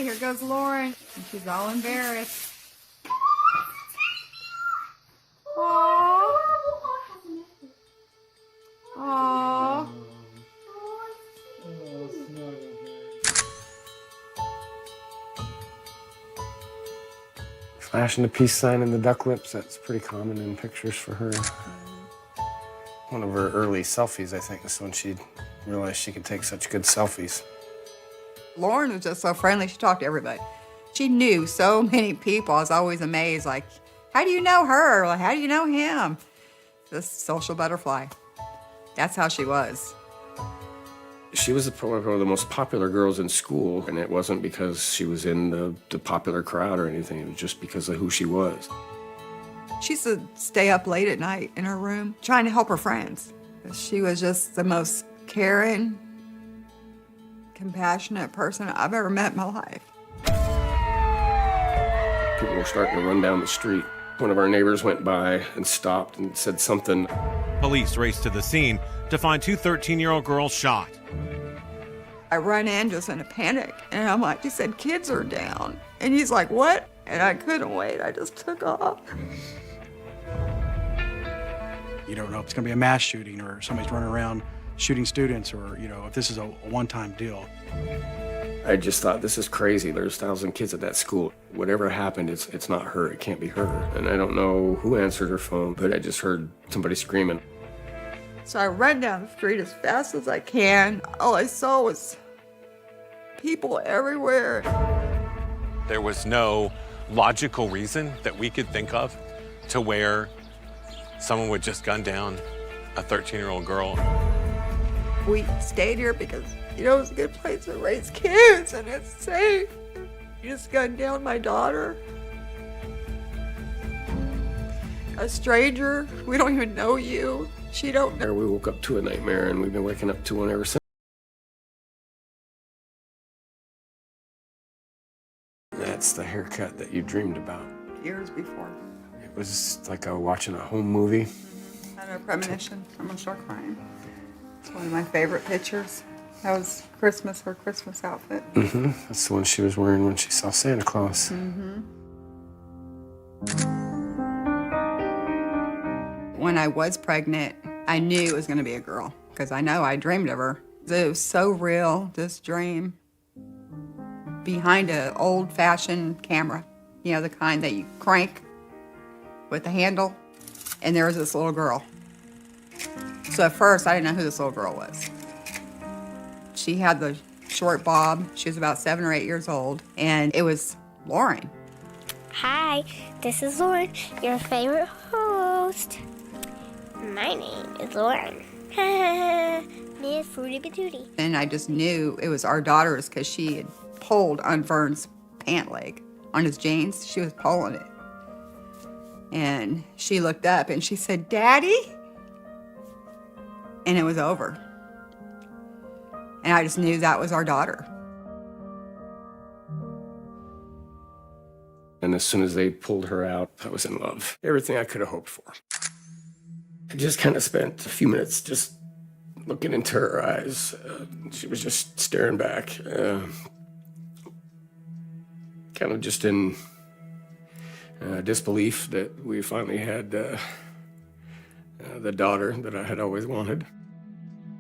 Okay, here goes Lauren. And she's all embarrassed. Aww. Aww. Flashing the peace sign and the duck lips, that's pretty common in pictures for her. One of her early selfies, I think, is when she realized she could take such good selfies. Lauren was just so friendly. She talked to everybody. She knew so many people. I was always amazed, like, how do you know her? Like, how do you know him? Just social butterfly. That's how she was. She was probably one of the most popular girls in school, and it wasn't because she was in the popular crowd or anything. It was just because of who she was. She used to stay up late at night in her room trying to help her friends. She was just the most caring, compassionate person I've ever met in my life. People were starting to run down the street. One of our neighbors went by and stopped and said something. Police raced to the scene to find two 13-year-old girls shot. I run in just in a panic, and I'm like, he said, kids are down. And he's like, what? And I couldn't wait. I just took off. You don't know if it's going to be a mass shooting or somebody's running around shooting students or, if this is a one-time deal. I just thought, this is crazy. There's 1,000 kids at that school. Whatever happened, it's not her. It can't be her. And I don't know who answered her phone, but I just heard somebody screaming. So I run down the street as fast as I can. All I saw was people everywhere. There was no logical reason that we could think of to where someone would just gun down a 13-year-old girl. We stayed here because, it's a good place to raise kids and it's safe. You just gunned down my daughter. A stranger, we don't even know you. She don't know. We woke up to a nightmare, and we've been waking up to one ever since. That's the haircut that you dreamed about. Years before. It was like watching a home movie. I had a premonition. I'm gonna start crying. It's one of my favorite pictures. That was her Christmas outfit. Mm-hmm. That's the one she was wearing when she saw Santa Claus. Mm-hmm. When I was pregnant, I knew it was gonna be a girl because I know I dreamed of her. It was so real, this dream. Behind an old-fashioned camera, the kind that you crank with the handle, and there was this little girl. So at first, I didn't know who this little girl was. She had the short bob. She was about 7 or 8 years old, and it was Lauren. Hi, this is Lauren, your favorite host. My name is Lauren. Miss Fruity Patootie. And I just knew it was our daughter's because she had pulled on Vern's pant leg on his jeans. She was pulling it. And she looked up and she said, "Daddy?" And it was over. And I just knew that was our daughter. And as soon as they pulled her out, I was in love. Everything I could have hoped for. I just kind of spent a few minutes just looking into her eyes. She was just staring back. Kind of just in disbelief that we finally had the daughter that I had always wanted.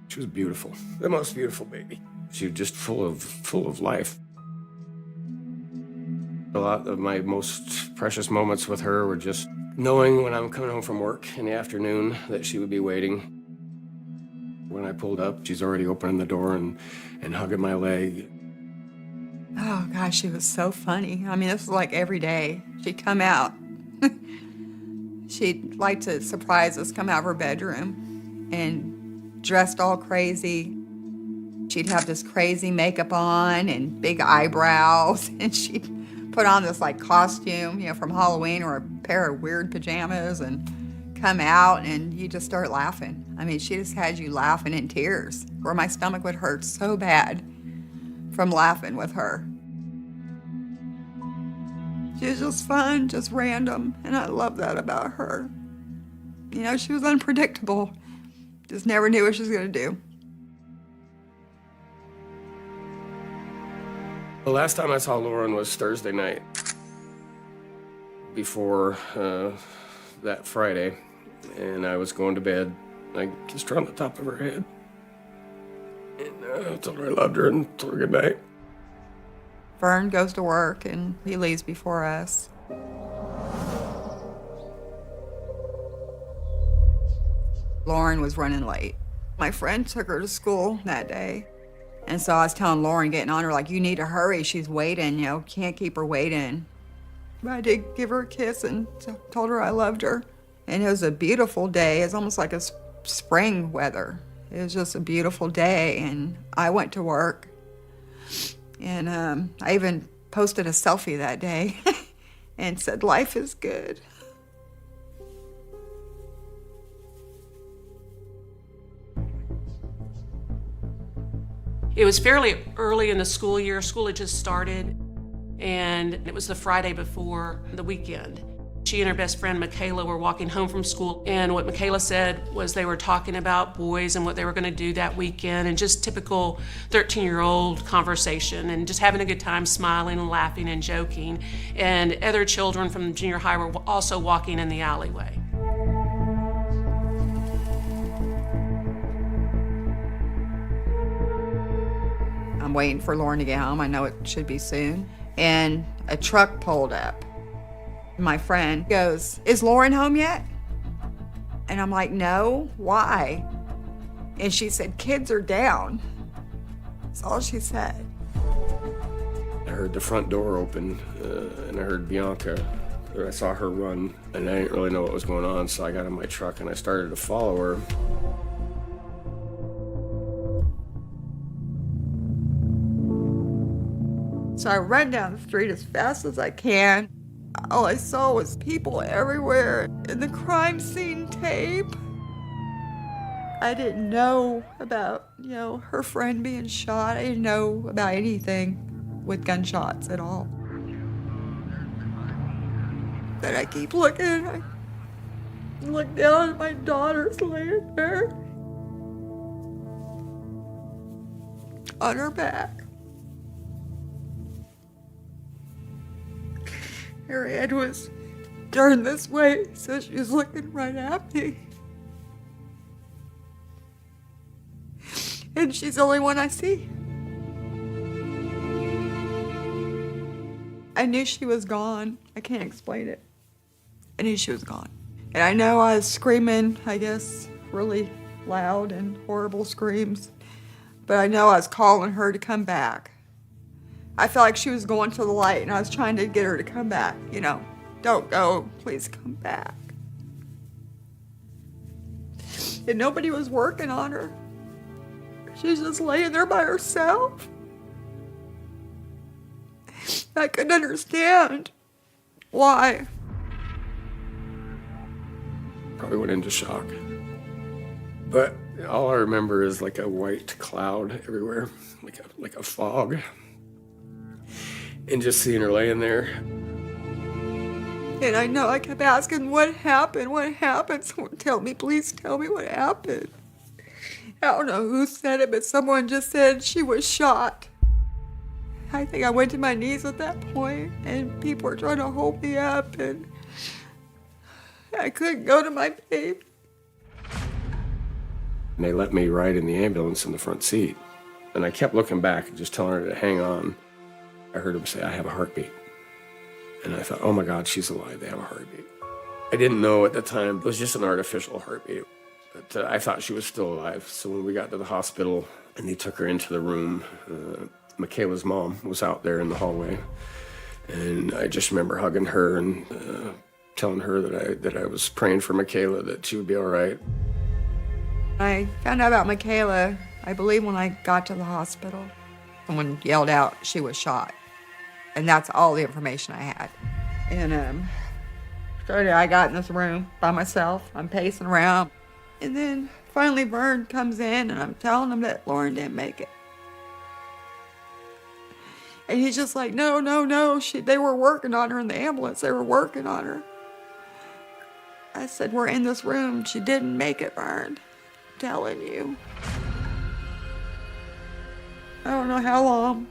She was beautiful, the most beautiful baby. She was just full of life. A lot of my most precious moments with her were just knowing when I'm coming home from work in the afternoon that she would be waiting. When I pulled up, she's already opening the door and hugging my leg. Oh gosh, she was so funny. I mean, this was like every day. She'd come out. She'd like to surprise us, come out of her bedroom and dressed all crazy. She'd have this crazy makeup on and big eyebrows, and she'd put on this like costume, from Halloween, or a pair of weird pajamas, and come out and you just start laughing. I mean, she just had you laughing in tears, where my stomach would hurt so bad from laughing with her. She was just fun, just random, and I love that about her. She was unpredictable. Just never knew what she was gonna do. The last time I saw Lauren was Thursday night before that Friday, and I was going to bed. I kissed her on the top of her head, and told her I loved her and told her good night. Vern goes to work and he leaves before us. Lauren was running late. My friend took her to school that day. And so I was telling Lauren, getting on her, like, you need to hurry. She's waiting, you know, can't keep her waiting. But I did give her a kiss and told her I loved her. And it was a beautiful day. It's almost like a spring weather. It was just a beautiful day. And I went to work. And I even posted a selfie that day and said, life is good. It was fairly early in the school year. School had just started, and it was the Friday before the weekend. She and her best friend, Michaela, were walking home from school, and what Michaela said was they were talking about boys and what they were going to do that weekend, and just typical 13-year-old conversation, and just having a good time, smiling and laughing and joking. And other children from junior high were also walking in the alleyway. I'm waiting for Lauren to get home. I know it should be soon. And a truck pulled up. My friend goes, is Lauren home yet? And I'm like, no, why? And she said, kids are down. That's all she said. I heard the front door open, and I heard Bianca. I saw her run, and I didn't really know what was going on, so I got in my truck and I started to follow her. So I ran down the street as fast as I can. All I saw was people everywhere and the crime scene tape. I didn't know about, her friend being shot. I didn't know about anything with gunshots at all. But I keep looking. I look down and my daughter's laying there on her back. Her head was turned this way, so she was looking right at me. And she's the only one I see. I knew she was gone. I can't explain it. I knew she was gone. And I know I was screaming, I guess, really loud and horrible screams. But I know I was calling her to come back. I felt like she was going to the light, and I was trying to get her to come back, Don't go, please come back. And nobody was working on her. She was just laying there by herself. I couldn't understand why. Probably went into shock. But all I remember is like a white cloud everywhere, like a fog. And just seeing her laying there. And I know I kept asking, what happened? What happened? Someone tell me, please tell me what happened. I don't know who said it, but someone just said she was shot. I think I went to my knees at that point, and people were trying to hold me up, and I couldn't go to my baby. And they let me ride in the ambulance in the front seat. And I kept looking back and just telling her to hang on. I heard him say, I have a heartbeat. And I thought, oh my God, she's alive, they have a heartbeat. I didn't know at the time, it was just an artificial heartbeat. But I thought she was still alive. So when we got to the hospital and they took her into the room, Michaela's mom was out there in the hallway. And I just remember hugging her and telling her that I was praying for Michaela, that she would be all right. I found out about Michaela, I believe, when I got to the hospital. Someone yelled out she was shot. And that's all the information I had. And so I got in this room by myself. I'm pacing around. And then finally Vern comes in and I'm telling him that Lauren didn't make it. And he's just like, no. They were working on her in the ambulance. They were working on her. I said, we're in this room. She didn't make it, Vern. I'm telling you. I don't know how long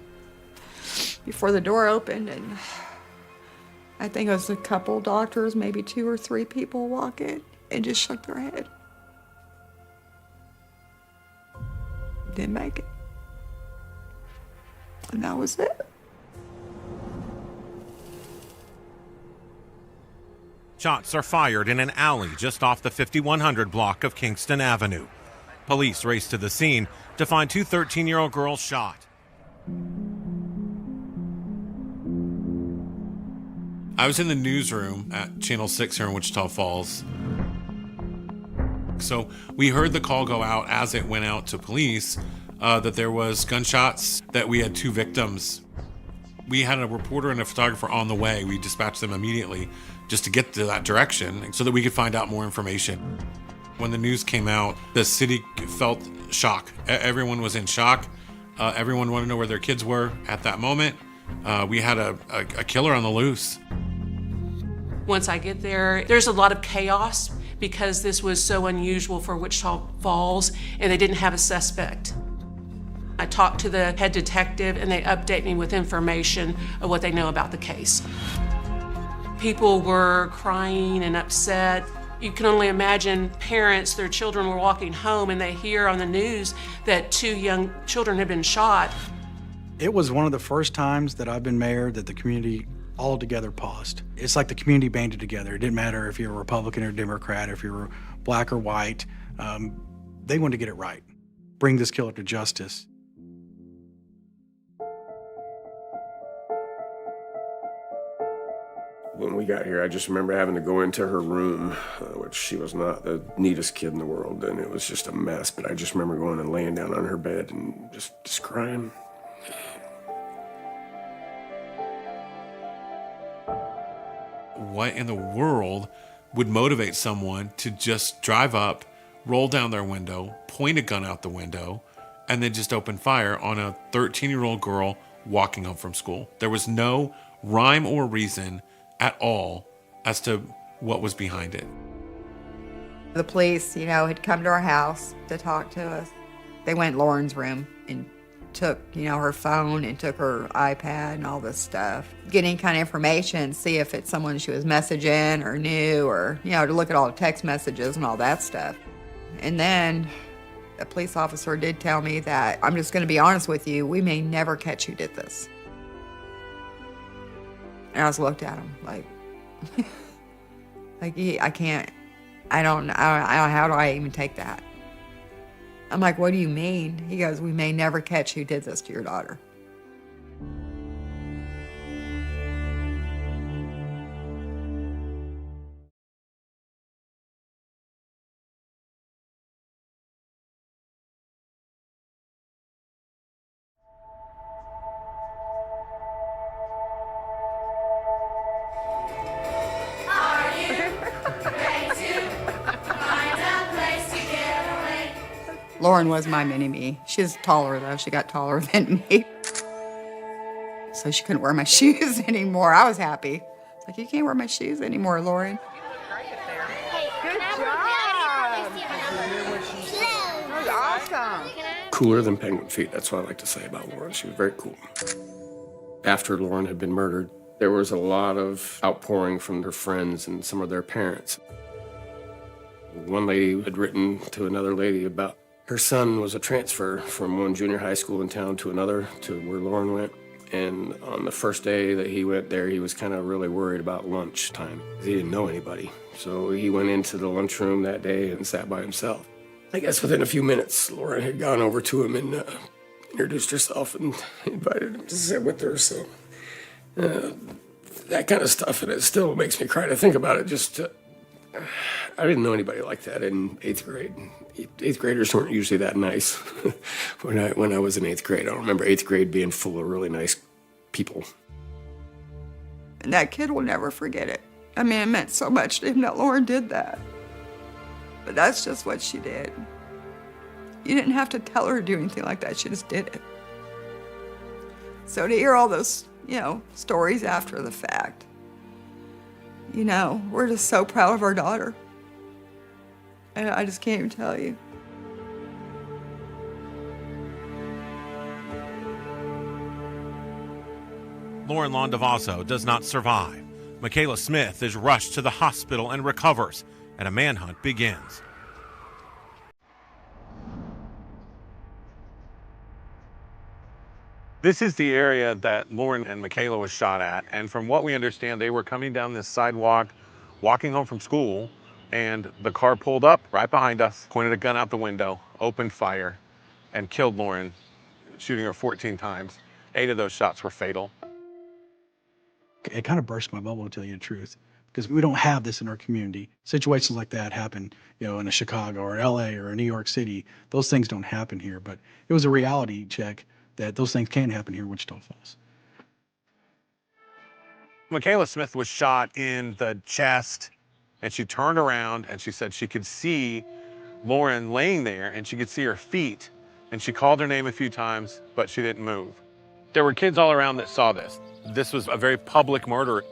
before the door opened, and I think it was a couple doctors, maybe 2 or 3 people walk in and just shook their head. Didn't make it. And that was it. Shots are fired in an alley just off the 5100 block of Kingston Avenue. Police race to the scene to find 2 13-year-old girls shot. I was in the newsroom at Channel 6 here in Wichita Falls. So we heard the call go out as it went out to police that there was gunshots, that we had 2 victims. We had a reporter and a photographer on the way. We dispatched them immediately just to get to that direction so that we could find out more information. When the news came out, the city felt shock. Everyone was in shock. Everyone wanted to know where their kids were at that moment. We had a killer on the loose. Once I get there, there's a lot of chaos because this was so unusual for Wichita Falls and they didn't have a suspect. I talked to the head detective and they update me with information of what they know about the case. People were crying and upset. You can only imagine parents, their children were walking home and they hear on the news that 2 young children had been shot. It was one of the first times that I've been mayor that the community all together paused. It's like the community banded together. It didn't matter if you were Republican or Democrat, if you were black or white. They wanted to get it right, bring this killer to justice. When we got here, I just remember having to go into her room, which she was not the neatest kid in the world, and it was just a mess. But I just remember going and laying down on her bed and just crying. What in the world would motivate someone to just drive up, roll down their window, point a gun out the window, and then just open fire on a 13-year-old girl walking home from school? There was no rhyme or reason at all as to what was behind it. The police, had come to our house to talk to us. They went in Lauren's room and took, her phone and took her iPad and all this stuff. Getting kind of information, see if it's someone she was messaging or knew, or, to look at all the text messages and all that stuff. And then a police officer did tell me that, I'm just going to be honest with you, we may never catch who did this. And I just looked at him like, I can't, I don't know, how do I even take that? I'm like, what do you mean? He goes, we may never catch who did this to your daughter. Lauren was my mini-me. She's taller, though. She got taller than me. So she couldn't wear my shoes anymore. I was happy. It's like, you can't wear my shoes anymore, Lauren. Cooler than penguin feet, that's what I like to say about Lauren. She was very cool. After Lauren had been murdered, there was a lot of outpouring from her friends and some of their parents. One lady had written to another lady about her son was a transfer from one junior high school in town to another, to where Lauren went. And on the first day that he went there, he was kind of really worried about lunchtime. He didn't know anybody. So he went into the lunchroom that day and sat by himself. I guess within a few minutes, Lauren had gone over to him and introduced herself and invited him to sit with her. So that kind of stuff, and it still makes me cry to think about it. I didn't know anybody like that in 8th grade. 8th graders weren't usually that nice when I was in 8th grade. I don't remember 8th grade being full of really nice people. And that kid will never forget it. I mean, it meant so much to him that Lauren did that. But that's just what she did. You didn't have to tell her to do anything like that. She just did it. So to hear all those, stories after the fact, we're just so proud of our daughter. And I just can't even tell you. Lauren Landavazo does not survive. Michaela Smith is rushed to the hospital and recovers, and a manhunt begins. This is the area that Lauren and Michaela was shot at. And from what we understand, they were coming down this sidewalk, walking home from school, and the car pulled up right behind us, pointed a gun out the window, opened fire, and killed Lauren, shooting her 14 times. 8 of those shots were fatal. It kind of burst my bubble, to tell you the truth, because we don't have this in our community. Situations like that happen, in a Chicago or LA or New York City. Those things don't happen here, but it was a reality check that those things can happen here in Wichita Falls. Michaela Smith was shot in the chest, and she turned around and she said she could see Lauren laying there and she could see her feet, and she called her name a few times, but she didn't move. There were kids all around that saw this. This was a very public murder.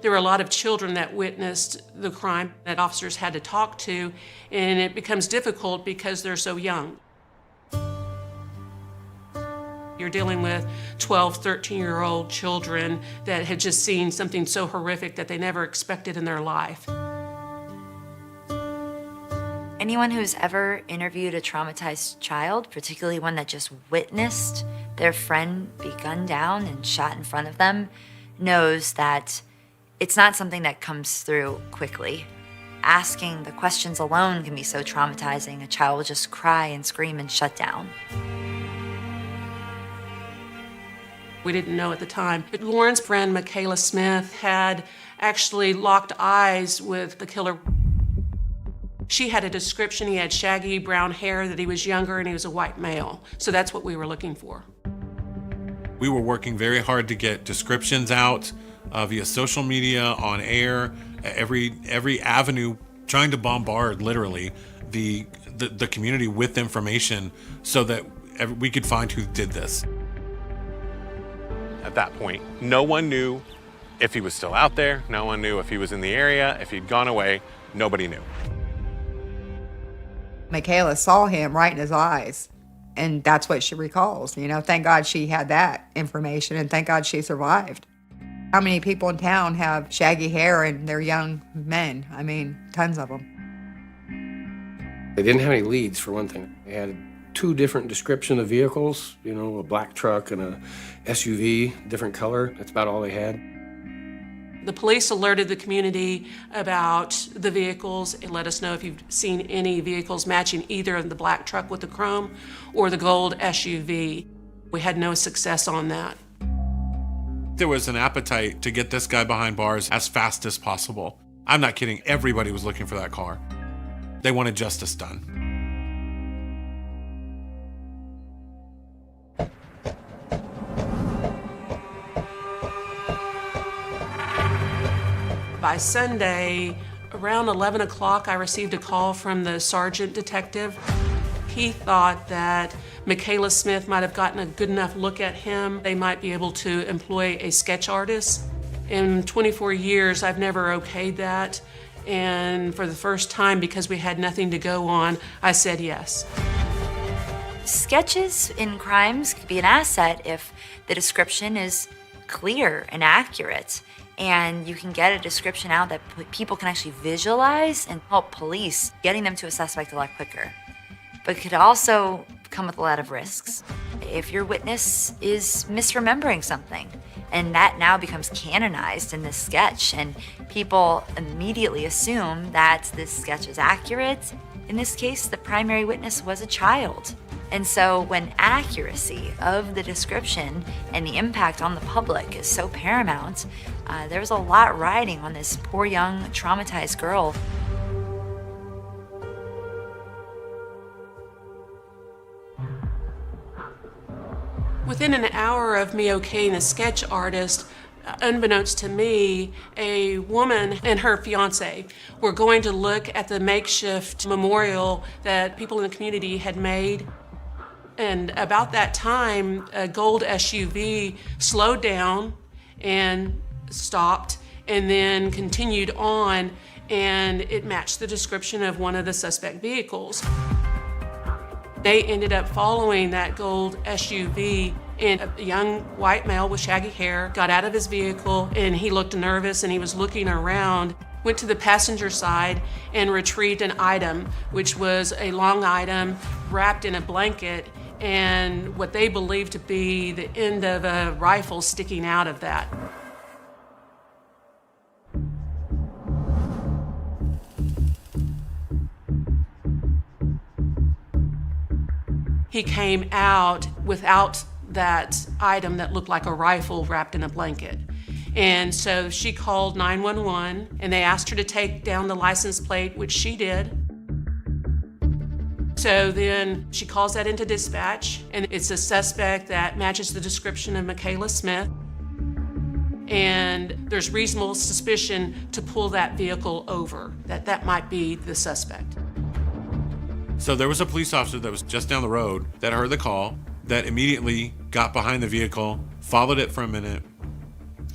There were a lot of children that witnessed the crime that officers had to talk to, and it becomes difficult because they're so young. You're dealing with 12, 13-year-old children that had just seen something so horrific that they never expected in their life. Anyone who's ever interviewed a traumatized child, particularly one that just witnessed their friend be gunned down and shot in front of them, knows that it's not something that comes through quickly. Asking the questions alone can be so traumatizing. A child will just cry and scream and shut down. We didn't know at the time, but Lauren's friend, Michaela Smith, had actually locked eyes with the killer. She had a description. He had shaggy brown hair, that he was younger, and he was a white male. So that's what we were looking for. We were working very hard to get descriptions out via social media, on air, every avenue, trying to bombard literally the community with information so that we could find who did this. At that point, no one knew if he was still out there. No one knew if he was in the area, if he'd gone away. Nobody knew. Michaela saw him right in his eyes, and that's what she recalls. Thank God she had that information, and thank God she survived. How many people in town have shaggy hair and they're young men? I mean, tons of them. They didn't have any leads, for one thing. They had 2 different descriptions of vehicles, a black truck and a SUV, different color. That's about all they had. The police alerted the community about the vehicles and let us know if you've seen any vehicles matching either the black truck with the chrome or the gold SUV. We had no success on that. There was an appetite to get this guy behind bars as fast as possible. I'm not kidding. Everybody was looking for that car. They wanted justice done. By Sunday, around 11 o'clock, I received a call from the sergeant detective. He thought that Michaela Smith might have gotten a good enough look at him. They might be able to employ a sketch artist. In 24 years, I've never okayed that. And for the first time, because we had nothing to go on, I said yes. Sketches in crimes could be an asset if the description is clear and accurate, and you can get a description out that people can actually visualize and help police getting them to a suspect a lot quicker. But it could also come with a lot of risks. If your witness is misremembering something, and that now becomes canonized in this sketch, and people immediately assume that this sketch is accurate. In this case, the primary witness was a child. And so when accuracy of the description and the impact on the public is so paramount, there's a lot riding on this poor young traumatized girl. Within an hour of me okaying a sketch artist, unbeknownst to me, a woman and her fiance were going to look at the makeshift memorial that people in the community had made. And about that time, a gold SUV slowed down and stopped and then continued on, and it matched the description of one of the suspect vehicles. They ended up following that gold SUV, and a young white male with shaggy hair got out of his vehicle, and he looked nervous and he was looking around, went to the passenger side and retrieved an item, which was a long item wrapped in a blanket and what they believed to be the end of a rifle sticking out of that. He came out without that item that looked like a rifle wrapped in a blanket. And so she called 911 and they asked her to take down the license plate, which she did. So then she calls that into dispatch, and it's a suspect that matches the description of Michaela Smith. And there's reasonable suspicion to pull that vehicle over, that might be the suspect. So there was a police officer that was just down the road that heard the call, that immediately got behind the vehicle, followed it for a minute,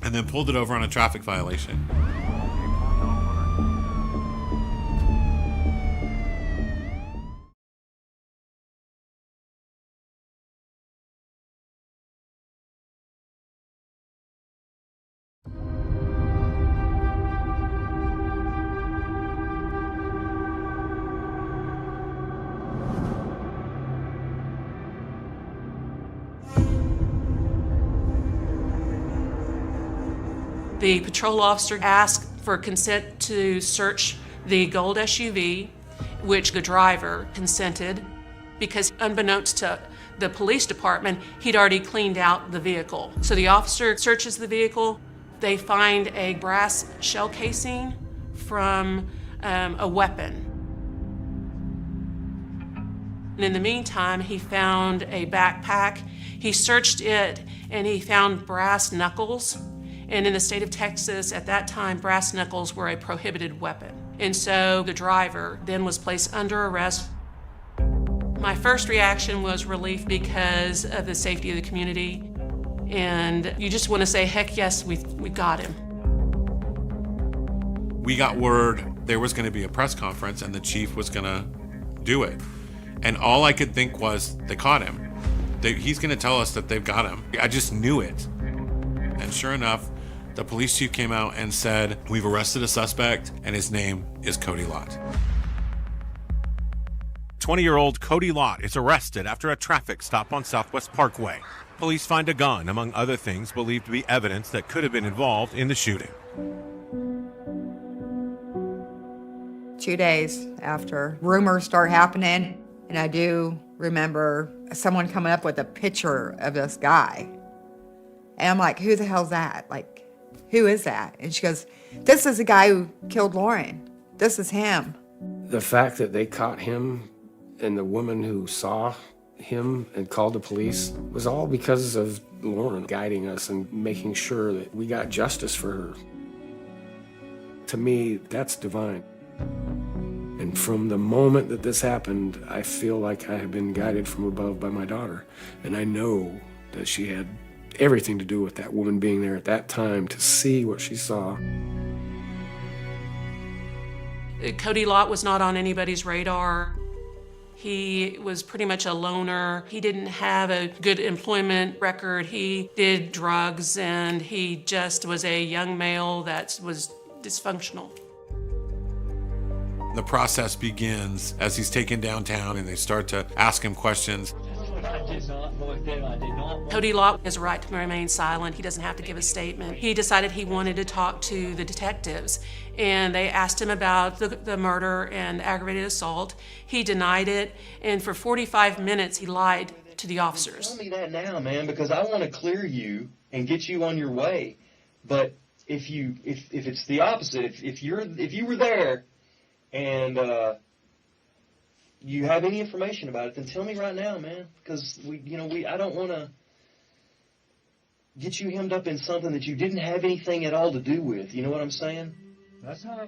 and then pulled it over on a traffic violation. The patrol officer asked for consent to search the gold SUV, which the driver consented, because unbeknownst to the police department, he'd already cleaned out the vehicle. So the officer searches the vehicle. They find a brass shell casing from a weapon. And in the meantime, he found a backpack. He searched it and he found brass knuckles. And in the state of Texas, at that time, brass knuckles were a prohibited weapon. And so the driver then was placed under arrest. My first reaction was relief because of the safety of the community. And you just want to say, heck yes, we got him. We got word there was going to be a press conference and the chief was going to do it. And all I could think was, they caught him. He's going to tell us that they've got him. I just knew it. And sure enough, the police chief came out and said, we've arrested a suspect and his name is Cody Lott. 20-year-old Cody Lott is arrested after a traffic stop on Southwest Parkway. Police find a gun, among other things believed to be evidence that could have been involved in the shooting. 2 days after, rumors start happening, and I do remember someone coming up with a picture of this guy. And I'm like, who the hell's that? Like, who is that? And she goes, this is the guy who killed Lauren. This is him. The fact that they caught him and the woman who saw him and called the police was all because of Lauren guiding us and making sure that we got justice for her. To me, that's divine. And from the moment that this happened, I feel like I have been guided from above by my daughter. And I know that she had everything to do with that woman being there at that time to see what she saw. Cody Lott was not on anybody's radar. He was pretty much a loner. He didn't have a good employment record. He did drugs, and he just was a young male that was dysfunctional. The process begins as he's taken downtown and they start to ask him questions. Cody Lott has a right to remain silent. He doesn't have to give a statement. He decided he wanted to talk to the detectives, and they asked him about the murder and aggravated assault. He denied it, and for 45 minutes he lied to the officers. Tell me that now, man, because I want to clear you and get you on your way. But if it's the opposite, if you were there and you have any information about it, then tell me right now, man, because I don't want to get you hemmed up in something that you didn't have anything at all to do with. You know what I'm saying?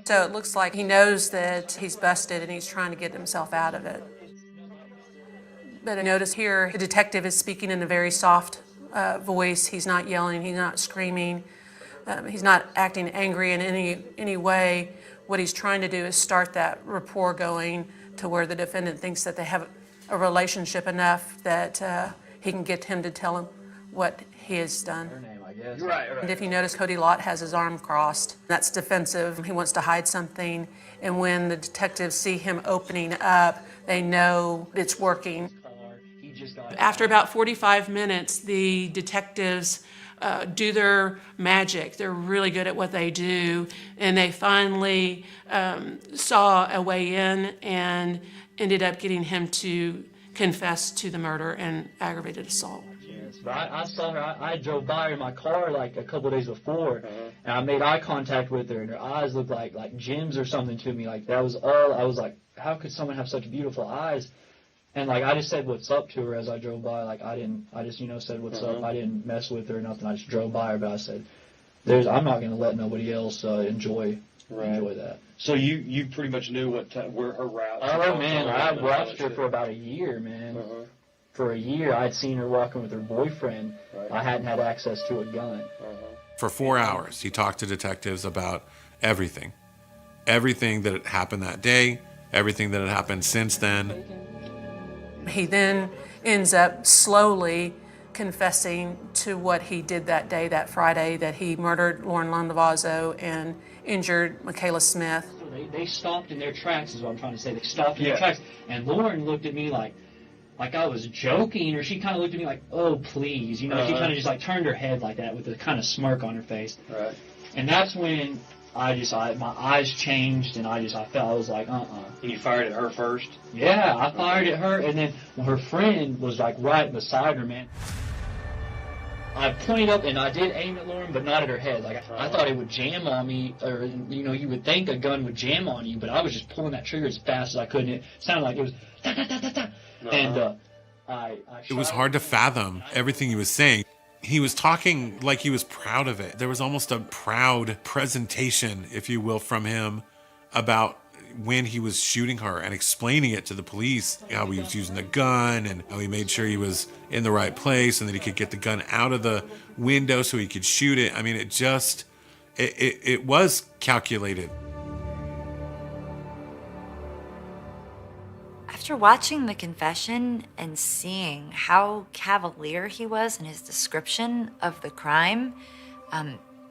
So it looks like he knows that he's busted and he's trying to get himself out of it. But I notice here the detective is speaking in a very soft voice. He's not yelling, he's not screaming, he's not acting angry in any way. What he's trying to do is start that rapport going to where the defendant thinks that they have a relationship enough that he can get him to tell him what he has done. Right. And if you notice, Cody Lott has his arm crossed. That's defensive. He wants to hide something. And when the detectives see him opening up, they know it's working. After about 45 minutes, the detectives do their magic. They're really good at what they do. And they finally saw a way in and ended up getting him to confess to the murder and aggravated assault. But I saw her. I drove by her in my car like a couple of days before, and I made eye contact with her, and her eyes looked like gems or something to me. Like that was all. I was like, how could someone have such beautiful eyes? And like I just said what's up to her as I drove by. Like I just said what's up. I didn't mess with her or nothing. I just drove by her, but I said, I'm not gonna let nobody else enjoy that. So you pretty much knew where her route. Oh man, I watched her for about a year, man. For a year, I'd seen her walking with her boyfriend. I hadn't had access to a gun. For 4 hours, he talked to detectives about everything. Everything that had happened that day, everything that had happened since then. He then ends up slowly confessing to what he did that day, that Friday, that he murdered Lauren Landavazo and injured Michaela Smith. So they stopped in their tracks, is what I'm trying to say. They stopped in their tracks. And Lauren looked at me like I was joking, or she kind of looked at me like, oh, please. She kind of just like turned her head like that with a kind of smirk on her face. Right. And that's when my eyes changed, and I felt, I was like, And you fired at her first? Yeah, I fired at her, and then when her friend was like right beside her, man, I pointed up and I did aim at Lauren, but not at her head. Like I thought it would jam on me, or you would think a gun would jam on you, but I was just pulling that trigger as fast as I could, and it sounded like it was da da da da da. And it was hard to fathom everything he was saying. He was talking like he was proud of it. There was almost a proud presentation, if you will, from him about when he was shooting her and explaining it to the police, how he was using the gun and how he made sure he was in the right place and that he could get the gun out of the window so he could shoot it. I mean, it was calculated. After watching the confession and seeing how cavalier he was in his description of the crime,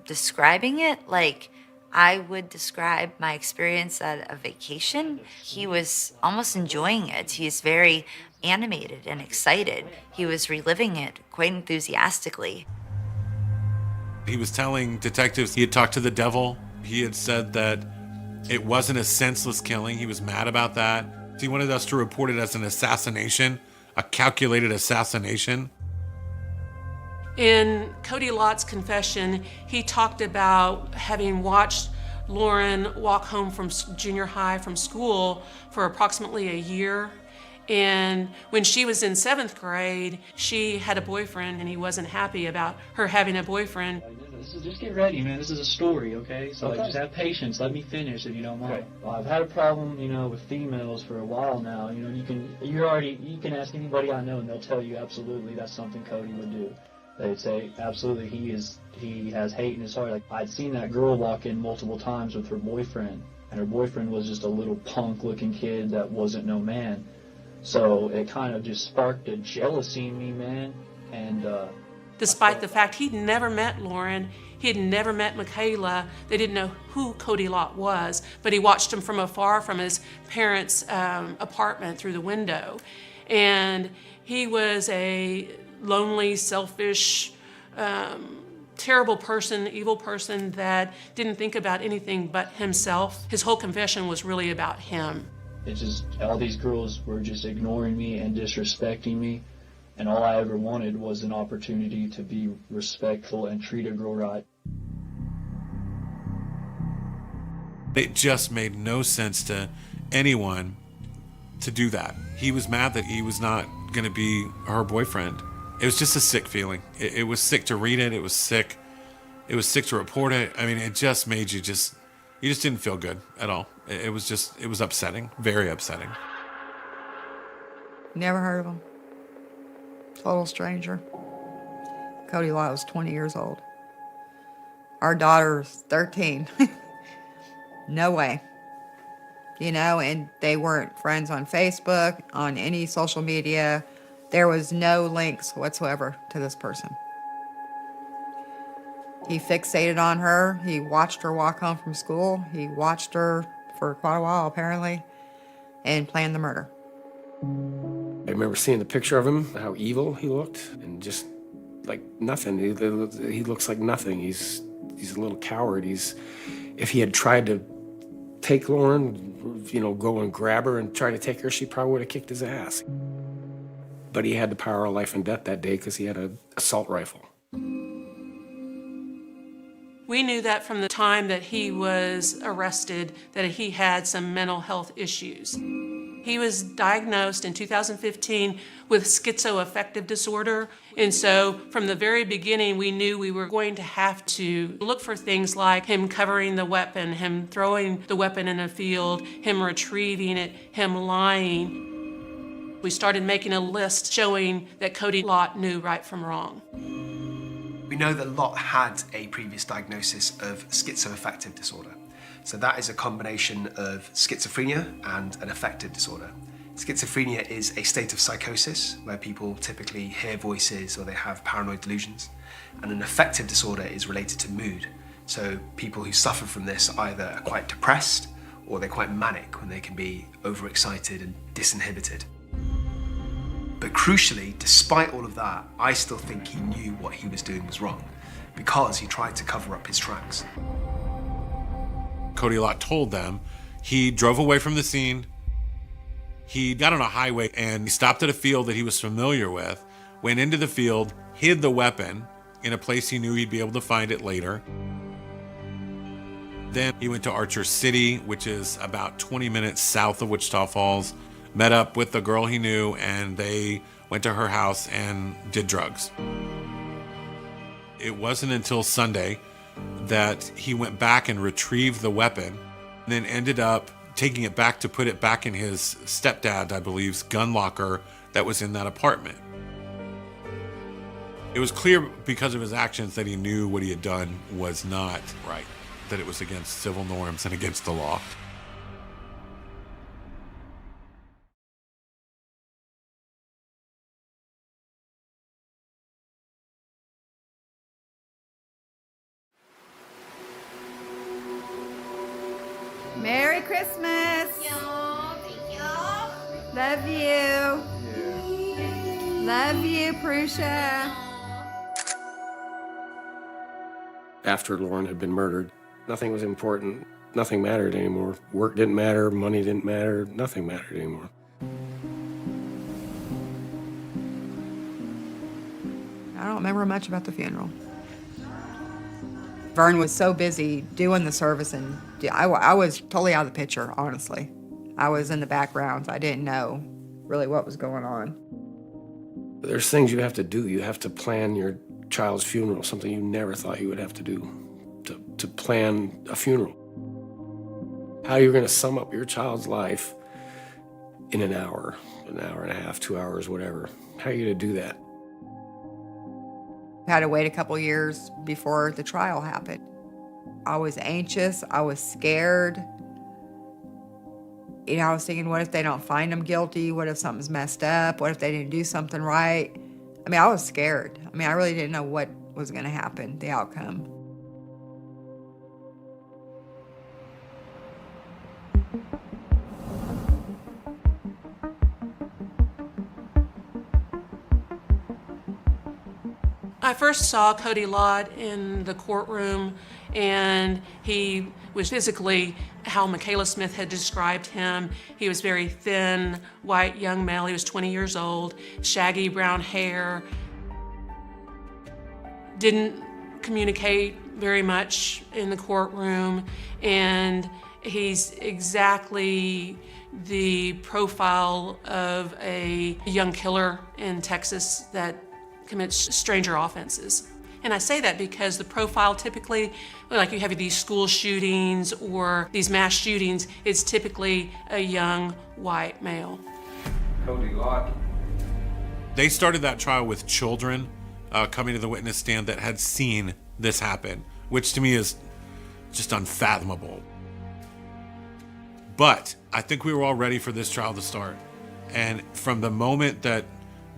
describing it like I would describe my experience at a vacation, he was almost enjoying it. He's very animated and excited. He was reliving it quite enthusiastically. He was telling detectives he had talked to the devil. He had said that it wasn't a senseless killing. He was mad about that. He wanted us to report it as an assassination, a calculated assassination. In Cody Lott's confession, he talked about having watched Lauren walk home from junior high from school for approximately a year. And when she was in 7th grade, she had a boyfriend, and he wasn't happy about her having a boyfriend. Just get ready, man. This is a story, okay? So just have patience. Let me finish, if you don't mind. Well, I've had a problem, with females for a while now. You can ask anybody I know, and they'll tell you absolutely that's something Cody would do. They'd say absolutely he has hate in his heart. Like I'd seen that girl walk in multiple times with her boyfriend, and her boyfriend was just a little punk-looking kid that wasn't no man. So it kind of just sparked a jealousy in me, man, and. Despite the fact he'd never met Lauren, he had never met Michaela, they didn't know who Cody Lott was, but he watched him from afar from his parents' apartment through the window. And he was a lonely, selfish, terrible person, evil person that didn't think about anything but himself. His whole confession was really about him. It's just all these girls were just ignoring me and disrespecting me. And all I ever wanted was an opportunity to be respectful and treat a girl right. It just made no sense to anyone to do that. He was mad that he was not going to be her boyfriend. It was just a sick feeling. It was sick to read it. It was sick. It was sick to report it. I mean, it just made you just didn't feel good at all. It was upsetting, very upsetting. Never heard of him. Total stranger. Cody Lott was 20 years old. Our daughter's 13. No way. and they weren't friends on Facebook, on any social media. There was no links whatsoever to this person. He fixated on her. He watched her walk home from school. He watched her for quite a while, apparently, and planned the murder. I remember seeing the picture of him, how evil he looked, and just like nothing. He looks like nothing. He's a little coward. If he had tried to take Lauren, go and grab her and try to take her, she probably would have kicked his ass. But he had the power of life and death that day because he had an assault rifle. We knew that from the time that he was arrested, that he had some mental health issues. He was diagnosed in 2015 with schizoaffective disorder. And so from the very beginning, we knew we were going to have to look for things like him covering the weapon, him throwing the weapon in a field, him retrieving it, him lying. We started making a list showing that Cody Lott knew right from wrong. We know that Lott had a previous diagnosis of schizoaffective disorder. So that is a combination of schizophrenia and an affective disorder. Schizophrenia is a state of psychosis where people typically hear voices or they have paranoid delusions. And an affective disorder is related to mood. So people who suffer from this either are quite depressed or they're quite manic when they can be overexcited and disinhibited. But crucially, despite all of that, I still think he knew what he was doing was wrong because he tried to cover up his tracks. Cody Lott told them he drove away from the scene. He got on a highway and he stopped at a field that he was familiar with, went into the field, hid the weapon in a place he knew he'd be able to find it later. Then he went to Archer City, which is about 20 minutes south of Wichita Falls, met up with the girl he knew, and they went to her house and did drugs. It wasn't until Sunday that he went back and retrieved the weapon, and then ended up taking it back to put it back in his stepdad, I believe's gun locker that was in that apartment. It was clear because of his actions that he knew what he had done was not right, that it was against civil norms and against the law. Merry Christmas. Love you. Love you, Prusha. After Lauren had been murdered, nothing was important. Nothing mattered anymore. Work didn't matter, money didn't matter, nothing mattered anymore. I don't remember much about the funeral. Vern was so busy doing the service, and I was totally out of the picture, honestly. I was in the background. I didn't know really what was going on. There's things you have to do. You have to plan your child's funeral, something you never thought you would have to do, to plan a funeral. How you're going to sum up your child's life in an hour and a half, 2 hours, whatever. How are you going to do that? I had to wait a couple years before the trial happened. I was anxious. I was scared. I was thinking, what if they don't find him guilty? What if something's messed up? What if they didn't do something right? I was scared. I really didn't know what was going to happen, the outcome. I first saw Cody Lott in the courtroom, and he was physically how Michaela Smith had described him. He was very thin, white young male. He was 20 years old, shaggy brown hair. Didn't communicate very much in the courtroom, and he's exactly the profile of a young killer in Texas that commits stranger offenses. And I say that because the profile typically, like you have these school shootings or these mass shootings, it's typically a young white male. Cody Lott. They started that trial with children coming to the witness stand that had seen this happen, which to me is just unfathomable. But I think we were all ready for this trial to start. And from the moment that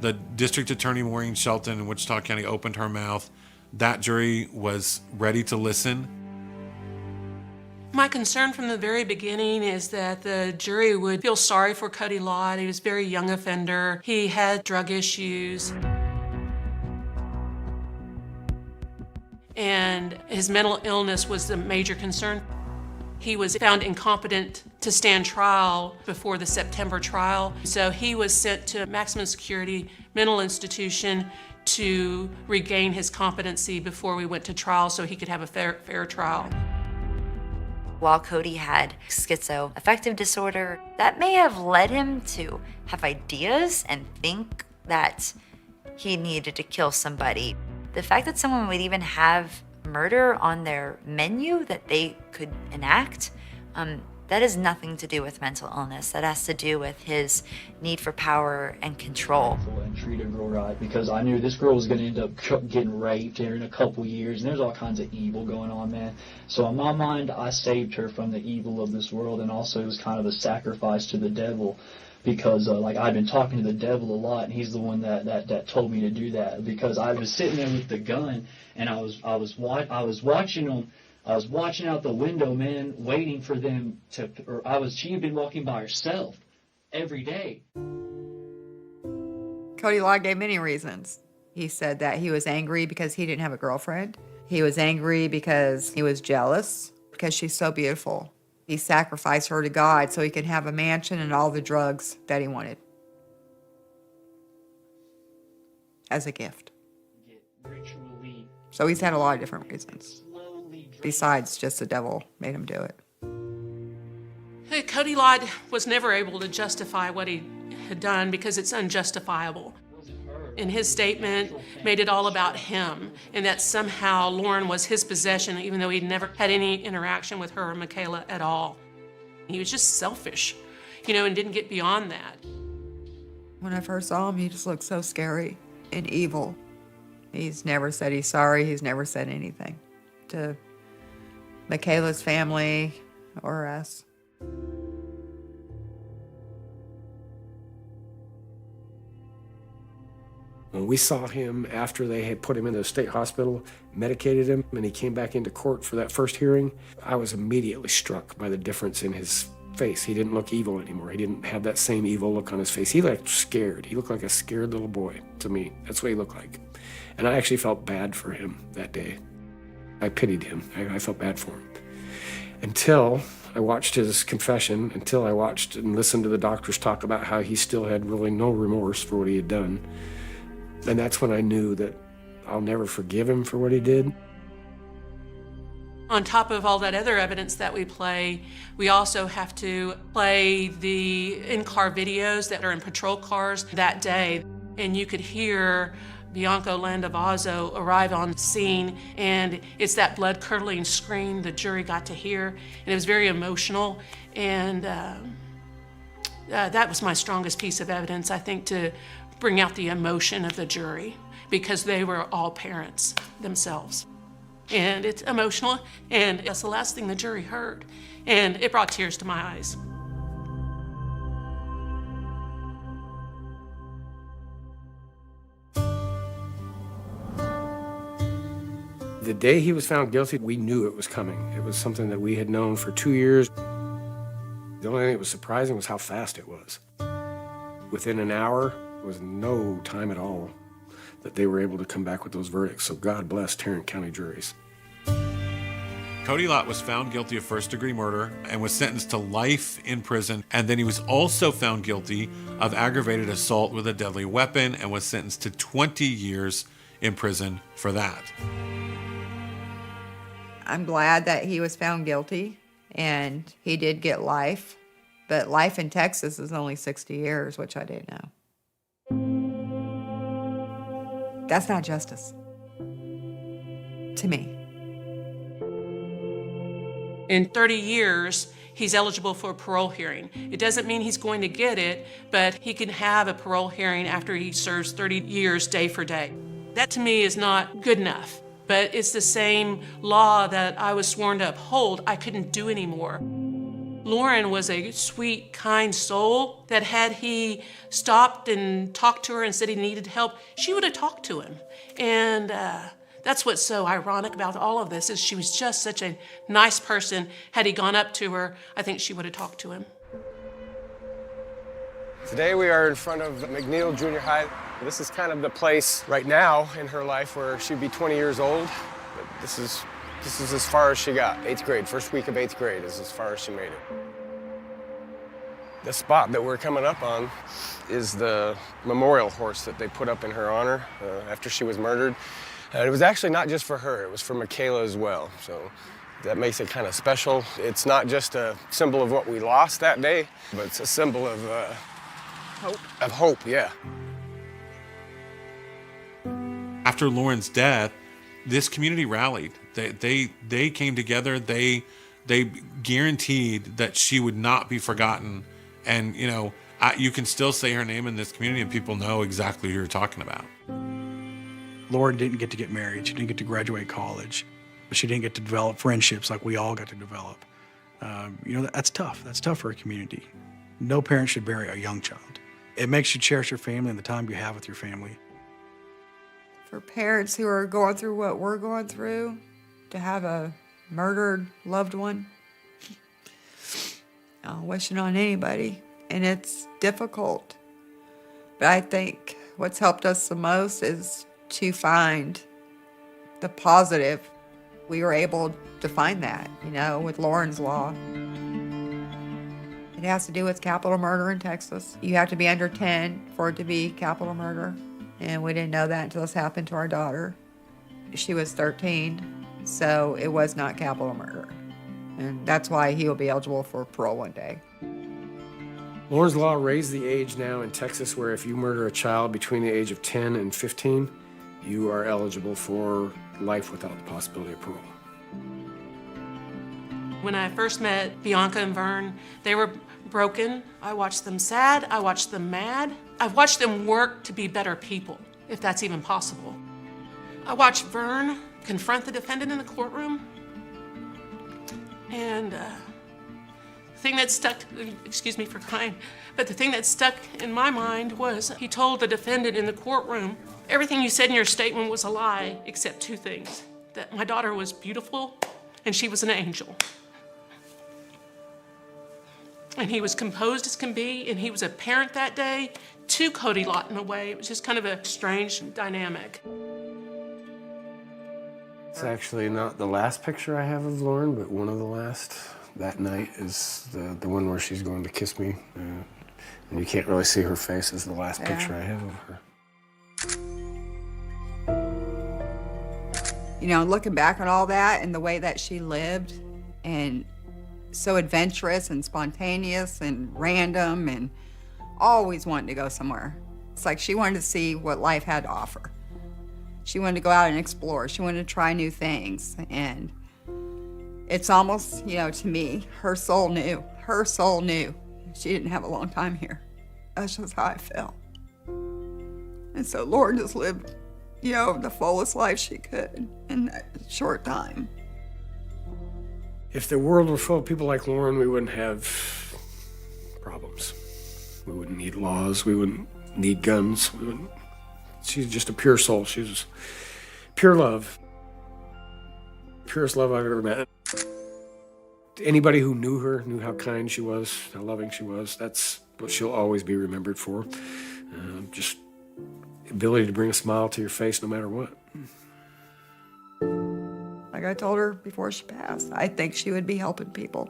the District Attorney Maureen Shelton in Wichita County opened her mouth, that jury was ready to listen. My concern from the very beginning is that the jury would feel sorry for Cody Lott. He was a very young offender. He had drug issues. And his mental illness was the major concern. He was found incompetent to stand trial before the September trial. So he was sent to a maximum security mental institution to regain his competency before we went to trial so he could have a fair trial. While Cody had schizoaffective disorder, that may have led him to have ideas and think that he needed to kill somebody. The fact that someone would even have murder on their menu that they could enact, that has nothing to do with mental illness. That has to do with his need for power and control. And treat a girl right, because I knew this girl was going to end up getting raped here in a couple years, and there's all kinds of evil going on, man. So in my mind, I saved her from the evil of this world, and also it was kind of a sacrifice to the devil, because like I've been talking to the devil a lot, and he's the one that told me to do that, because I was sitting there with the gun, and I was watching them. I was watching out the window, man, waiting for them to, she had been walking by herself every day. Cody Lott gave many reasons. He said that he was angry because he didn't have a girlfriend. He was angry because he was jealous because she's so beautiful. He sacrificed her to God so he could have a mansion and all the drugs that he wanted as a gift. So he's had a lot of different reasons. Besides just the devil made him do it. Cody Lott was never able to justify what he had done because it's unjustifiable. And his statement made it all about him, and that somehow Lauren was his possession, even though he'd never had any interaction with her or Michaela at all. He was just selfish, and didn't get beyond that. When I first saw him, he just looked so scary and evil. He's never said he's sorry. He's never said anything to Michaela's family or us. When we saw him after they had put him in the state hospital, medicated him, and he came back into court for that first hearing, I was immediately struck by the difference in his face. He didn't look evil anymore. He didn't have that same evil look on his face. He looked scared. He looked like a scared little boy to me. That's what he looked like. And I actually felt bad for him that day. I pitied him. I felt bad for him. Until I watched his confession, until I watched and listened to the doctors talk about how he still had really no remorse for what he had done. And that's when I knew that I'll never forgive him for what he did. On top of all that other evidence that we play, we also have to play the in-car videos that are in patrol cars that day. And you could hear Bianco Landavazo arrive on scene, and it's that blood-curdling scream the jury got to hear, and it was very emotional. And that was my strongest piece of evidence, I think, to bring out the emotion of the jury, because they were all parents themselves. And it's emotional, and that's the last thing the jury heard. And it brought tears to my eyes. The day he was found guilty, we knew it was coming. It was something that we had known for 2 years. The only thing that was surprising was how fast it was. Within an hour, there was no time at all that they were able to come back with those verdicts. So God bless Tarrant County juries. Cody Lott was found guilty of first-degree murder and was sentenced to life in prison. And then he was also found guilty of aggravated assault with a deadly weapon and was sentenced to 20 years in prison for that. I'm glad that he was found guilty, and he did get life. But life in Texas is only 60 years, which I didn't know. That's not justice. To me. In 30 years, he's eligible for a parole hearing. It doesn't mean he's going to get it, but he can have a parole hearing after he serves 30 years day for day. That to me is not good enough, but it's the same law that I was sworn to uphold. I couldn't do anymore. Lauren was a sweet, kind soul that had he stopped and talked to her and said he needed help, she would have talked to him. And that's what's so ironic about all of this is she was just such a nice person. Had he gone up to her, I think she would have talked to him. Today we are in front of McNeil Junior High. This is kind of the place right now in her life where she'd be 20 years old. But this is as far as she got. 8th grade, first week of 8th grade is as far as she made it. The spot that we're coming up on is the memorial horse that they put up in her honor after she was murdered. It was actually not just for her, it was for Michaela as well. So that makes it kind of special. It's not just a symbol of what we lost that day, but it's a symbol of Hope. Of hope, yeah. After Lauren's death, this community rallied. They came together. They guaranteed that she would not be forgotten. And you can still say her name in this community, and people know exactly who you're talking about. Lauren didn't get to get married. She didn't get to graduate college. She didn't get to develop friendships like we all got to develop. That's tough. That's tough for a community. No parent should bury a young child. It makes you cherish your family and the time you have with your family. For parents who are going through what we're going through, to have a murdered loved one, I don't wish it on anybody, and it's difficult. But I think what's helped us the most is to find the positive. We were able to find that, with Lauren's Law. It has to do with capital murder in Texas. You have to be under 10 for it to be capital murder. And we didn't know that until this happened to our daughter. She was 13, so it was not capital murder. And that's why he will be eligible for parole one day. Lauren's Law raised the age now in Texas where if you murder a child between the age of 10 and 15, you are eligible for life without the possibility of parole. When I first met Bianca and Vern, they were broken. I watched them sad. I watched them mad. I watched them work to be better people, if that's even possible. I watched Vern confront the defendant in the courtroom. And the thing that stuck, excuse me for crying, but the thing that stuck in my mind was he told the defendant in the courtroom, everything you said in your statement was a lie, except two things, that my daughter was beautiful and she was an angel. And he was composed as can be, and he was a parent that day to Cody Lott in a way. It was just kind of a strange dynamic. It's actually not the last picture I have of Lauren, but one of the last. That night is the one where she's going to kiss me. And you can't really see her face. It's the last picture I have of her. Looking back on all that and the way that she lived, and so adventurous and spontaneous and random and always wanting to go somewhere. It's like she wanted to see what life had to offer. She wanted to go out and explore. She wanted to try new things. And it's almost, to me, her soul knew. Her soul knew she didn't have a long time here. That's just how I felt. And so Lauren just lived, the fullest life she could in that short time. If the world were full of people like Lauren, we wouldn't have problems. We wouldn't need laws. We wouldn't need guns. She's just a pure soul. She was pure love. Purest love I've ever met. Anybody who knew her knew how kind she was, how loving she was. That's what she'll always be remembered for. Just ability to bring a smile to your face no matter what. Like I told her before she passed, I think she would be helping people.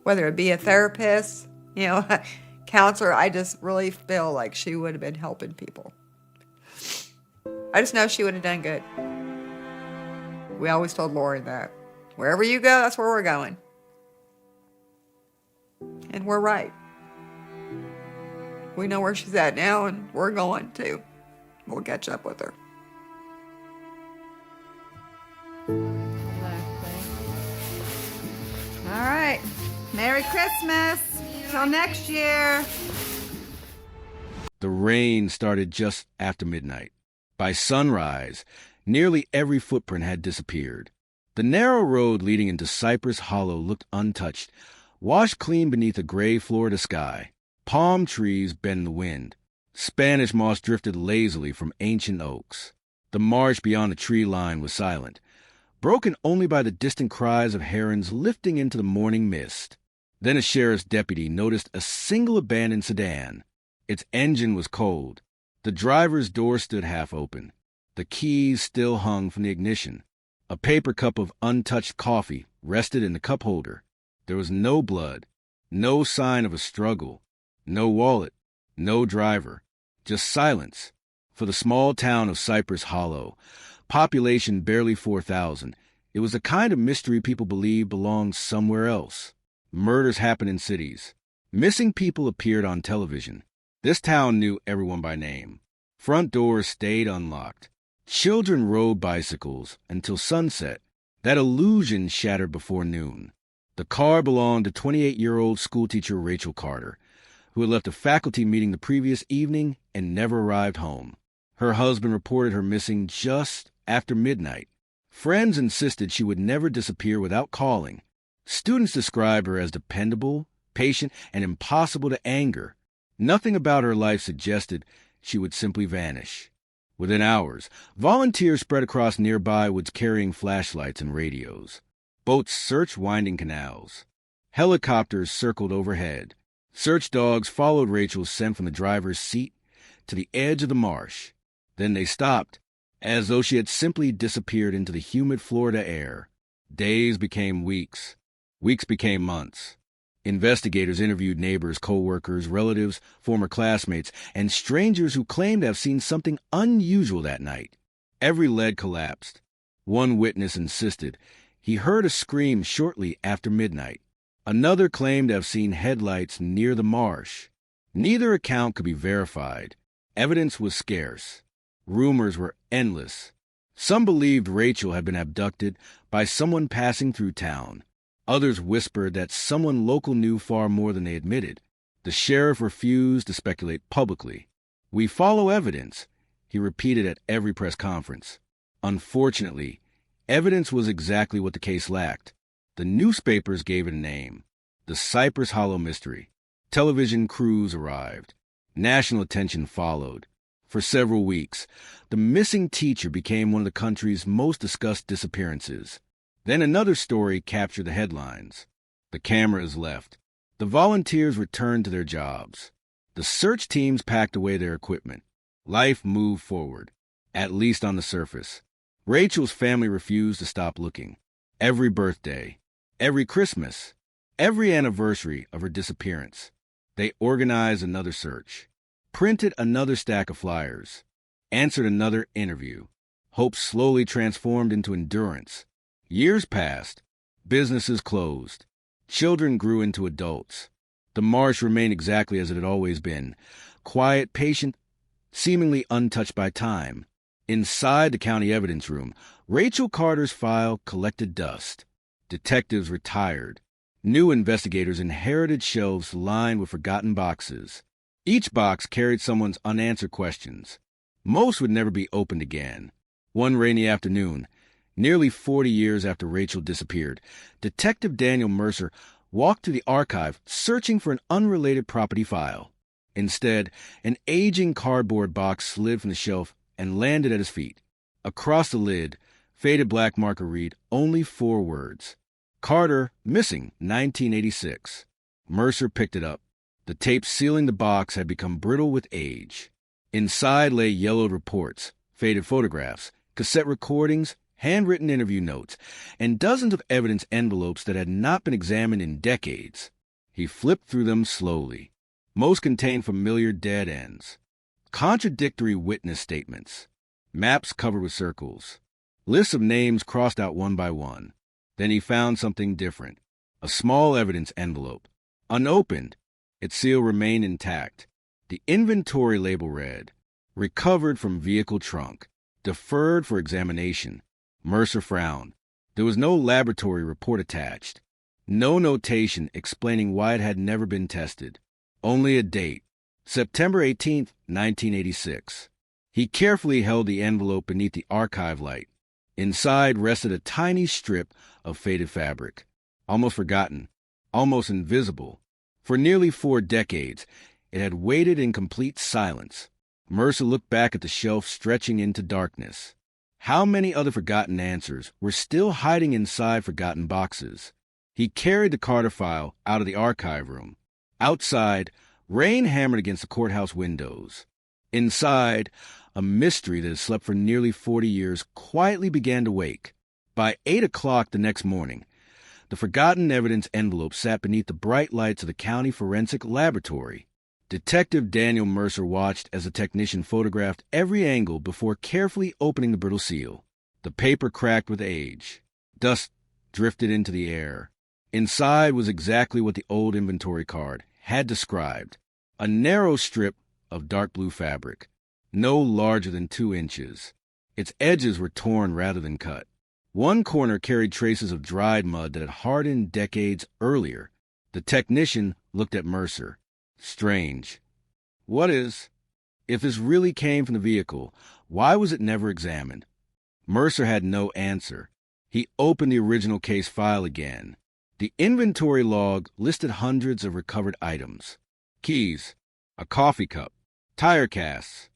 Whether it be a therapist, counselor, I just really feel like she would have been helping people. I just know she would have done good. We always told Lori that. Wherever you go, that's where we're going. And we're right. We know where she's at now, and we're going too. We'll catch up with her. All right. Merry Christmas. Till next year. The rain started just after midnight. By sunrise, nearly every footprint had disappeared. The narrow road leading into Cypress Hollow looked untouched, washed clean beneath a gray Florida sky. Palm trees bent in the wind. Spanish moss drifted lazily from ancient oaks. The marsh beyond the tree line was silent, broken only by the distant cries of herons lifting into the morning mist. Then a sheriff's deputy noticed a single abandoned sedan. Its engine was cold. The driver's door stood half open. The keys still hung from the ignition. A paper cup of untouched coffee rested in the cup holder. There was no blood, no sign of a struggle, no wallet, no driver, just silence. For the small town of Cypress Hollow, population barely 4,000, it was the kind of mystery people believed belonged somewhere else. Murders happen in cities. Missing people appeared on television. This town knew everyone by name. Front doors stayed unlocked. Children rode bicycles until sunset. That illusion shattered before noon. The car belonged to 28-year-old schoolteacher Rachel Carter, who had left a faculty meeting the previous evening and never arrived home. Her husband reported her missing just after midnight. Friends insisted she would never disappear without calling. Students described her as dependable, patient, and impossible to anger. Nothing about her life suggested she would simply vanish. Within hours, volunteers spread across nearby woods carrying flashlights and radios. Boats searched winding canals. Helicopters circled overhead. Search dogs followed Rachel's scent from the driver's seat to the edge of the marsh. Then they stopped, as though she had simply disappeared into the humid Florida air. Days became weeks. Weeks became months. Investigators interviewed neighbors, co-workers, relatives, former classmates, and strangers who claimed to have seen something unusual that night. Every lead collapsed. One witness insisted he heard a scream shortly after midnight. Another claimed to have seen headlights near the marsh. Neither account could be verified. Evidence was scarce. Rumors were endless. Some believed Rachel had been abducted by someone passing through town. Others whispered that someone local knew far more than they admitted. The sheriff refused to speculate publicly. "We follow evidence," he repeated at every press conference. Unfortunately, evidence was exactly what the case lacked. The newspapers gave it a name: the Cypress Hollow Mystery. Television crews arrived. National attention followed. For several weeks, the missing teacher became one of the country's most discussed disappearances. Then another story captured the headlines. The cameras left. The volunteers returned to their jobs. The search teams packed away their equipment. Life moved forward, at least on the surface. Rachel's family refused to stop looking. Every birthday, every Christmas, every anniversary of her disappearance, they organized another search, printed another stack of flyers, answered another interview. Hope slowly transformed into endurance. Years passed. Businesses closed. Children grew into adults. The marsh remained exactly as it had always been: quiet, patient, seemingly untouched by time. Inside the county evidence room, Rachel Carter's file collected dust. Detectives retired. New investigators inherited shelves lined with forgotten boxes. Each box carried someone's unanswered questions. Most would never be opened again. One rainy afternoon, nearly 40 years after Rachel disappeared, Detective Daniel Mercer walked to the archive searching for an unrelated property file. Instead, an aging cardboard box slid from the shelf and landed at his feet. Across the lid, faded black marker read only 4 words: Carter, missing, 1986. Mercer picked it up. The tape sealing the box had become brittle with age. Inside lay yellowed reports, faded photographs, cassette recordings, handwritten interview notes, and dozens of evidence envelopes that had not been examined in decades. He flipped through them slowly. Most contained familiar dead ends, contradictory witness statements, maps covered with circles, lists of names crossed out one by one. Then he found something different: a small evidence envelope. Unopened, its seal remained intact. The inventory label read, "Recovered from vehicle trunk. Deferred for examination." Mercer frowned. There was no laboratory report attached. No notation explaining why it had never been tested. Only a date: September 18th, 1986. He carefully held the envelope beneath the archive light. Inside rested a tiny strip of faded fabric, almost forgotten, almost invisible. For nearly 4 decades, it had waited in complete silence. Mercer looked back at the shelf stretching into darkness. How many other forgotten answers were still hiding inside forgotten boxes? He carried the Carter file out of the archive room. Outside, rain hammered against the courthouse windows. Inside, a mystery that had slept for nearly 40 years quietly began to wake. By 8 o'clock the next morning, the forgotten evidence envelope sat beneath the bright lights of the county forensic laboratory. Detective Daniel Mercer watched as the technician photographed every angle before carefully opening the brittle seal. The paper cracked with age. Dust drifted into the air. Inside was exactly what the old inventory card had described: a narrow strip of dark blue fabric, no larger than 2 inches. Its edges were torn rather than cut. One corner carried traces of dried mud that had hardened decades earlier. The technician looked at Mercer. Strange. If this really came from the vehicle, why was it never examined? Mercer had no answer. He opened the original case file again. The inventory log listed hundreds of recovered items: keys, a coffee cup, tire casts,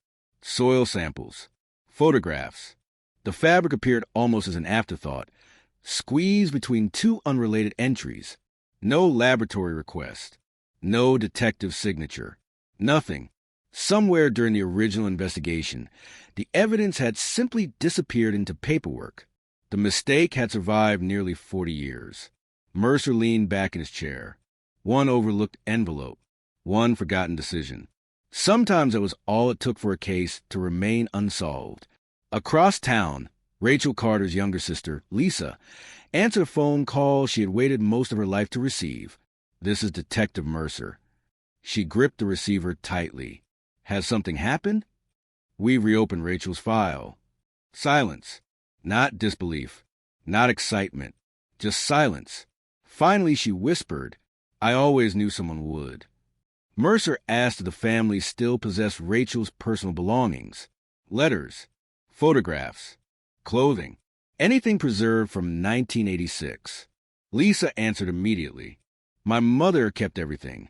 soil samples, photographs. The fabric appeared almost as an afterthought, squeezed between 2 unrelated entries. No laboratory request, no detective signature, nothing. Somewhere during the original investigation, the evidence had simply disappeared into paperwork. The mistake had survived nearly 40 years. Mercer leaned back in his chair. One overlooked envelope, one forgotten decision. Sometimes that was all it took for a case to remain unsolved. Across town, Rachel Carter's younger sister, Lisa, answered a phone call she had waited most of her life to receive. "This is Detective Mercer." She gripped the receiver tightly. "Has something happened?" We reopened Rachel's file. Silence. Not disbelief. Not excitement. Just silence. Finally, she whispered, "I always knew someone would." Mercer asked if the family still possessed Rachel's personal belongings: letters, photographs, clothing, anything preserved from 1986. Lisa answered immediately. "My mother kept everything."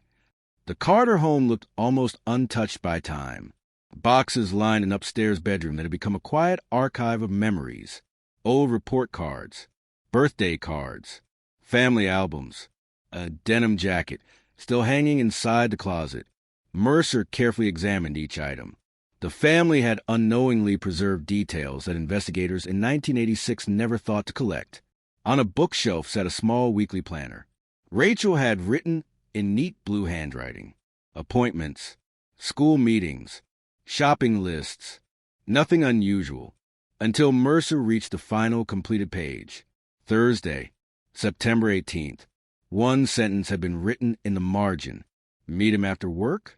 The Carter home looked almost untouched by time. Boxes lined an upstairs bedroom that had become a quiet archive of memories: old report cards, birthday cards, family albums, a denim jacket still hanging inside the closet. Mercer carefully examined each item. The family had unknowingly preserved details that investigators in 1986 never thought to collect. On a bookshelf sat a small weekly planner. Rachel had written in neat blue handwriting: appointments, school meetings, shopping lists. Nothing unusual, until Mercer reached the final completed page. Thursday, September 18th. One sentence had been written in the margin: "Meet him after work?"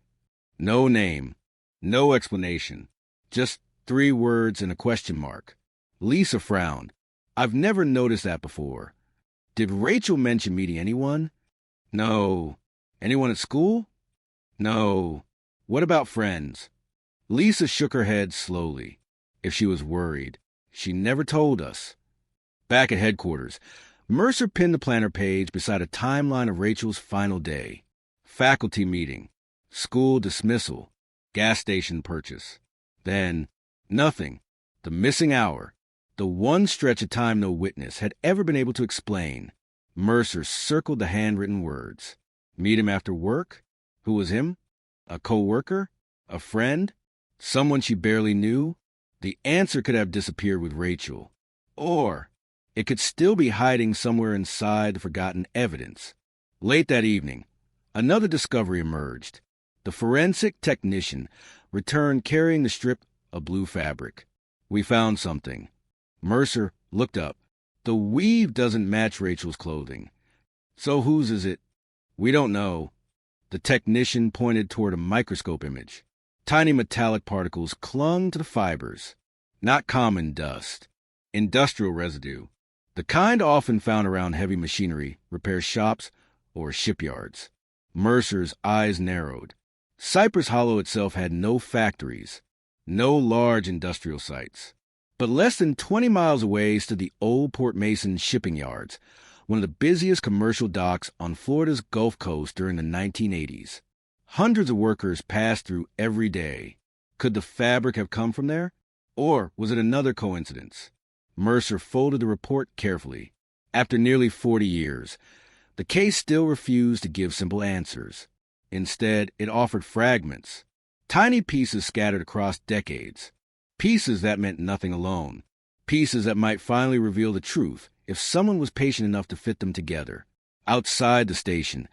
No name, no explanation, just 3 words and a question mark. Lisa frowned. "I've never noticed that before." Did Rachel mention meeting anyone? No. Anyone at school? No. What about friends? Lisa shook her head slowly. If she was worried, she never told us. Back at headquarters, Mercer pinned the planner page beside a timeline of Rachel's final day: faculty meeting, school dismissal, gas station purchase. Then, nothing. The missing hour. The one stretch of time no witness had ever been able to explain. Mercer circled the handwritten words. Meet him after work? Who was him? A co-worker? A friend? Someone she barely knew? The answer could have disappeared with Rachel. Or it could still be hiding somewhere inside the forgotten evidence. Late that evening, another discovery emerged. The forensic technician returned carrying the strip of blue fabric. "We found something." Mercer looked up. "The weave doesn't match Rachel's clothing." "So whose is it?" "We don't know." The technician pointed toward a microscope image. Tiny metallic particles clung to the fibers. Not common dust. Industrial residue. The kind often found around heavy machinery, repair shops, or shipyards. Mercer's eyes narrowed. Cypress Hollow itself had no factories, no large industrial sites. But less than 20 miles away stood the old Port Mason shipping yards, one of the busiest commercial docks on Florida's Gulf Coast during the 1980s. Hundreds of workers passed through every day. Could the fabric have come from there? Or was it another coincidence? Mercer folded the report carefully. After nearly 40 years, the case still refused to give simple answers. Instead, it offered fragments, tiny pieces scattered across decades, pieces that meant nothing alone, pieces that might finally reveal the truth if someone was patient enough to fit them together. Outside the station,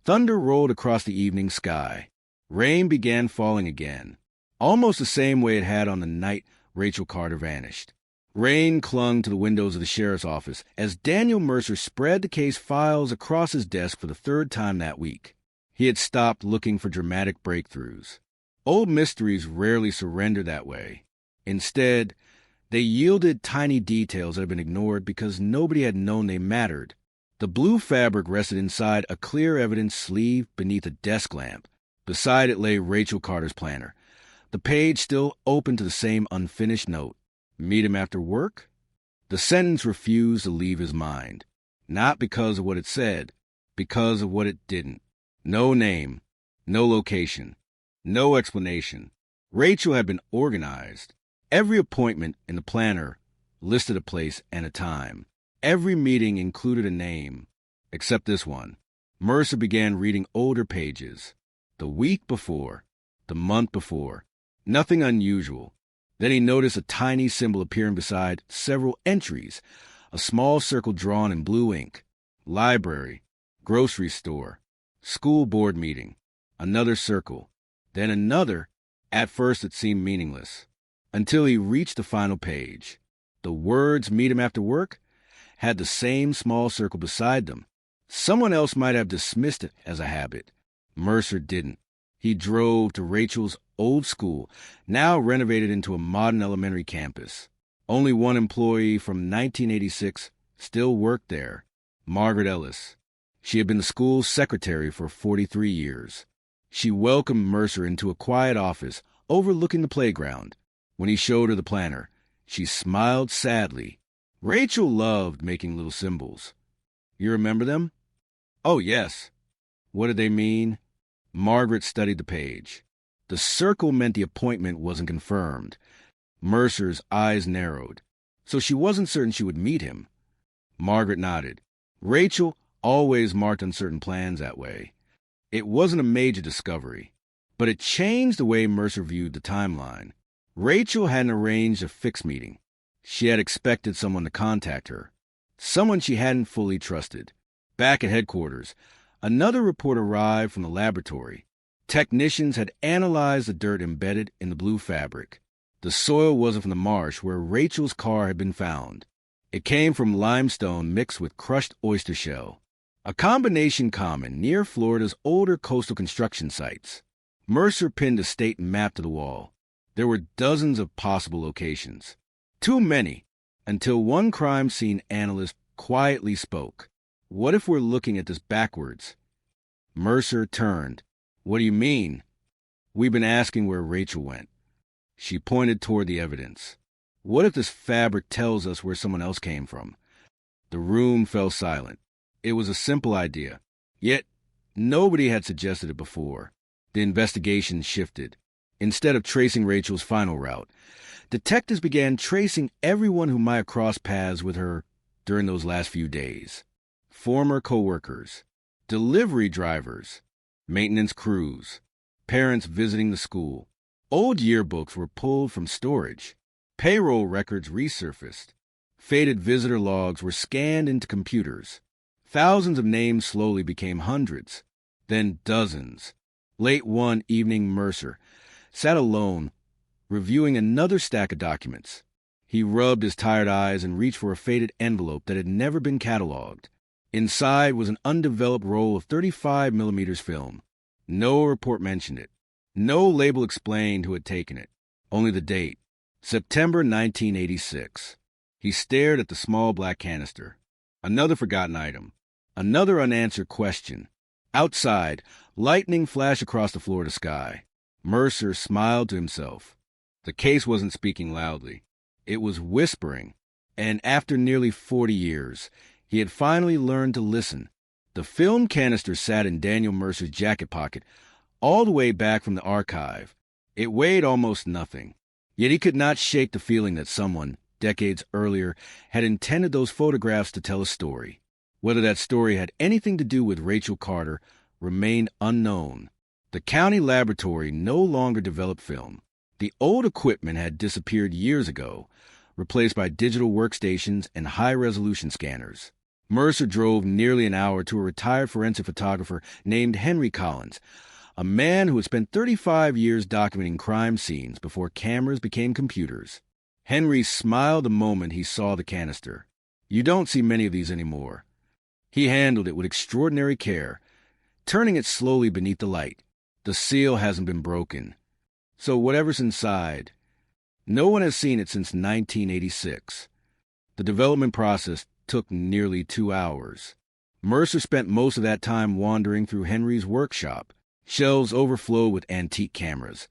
thunder rolled across the evening sky. Rain began falling again, almost the same way it had on the night Rachel Carter vanished. Rain clung to the windows of the sheriff's office as Daniel Mercer spread the case files across his desk for the third time that week. He had stopped looking for dramatic breakthroughs. Old mysteries rarely surrender that way. Instead, they yielded tiny details that had been ignored because nobody had known they mattered. The blue fabric rested inside a clear evidence sleeve beneath a desk lamp. Beside it lay Rachel Carter's planner, the page still open to the same unfinished note. Meet him after work? The sentence refused to leave his mind. Not because of what it said, because of what it didn't. No name, no location, no explanation. Rachel had been organized. Every appointment in the planner listed a place and a time. Every meeting included a name, except this one. Mercer began reading older pages. The week before, the month before. Nothing unusual. Then he noticed a tiny symbol appearing beside several entries, a small circle drawn in blue ink. Library, grocery store, school board meeting, another circle, then another. At first it seemed meaningless, until he reached the final page. The words "meet him after work" had the same small circle beside them. Someone else might have dismissed it as a habit. Mercer didn't. He drove to Rachel's old school, now renovated into a modern elementary campus. Only one employee from 1986 still worked there, Margaret Ellis. She had been the school's secretary for 43 years. She welcomed Mercer into a quiet office overlooking the playground. When he showed her the planner, she smiled sadly. Rachel loved making little symbols. You remember them? Oh, yes. What did they mean? Margaret studied the page. The circle meant the appointment wasn't confirmed. Mercer's eyes narrowed. So she wasn't certain she would meet him. Margaret nodded. Rachel always marked uncertain plans that way. It wasn't a major discovery, but it changed the way Mercer viewed the timeline. Rachel hadn't arranged a fixed meeting. She had expected someone to contact her, someone she hadn't fully trusted. Back at headquarters, another report arrived from the laboratory. Technicians had analyzed the dirt embedded in the blue fabric. The soil wasn't from the marsh where Rachel's car had been found. It came from limestone mixed with crushed oyster shell, a combination common near Florida's older coastal construction sites. Mercer pinned a state map to the wall. There were dozens of possible locations. Too many, until one crime scene analyst quietly spoke. What if we're looking at this backwards? Mercer turned. What do you mean? We've been asking where Rachel went. She pointed toward the evidence. What if this fabric tells us where someone else came from? The room fell silent. It was a simple idea, yet nobody had suggested it before. The investigation shifted. Instead of tracing Rachel's final route, detectives began tracing everyone who might have crossed paths with her during those last few days. Former co-workers, delivery drivers, maintenance crews, parents visiting the school. Old yearbooks were pulled from storage. Payroll records resurfaced. Faded visitor logs were scanned into computers. Thousands of names slowly became hundreds, then dozens. Late one evening, Mercer sat alone, reviewing another stack of documents. He rubbed his tired eyes and reached for a faded envelope that had never been cataloged. Inside was an undeveloped roll of 35mm film. No report mentioned it. No label explained who had taken it. Only the date, September 1986. He stared at the small black canister. Another forgotten item. Another unanswered question. Outside, lightning flashed across the Florida sky. Mercer smiled to himself. The case wasn't speaking loudly. It was whispering. And after nearly 40 years, He had finally learned to listen. The film canister sat in Daniel Mercer's jacket pocket, all the way back from the archive. It weighed almost nothing. Yet he could not shake the feeling that someone, decades earlier, had intended those photographs to tell a story. Whether that story had anything to do with Rachel Carter remained unknown. The county laboratory no longer developed film. The old equipment had disappeared years ago, replaced by digital workstations and high-resolution scanners. Mercer drove nearly an hour to a retired forensic photographer named Henry Collins, a man who had spent 35 years documenting crime scenes before cameras became computers. Henry smiled the moment he saw the canister. You don't see many of these anymore. He handled it with extraordinary care, turning it slowly beneath the light. The seal hasn't been broken. So whatever's inside, no one has seen it since 1986. The development process took nearly 2 hours. Mercer spent most of that time wandering through Henry's workshop. Shelves overflowed with antique cameras,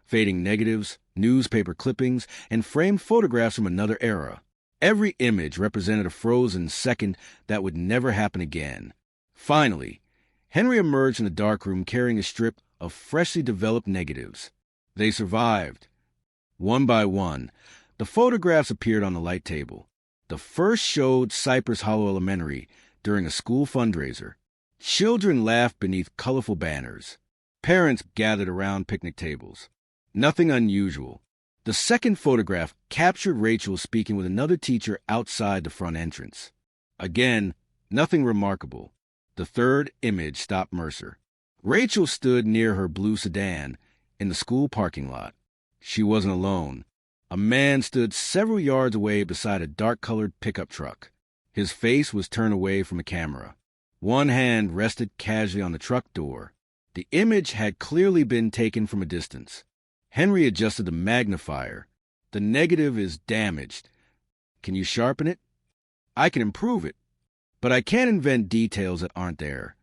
fading negatives, newspaper clippings, and framed photographs from another era. Every image represented a frozen second that would never happen again. Finally, Henry emerged from the darkroom carrying a strip of freshly developed negatives. They survived. One by one, the photographs appeared on the light table. The first showed Cypress Hollow Elementary during a school fundraiser. Children laughed beneath colorful banners. Parents gathered around picnic tables. Nothing unusual. The second photograph captured Rachel speaking with another teacher outside the front entrance. Again, nothing remarkable. The third image stopped Mercer. Rachel stood near her blue sedan in the school parking lot. She wasn't alone. A man stood several yards away beside a dark-colored pickup truck. His face was turned away from the camera. One hand rested casually on the truck door. The image had clearly been taken from a distance. Henry adjusted the magnifier. The negative is damaged. Can you sharpen it? I can improve it, but I can't invent details that aren't there.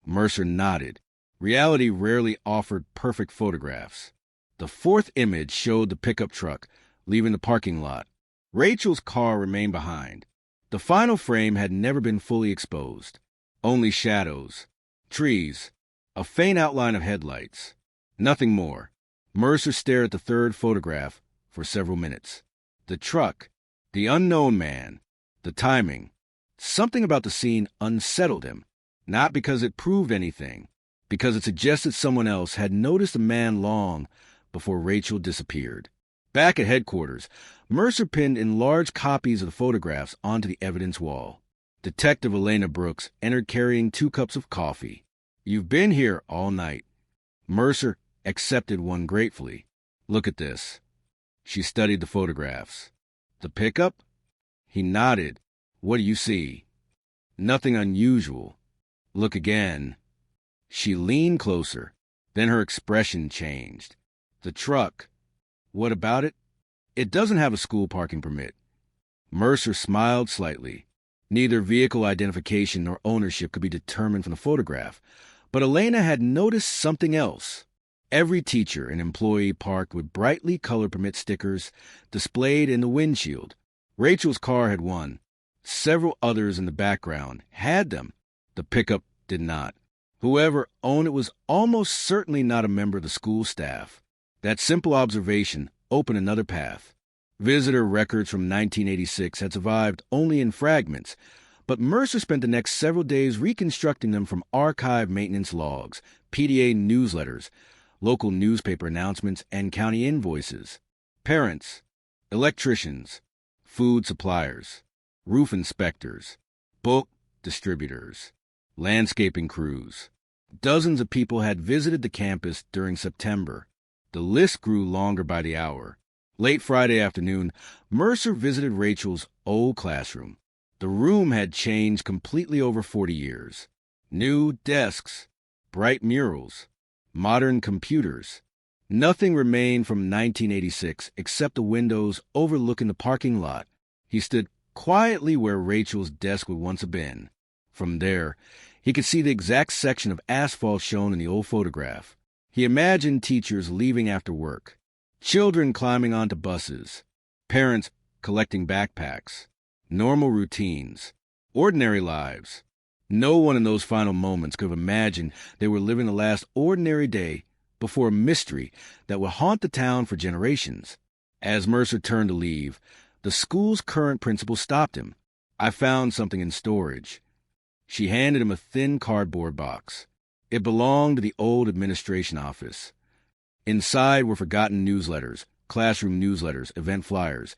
Mercer nodded. Reality rarely offered perfect photographs. The fourth image showed the pickup truck leaving the parking lot. Rachel's car remained behind. The final frame had never been fully exposed. Only shadows, trees, a faint outline of headlights. Nothing more. Mercer stared at the third photograph for several minutes. The truck, the unknown man, the timing. Something about the scene unsettled him, not because it proved anything, because it suggested someone else had noticed the man long before Rachel disappeared. Back at headquarters, Mercer pinned enlarged copies of the photographs onto the evidence wall. Detective Elena Brooks entered carrying 2 cups of coffee. You've been here all night. Mercer accepted one gratefully. Look at this. She studied the photographs. The pickup? He nodded. What do you see? Nothing unusual. Look again. She leaned closer. Then her expression changed. The truck. What about it? It doesn't have a school parking permit. Mercer smiled slightly. Neither vehicle identification nor ownership could be determined from the photograph, but Elena had noticed something else. Every teacher and employee parked with brightly colored permit stickers displayed in the windshield. Rachel's car had one. Several others in the background had them. The pickup did not. Whoever owned it was almost certainly not a member of the school staff. That simple observation opened another path. Visitor records from 1986 had survived only in fragments, but Mercer spent the next several days reconstructing them from archive maintenance logs, PDA newsletters, local newspaper announcements, and county invoices. Parents, electricians, food suppliers, roof inspectors, book distributors, landscaping crews. Dozens of people had visited the campus during September. The list grew longer by the hour. Late Friday afternoon, Mercer visited Rachel's old classroom. The room had changed completely over 40 years. New desks, bright murals, modern computers. Nothing remained from 1986 except the windows overlooking the parking lot. He stood quietly where Rachel's desk would once have been. From there, he could see the exact section of asphalt shown in the old photograph. He imagined teachers leaving after work, children climbing onto buses, parents collecting backpacks, normal routines. Ordinary lives. No one in those final moments could have imagined they were living the last ordinary day before a mystery that would haunt the town for generations. As Mercer turned to leave, the school's current principal stopped him. "I found something in storage." She handed him a thin cardboard box. It belonged to the old administration office. Inside were forgotten newsletters, classroom newsletters, event flyers,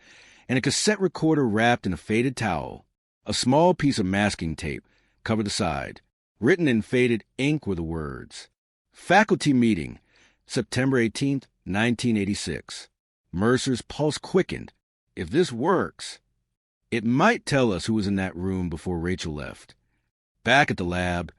and a cassette recorder wrapped in a faded towel. A small piece of masking tape covered the side. Written in faded ink were the words, "Faculty Meeting, September 18th, 1986. Mercer's pulse quickened. If this works, it might tell us who was in that room before Rachel left. Back at the lab,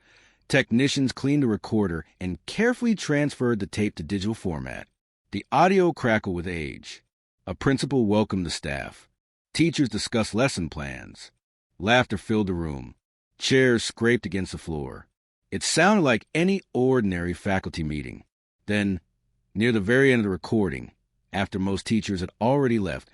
technicians cleaned the recorder and carefully transferred the tape to digital format. The audio crackled with age. A principal welcomed the staff. Teachers discussed lesson plans. Laughter filled the room. Chairs scraped against the floor. It sounded like any ordinary faculty meeting. Then, near the very end of the recording, after most teachers had already left,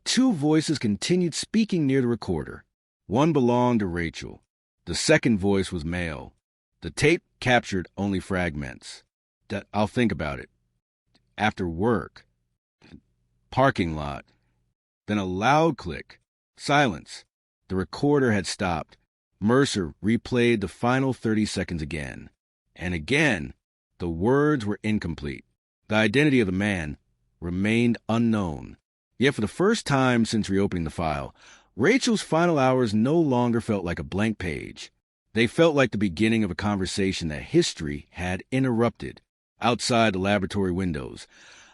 two voices continued speaking near the recorder. One belonged to Rachel. The second voice was male. The tape captured only fragments. "I'll think about it. After work. Parking lot." Then a loud click. Silence. The recorder had stopped. Mercer replayed the final 30 seconds again. And again, the words were incomplete. The identity of the man remained unknown. Yet for the first time since reopening the file, Rachel's final hours no longer felt like a blank page. They felt like the beginning of a conversation that history had interrupted. Outside the laboratory windows,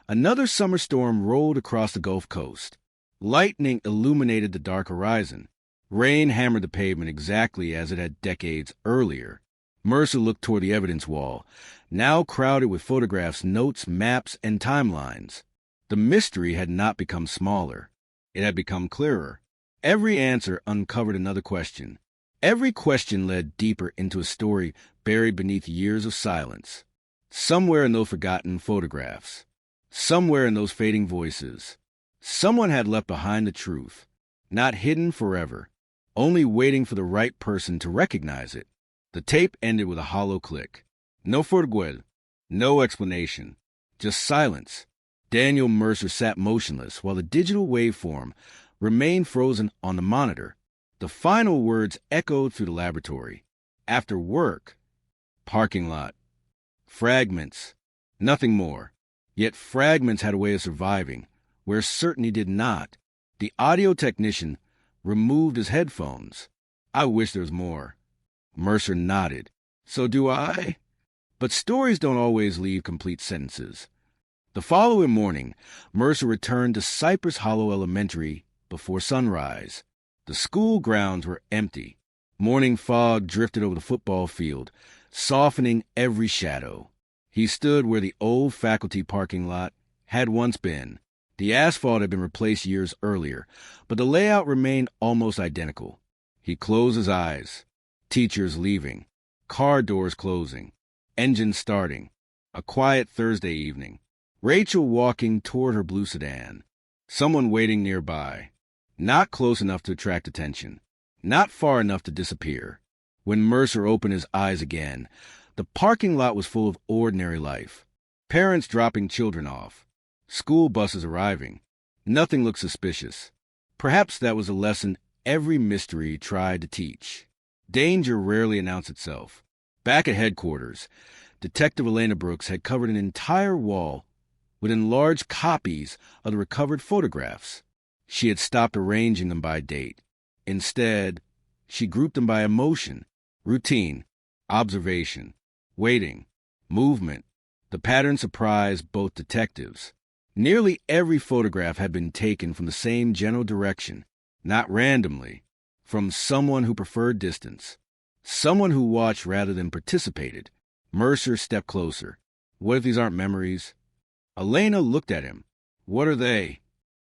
another summer storm rolled across the Gulf Coast. Lightning illuminated the dark horizon. Rain hammered the pavement exactly as it had decades earlier. Mercer looked toward the evidence wall, now crowded with photographs, notes, maps, and timelines. The mystery had not become smaller. It had become clearer. Every answer uncovered another question. Every question led deeper into a story buried beneath years of silence. Somewhere in those forgotten photographs, somewhere in those fading voices, someone had left behind the truth, not hidden forever, only waiting for the right person to recognize it. The tape ended with a hollow click. No forguel, no explanation, just silence. Daniel Mercer sat motionless while the digital waveform remained frozen on the monitor. The final words echoed through the laboratory. After work. Parking lot. Fragments. Nothing more. Yet fragments had a way of surviving, where certainty did not. The audio technician removed his headphones. "I wish there was more." Mercer nodded. "So do I." But stories don't always leave complete sentences. The following morning, Mercer returned to Cypress Hollow Elementary before sunrise. The school grounds were empty. Morning fog drifted over the football field, softening every shadow. He stood where the old faculty parking lot had once been. The asphalt had been replaced years earlier, but the layout remained almost identical. He closed his eyes. Teachers leaving. Car doors closing. Engine starting. A quiet Thursday evening. Rachel walking toward her blue sedan. Someone waiting nearby. Not close enough to attract attention. Not far enough to disappear. When Mercer opened his eyes again, the parking lot was full of ordinary life. Parents dropping children off. School buses arriving. Nothing looked suspicious. Perhaps that was a lesson every mystery tried to teach. Danger rarely announced itself. Back at headquarters, Detective Elena Brooks had covered an entire wall with enlarged copies of the recovered photographs. She had stopped arranging them by date. Instead, she grouped them by emotion, routine, observation, waiting, movement. The pattern surprised both detectives. Nearly every photograph had been taken from the same general direction, not randomly, from someone who preferred distance, someone who watched rather than participated. Mercer stepped closer. What if these aren't memories? Elena looked at him. What are they?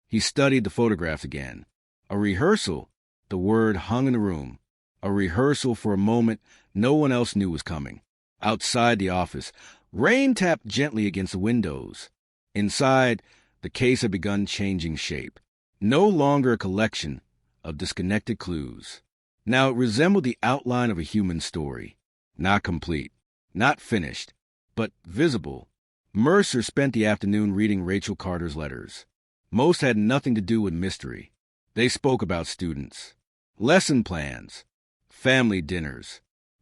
He studied the photographs again. A rehearsal, the word hung in the room. A rehearsal for a moment no one else knew was coming. Outside the office, rain tapped gently against the windows. Inside, the case had begun changing shape. No longer a collection of disconnected clues. Now, it resembled the outline of a human story. Not complete, not finished, but visible. Mercer spent the afternoon reading Rachel Carter's letters. Most had nothing to do with mystery. They spoke about students, lesson plans, family dinners,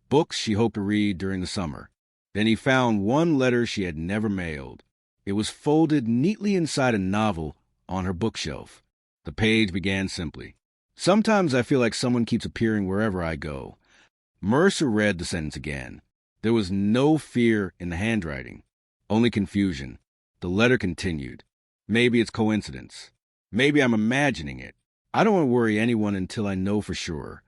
books she hoped to read during the summer. Then he found one letter she had never mailed. It was folded neatly inside a novel on her bookshelf. The page began simply, "Sometimes I feel like someone keeps appearing wherever I go." Mercer read the sentence again. There was no fear in the handwriting, only confusion. The letter continued. "Maybe it's coincidence. Maybe I'm imagining it. I don't want to worry anyone until I know for sure."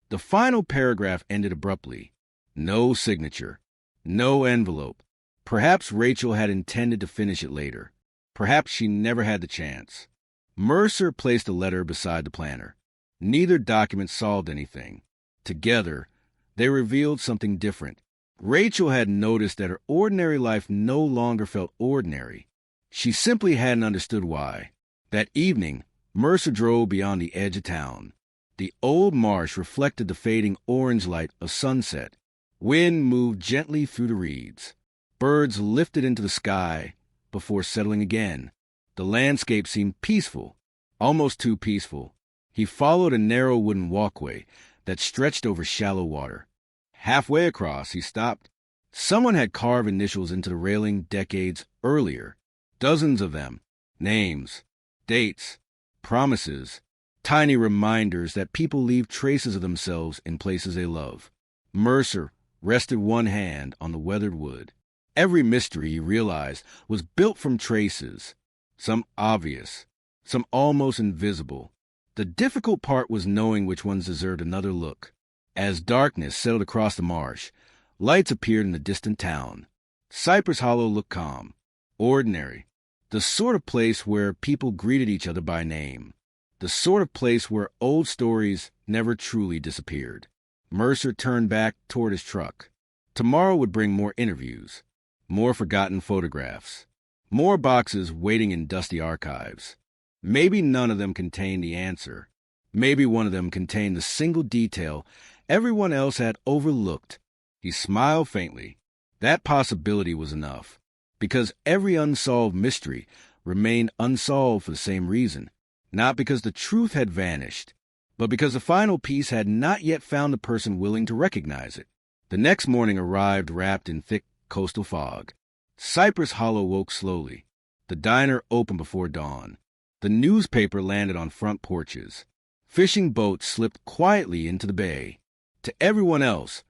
The final paragraph ended abruptly. No signature. No envelope. Perhaps Rachel had intended to finish it later. Perhaps she never had the chance. Mercer placed the letter beside the planner. Neither document solved anything. Together, they revealed something different. Rachel had noticed that her ordinary life no longer felt ordinary. She simply hadn't understood why. That evening, Mercer drove beyond the edge of town. The old marsh reflected the fading orange light of sunset. Wind moved gently through the reeds. Birds lifted into the sky before settling again. The landscape seemed peaceful, almost too peaceful. He followed a narrow wooden walkway that stretched over shallow water. Halfway across, he stopped. Someone had carved initials into the railing decades earlier. Dozens of them. Names, dates, promises, tiny reminders that people leave traces of themselves in places they love. Mercer rested one hand on the weathered wood. Every mystery, he realized, was built from traces. Some obvious, some almost invisible. The difficult part was knowing which ones deserved another look. As darkness settled across the marsh, lights appeared in the distant town. Cypress Hollow looked calm, ordinary, the sort of place where people greeted each other by name, the sort of place where old stories never truly disappeared. Mercer turned back toward his truck. Tomorrow would bring more interviews, more forgotten photographs, more boxes waiting in dusty archives. Maybe none of them contained the answer. Maybe one of them contained the single detail everyone else had overlooked. He smiled faintly. That possibility was enough, because every unsolved mystery remained unsolved for the same reason, not because the truth had vanished, but because the final piece had not yet found the person willing to recognize it. The next morning arrived wrapped in thick coastal fog. Cypress Hollow woke slowly. The diner opened before dawn. The newspaper landed on front porches. Fishing boats slipped quietly into the bay. To everyone else,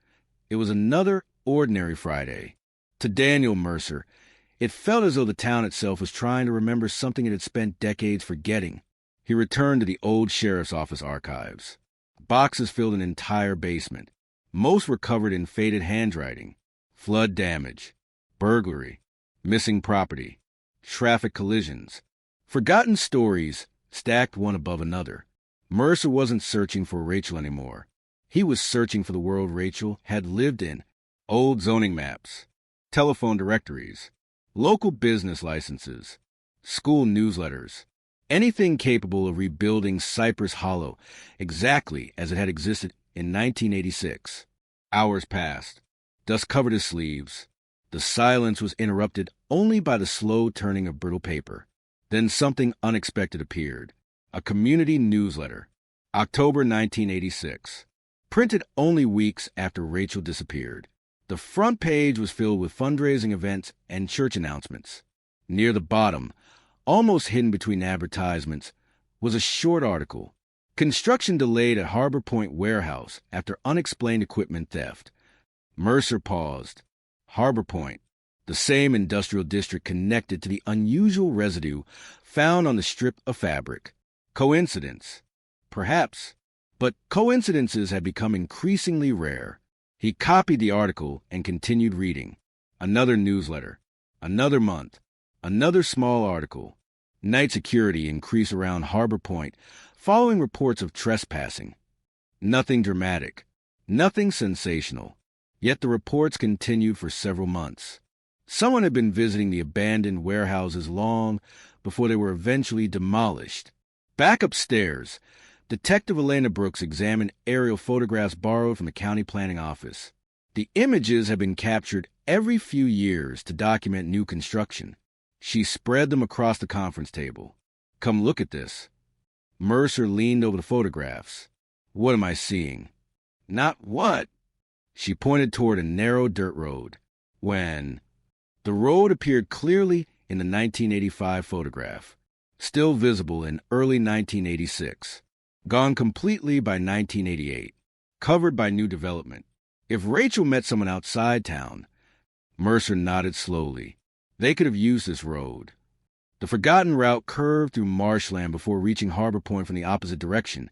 it was another ordinary Friday. To Daniel Mercer, it felt as though the town itself was trying to remember something it had spent decades forgetting. He returned to the old sheriff's office archives. Boxes filled an entire basement. Most were covered in faded handwriting. Flood damage, burglary, missing property, traffic collisions. Forgotten stories stacked one above another. Mercer wasn't searching for Rachel anymore. He was searching for the world Rachel had lived in. Old zoning maps, telephone directories, local business licenses, school newsletters, anything capable of rebuilding Cypress Hollow exactly as it had existed in 1986. Hours passed. Dust covered his sleeves. The silence was interrupted only by the slow turning of brittle paper. Then something unexpected appeared. A community newsletter. October 1986. Printed only weeks after Rachel disappeared. The front page was filled with fundraising events and church announcements. Near the bottom, almost hidden between advertisements, was a short article. Construction delayed at Harbor Point warehouse after unexplained equipment theft. Mercer paused. Harbor Point, the same industrial district connected to the unusual residue found on the strip of fabric. Coincidence? Perhaps. But coincidences had become increasingly rare. He copied the article and continued reading. Another newsletter. Another month. Another small article. Night security increased around Harbor Point following reports of trespassing. Nothing dramatic. Nothing sensational. Yet the reports continued for several months. Someone had been visiting the abandoned warehouses long before they were eventually demolished. Back upstairs, Detective Elena Brooks examined aerial photographs borrowed from the county planning office. The images have been captured every few years to document new construction. She spread them across the conference table. Come look at this. Mercer leaned over the photographs. What am I seeing? Not what? She pointed toward a narrow dirt road. When? The road appeared clearly in the 1985 photograph, still visible in early 1986, gone completely by 1988, covered by new development. If Rachel met someone outside town, Mercer nodded slowly. They could have used this road. The forgotten route curved through marshland before reaching Harbor Point from the opposite direction,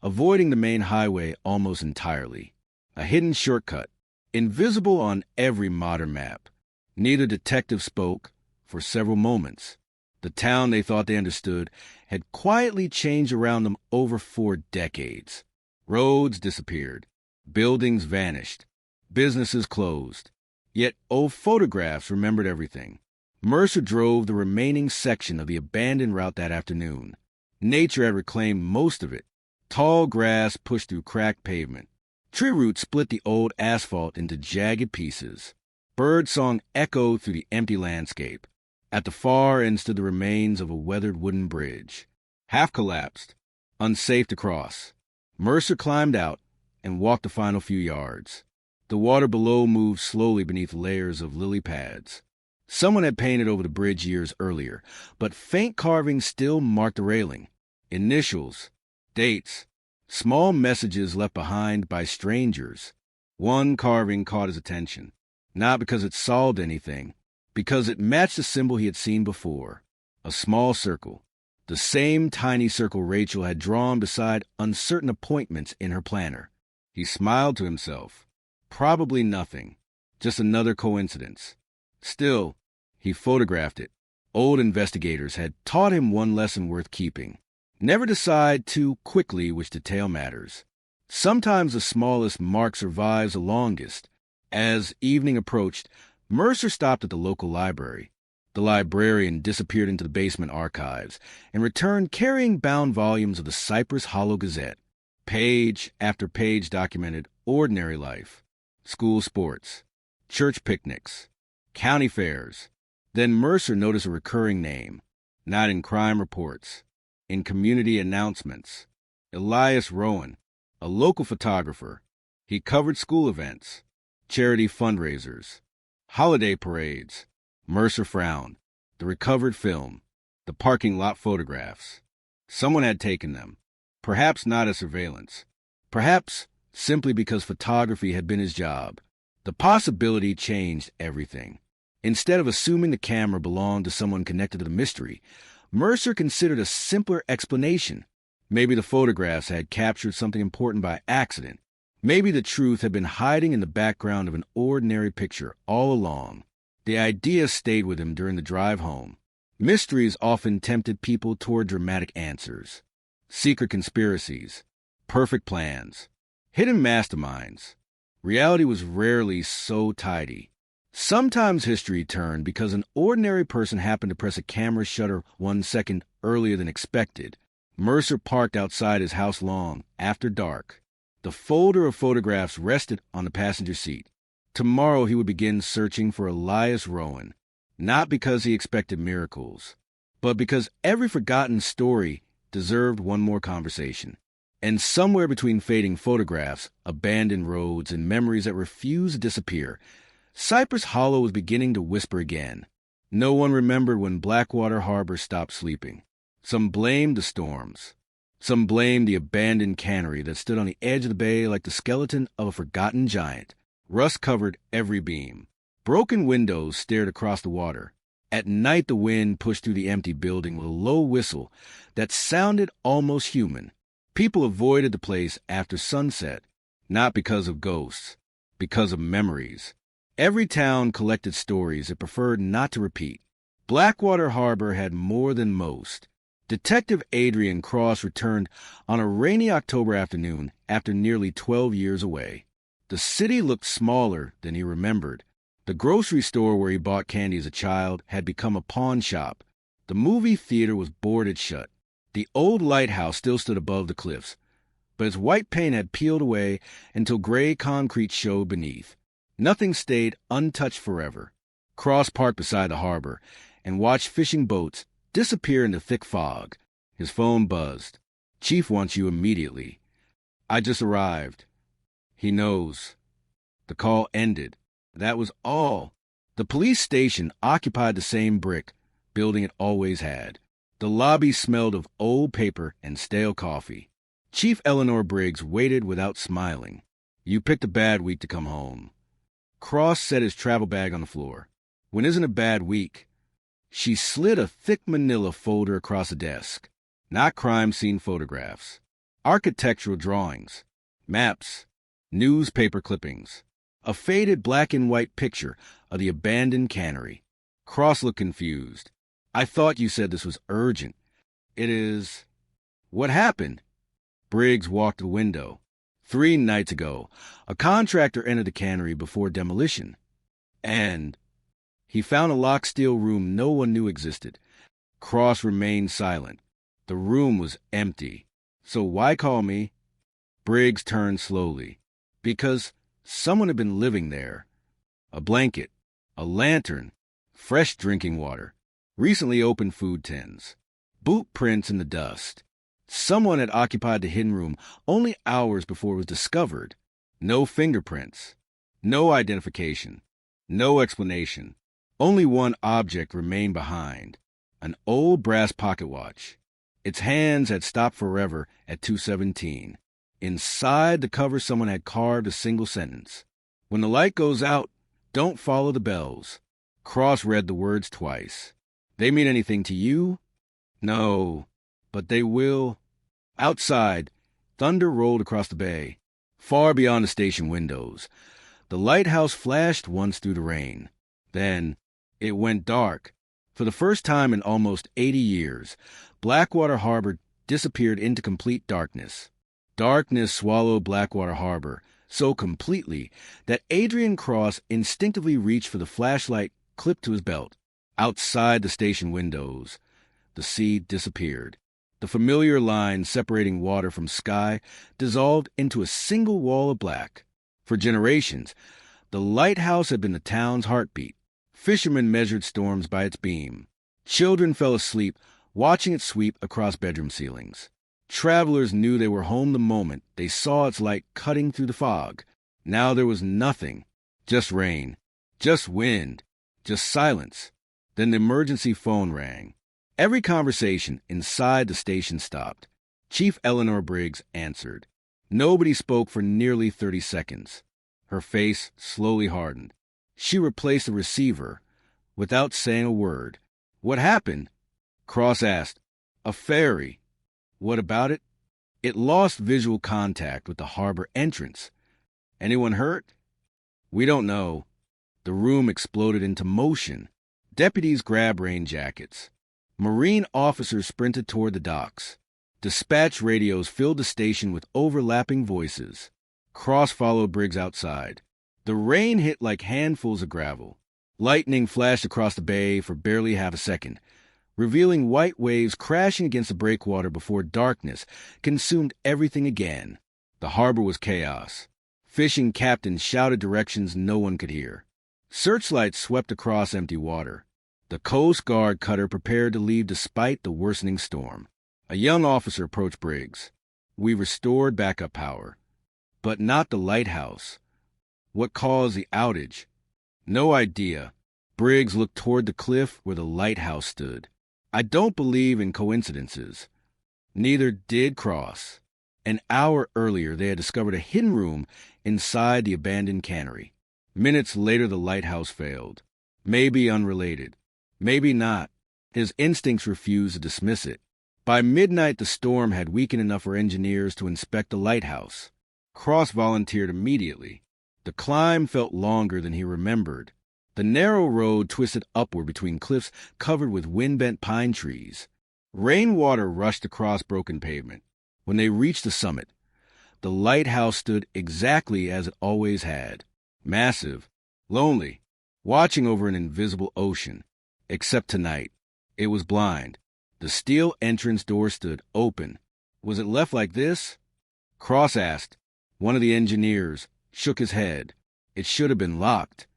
avoiding the main highway almost entirely. A hidden shortcut, invisible on every modern map. Neither detective spoke for several moments. The town they thought they understood had quietly changed around them over 4 decades. Roads disappeared. Buildings vanished. Businesses closed. Yet old photographs remembered everything. Mercer drove the remaining section of the abandoned route that afternoon. Nature had reclaimed most of it. Tall grass pushed through cracked pavement. Tree roots split the old asphalt into jagged pieces. Birdsong echoed through the empty landscape. At the far end stood the remains of a weathered wooden bridge, half collapsed, unsafe to cross. Mercer climbed out and walked the final few yards. The water below moved slowly beneath layers of lily pads. Someone had painted over the bridge years earlier, but faint carvings still marked the railing. Initials, dates, small messages left behind by strangers. One carving caught his attention, not because it solved anything, because it matched the symbol he had seen before. A small circle, the same tiny circle Rachel had drawn beside uncertain appointments in her planner. He smiled to himself. Probably nothing, just another coincidence. Still, he photographed it. Old investigators had taught him one lesson worth keeping. Never decide too quickly which detail matters. Sometimes the smallest mark survives the longest. As evening approached, Mercer stopped at the local library. The librarian disappeared into the basement archives and returned carrying bound volumes of the Cypress Hollow Gazette. Page after page documented ordinary life, school sports, church picnics, county fairs. Then Mercer noticed a recurring name, not in crime reports, in community announcements. Elias Rowan, a local photographer. He covered school events, charity fundraisers, holiday parades. Mercer frowned. The recovered film, the parking lot photographs. Someone had taken them. Perhaps not as surveillance. Perhaps simply because photography had been his job. The possibility changed everything. Instead of assuming the camera belonged to someone connected to the mystery, Mercer considered a simpler explanation. Maybe the photographs had captured something important by accident. Maybe the truth had been hiding in the background of an ordinary picture all along. The idea stayed with him during the drive home. Mysteries often tempted people toward dramatic answers. Secret conspiracies, perfect plans, hidden masterminds. Reality was rarely so tidy. Sometimes history turned because an ordinary person happened to press a camera shutter 1 second earlier than expected. Mercer parked outside his house lawn after dark. The folder of photographs rested on the passenger seat. Tomorrow he would begin searching for Elias Rowan, not because he expected miracles, but because every forgotten story deserved one more conversation. And somewhere between fading photographs, abandoned roads, and memories that refused to disappear, Cypress Hollow was beginning to whisper again. No one remembered when Blackwater Harbor stopped sleeping. Some blamed the storms. Some blamed the abandoned cannery that stood on the edge of the bay like the skeleton of a forgotten giant. Rust covered every beam. Broken windows stared across the water. At night the wind pushed through the empty building with a low whistle that sounded almost human. People avoided the place after sunset, not because of ghosts, because of memories. Every town collected stories it preferred not to repeat. Blackwater Harbor had more than most. Detective Adrian Cross returned on a rainy October afternoon after nearly 12 years away. The city looked smaller than he remembered. The grocery store where he bought candy as a child had become a pawn shop. The movie theater was boarded shut. The old lighthouse still stood above the cliffs, but its white paint had peeled away until gray concrete showed beneath. Nothing stayed untouched forever. Cross parked beside the harbor and watched fishing boats disappear into thick fog. His phone buzzed. "Chief wants you immediately." "I just arrived." "He knows." The call ended. That was all. The police station occupied the same brick building it always had. The lobby smelled of old paper and stale coffee. Chief Eleanor Briggs waited without smiling. "You picked a bad week to come home." Cross set his travel bag on the floor. "When isn't a bad week?" She slid a thick manila folder across the desk. Not crime scene photographs. Architectural drawings. Maps. Newspaper clippings. A faded black and white picture of the abandoned cannery. Cross looked confused. "I thought you said this was urgent." "It is." "What happened?" Briggs walked to the window. 3 nights ago, a contractor entered the cannery before demolition. And he found a locked steel room no one knew existed. Cross remained silent. The room was empty. "So why call me?" Briggs turned slowly. "Because someone had been living there. A blanket, a lantern, fresh drinking water, recently opened food tins, boot prints in the dust. Someone had occupied the hidden room only hours before it was discovered. No fingerprints, no identification, no explanation. Only one object remained behind, an old brass pocket watch. Its hands had stopped forever at 2:17. Inside the cover, someone had carved a single sentence. 'When the light goes out, don't follow the bells.' Cross read the words twice. They mean anything to you? No, but they will. Outside, thunder rolled across the bay, far beyond the station windows. The lighthouse flashed once through the rain. Then it went dark. For the first time in almost 80 years, Blackwater Harbor disappeared into complete darkness. Darkness swallowed Blackwater Harbor so completely that Adrian Cross instinctively reached for the flashlight clipped to his belt. Outside the station windows, the sea disappeared. The familiar line separating water from sky dissolved into a single wall of black. For generations, the lighthouse had been the town's heartbeat. Fishermen measured storms by its beam. Children fell asleep watching it sweep across bedroom ceilings. Travelers knew they were home the moment they saw its light cutting through the fog. Now there was nothing. Just rain. Just wind. Just silence. Then the emergency phone rang. Every conversation inside the station stopped. Chief Eleanor Briggs answered. Nobody spoke for nearly 30 seconds. Her face slowly hardened. She replaced the receiver without saying a word. "What happened?" Cross asked. "A ferry." "What about it?" "It lost visual contact with the harbor entrance." "Anyone hurt?" "We don't know." The room exploded into motion. Deputies grabbed rain jackets. Marine officers sprinted toward the docks. Dispatch radios filled the station with overlapping voices. Cross followed Briggs outside. The rain hit like handfuls of gravel. Lightning flashed across the bay for barely half a second, revealing white waves crashing against the breakwater before darkness consumed everything again. The harbor was chaos. Fishing captains shouted directions no one could hear. Searchlights swept across empty water. The Coast Guard cutter prepared to leave despite the worsening storm. A young officer approached Briggs. "We restored backup power, but not the lighthouse." "What caused the outage?" "No idea." Briggs looked toward the cliff where the lighthouse stood. "I don't believe in coincidences." Neither did Cross. An hour earlier, they had discovered a hidden room inside the abandoned cannery. Minutes later, the lighthouse failed. Maybe unrelated. Maybe not. His instincts refused to dismiss it. By midnight, the storm had weakened enough for engineers to inspect the lighthouse. Cross volunteered immediately. The climb felt longer than he remembered. The narrow road twisted upward between cliffs covered with wind-bent pine trees. Rainwater rushed across broken pavement. When they reached the summit, the lighthouse stood exactly as it always had. Massive, lonely, watching over an invisible ocean. Except tonight. It was blind. The steel entrance door stood open. Was it left like this? Cross asked. One of the engineers shook his head. It should have been locked.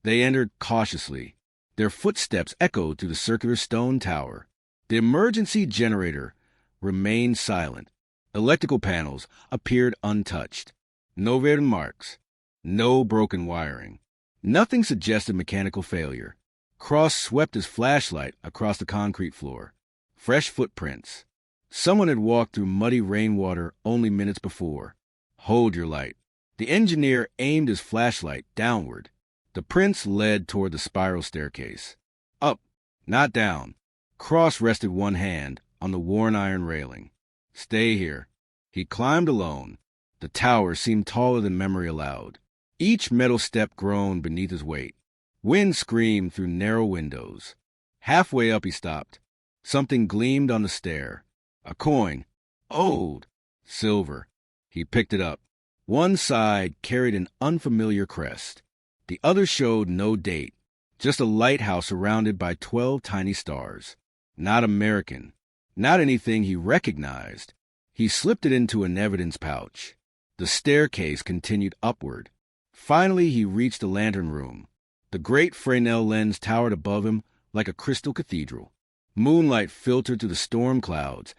They entered cautiously. Their footsteps echoed through the circular stone tower. The emergency generator remained silent. Electrical panels appeared untouched. No red marks. No broken wiring. Nothing suggested mechanical failure. Cross swept his flashlight across the concrete floor. Fresh footprints. Someone had walked through muddy rainwater only minutes before. Hold your light. The engineer aimed his flashlight downward. The prints led toward the spiral staircase. Up, not down. Cross rested one hand on the worn iron railing. Stay here. He climbed alone. The tower seemed taller than memory allowed. Each metal step groaned beneath his weight. Wind screamed through narrow windows. Halfway up he stopped. Something gleamed on the stair. A coin. Old. Silver. He picked it up. One side carried an unfamiliar crest. The other showed no date, just a lighthouse surrounded by 12 tiny stars. Not American. Not anything he recognized. He slipped it into an evidence pouch. The staircase continued upward. Finally, he reached the lantern room. The great Fresnel lens towered above him like a crystal cathedral. Moonlight filtered through the storm clouds,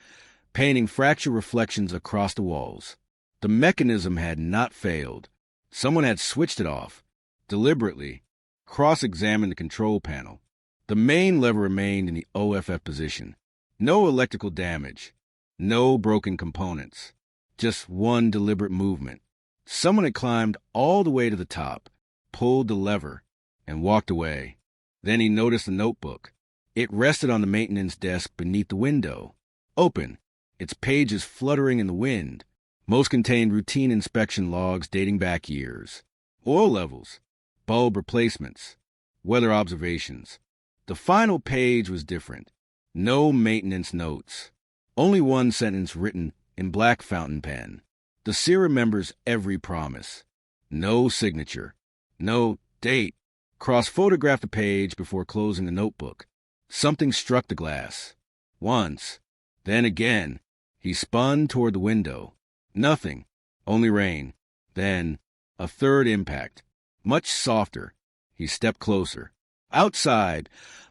painting fractured reflections across the walls. The mechanism had not failed. Someone had switched it off. Deliberately, Cross examined the control panel. The main lever remained in the OFF position. No electrical damage. No broken components. Just one deliberate movement. Someone had climbed all the way to the top, pulled the lever, and walked away. Then he noticed the notebook. It rested on the maintenance desk beneath the window. Open, its pages fluttering in the wind. Most contained routine inspection logs dating back years. Oil levels, bulb replacements, weather observations. The final page was different. No maintenance notes. Only one sentence written in black fountain pen. The seer remembers every promise. No signature. No date. Cross photographed the page before closing the notebook. Something struck the glass. Once. Then again. He spun toward the window. Nothing. Only rain. Then a third impact. Much softer. He stepped closer. Outside,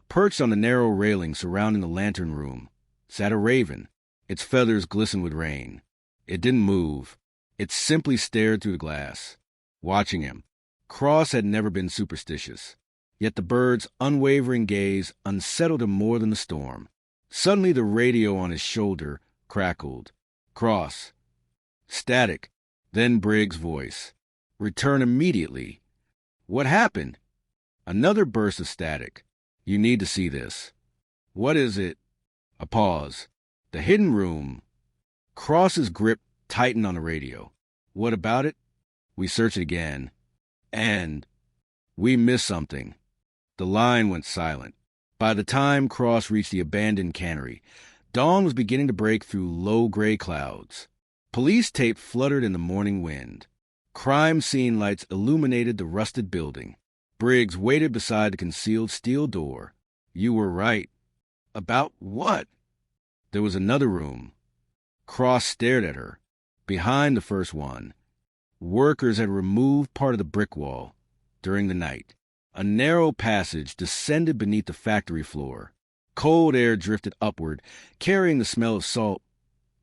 perched on the narrow railing surrounding the lantern room, sat a raven. Its feathers glistened with rain. It didn't move. It simply stared through the glass, watching him. Cross had never been superstitious. Yet the bird's unwavering gaze unsettled him more than the storm. Suddenly the radio on his shoulder crackled. Cross. Static. Then Briggs' voice. Return immediately. What happened? Another burst of static. You need to see this. What is it? A pause. The hidden room. Cross's grip tightened on the radio. What about it? We searched again. And we missed something. The line went silent. By the time Cross reached the abandoned cannery, dawn was beginning to break through low gray clouds. Police tape fluttered in the morning wind. Crime scene lights illuminated the rusted building. Briggs waited beside the concealed steel door. You were right. About what? There was another room. Cross stared at her. Behind the first one, workers had removed part of the brick wall during the night. A narrow passage descended beneath the factory floor. Cold air drifted upward, carrying the smell of salt,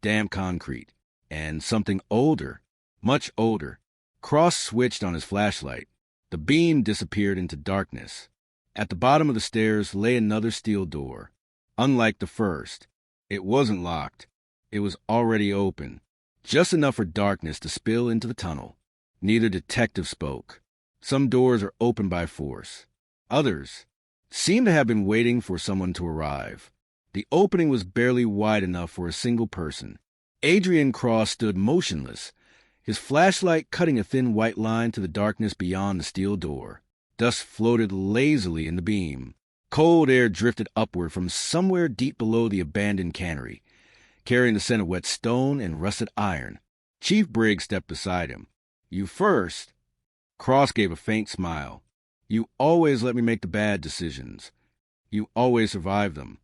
damp concrete, and something older, much older. Cross switched on his flashlight. The beam disappeared into darkness. At the bottom of the stairs lay another steel door. Unlike the first, it wasn't locked. It was already open, just enough for darkness to spill into the tunnel. Neither detective spoke. Some doors are opened by force. Others seem to have been waiting for someone to arrive. The opening was barely wide enough for a single person. Adrian Cross stood motionless, his flashlight cutting a thin white line to the darkness beyond the steel door. Dust floated lazily in the beam. Cold air drifted upward from somewhere deep below the abandoned cannery, carrying the scent of wet stone and rusted iron. Chief Briggs stepped beside him. You first. Cross gave a faint smile. You always let me make the bad decisions. You always survive them.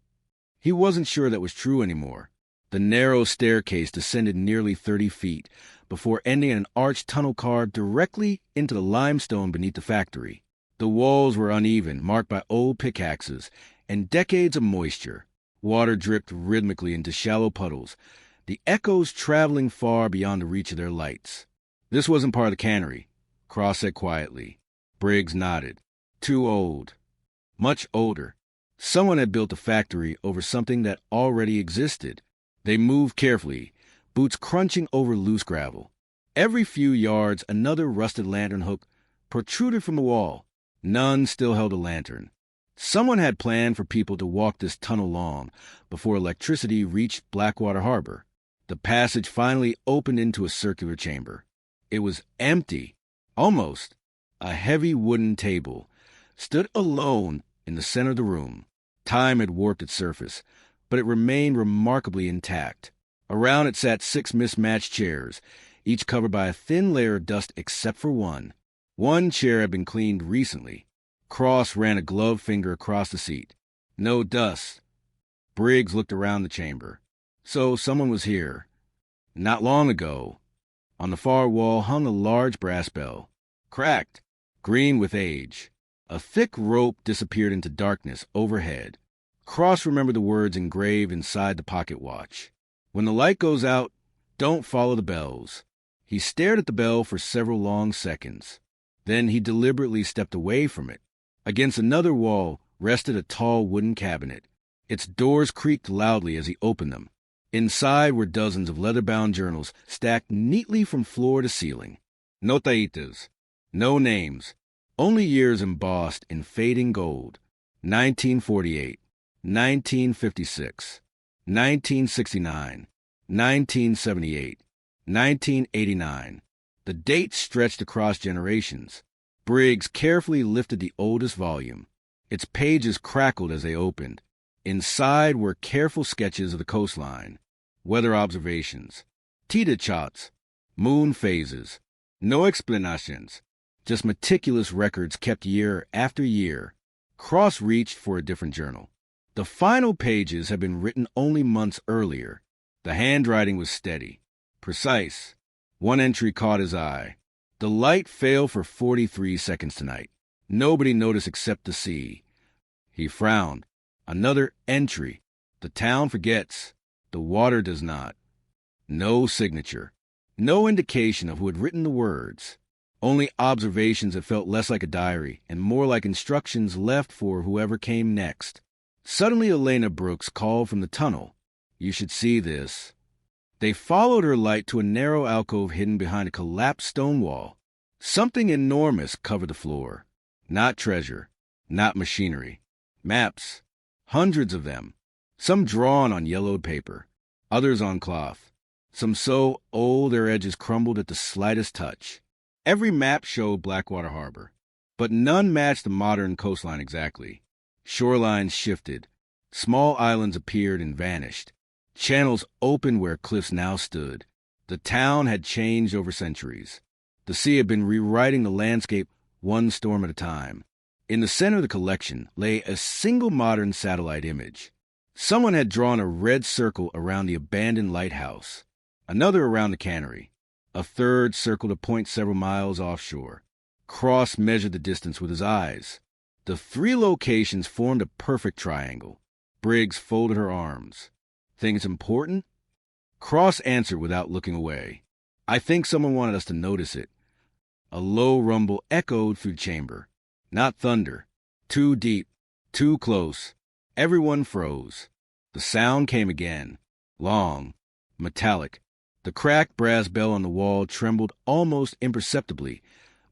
He wasn't sure that was true anymore. The narrow staircase descended nearly 30 feet before ending in an arched tunnel carved directly into the limestone beneath the factory. The walls were uneven, marked by old pickaxes and decades of moisture. Water dripped rhythmically into shallow puddles, the echoes traveling far beyond the reach of their lights. This wasn't part of the cannery, Cross said quietly. Briggs nodded. Too old. Much older. Someone had built a factory over something that already existed. They moved carefully, boots crunching over loose gravel. Every few yards, another rusted lantern hook protruded from the wall. None still held a lantern. Someone had planned for people to walk this tunnel long before electricity reached Blackwater Harbor. The passage finally opened into a circular chamber. It was empty. Almost. A heavy wooden table stood alone in the center of the room. Time had warped its surface, but it remained remarkably intact. Around it sat 6 mismatched chairs, each covered by a thin layer of dust except for one. One chair had been cleaned recently. Cross ran a gloved finger across the seat. No dust. Briggs looked around the chamber. So someone was here. Not long ago. On the far wall hung a large brass bell. Cracked, green with age. A thick rope disappeared into darkness overhead. Cross remembered the words engraved inside the pocket watch. When the light goes out, don't follow the bells. He stared at the bell for several long seconds. Then he deliberately stepped away from it. Against another wall rested a tall wooden cabinet. Its doors creaked loudly as he opened them. Inside were dozens of leather-bound journals stacked neatly from floor to ceiling. Notaitas. No names. Only years embossed in fading gold. 1948. 1956. 1969. 1978. 1989. The dates stretched across generations. Briggs carefully lifted the oldest volume. Its pages crackled as they opened. Inside were careful sketches of the coastline, weather observations, Tita charts, moon phases. No explanations, just meticulous records kept year after year. Cross reached for a different journal. The final pages had been written only months earlier. The handwriting was steady, precise. One entry caught his eye. The light failed for 43 seconds tonight. Nobody noticed except the sea. He frowned. Another entry. The town forgets. The water does not. No signature. No indication of who had written the words. Only observations that felt less like a diary and more like instructions left for whoever came next. Suddenly Elena Brooks called from the tunnel. You should see this. They followed her light to a narrow alcove hidden behind a collapsed stone wall. Something enormous covered the floor. Not treasure. Not machinery. Maps. Hundreds of them. Some drawn on yellowed paper. Others on cloth. Some so old their edges crumbled at the slightest touch. Every map showed Blackwater Harbor, but none matched the modern coastline exactly. Shorelines shifted. Small islands appeared and vanished. Channels opened where cliffs now stood. The town had changed over centuries. The sea had been rewriting the landscape one storm at a time. In the center of the collection lay a single modern satellite image. Someone had drawn a red circle around the abandoned lighthouse, another around the cannery. A third circled a point several miles offshore. Cross measured the distance with his eyes. The 3 locations formed a perfect triangle. Briggs folded her arms. Think it's important? Cross answered without looking away. I think someone wanted us to notice it. A low rumble echoed through the chamber. Not thunder. Too deep. Too close. Everyone froze. The sound came again. Long. Metallic. The cracked brass bell on the wall trembled almost imperceptibly,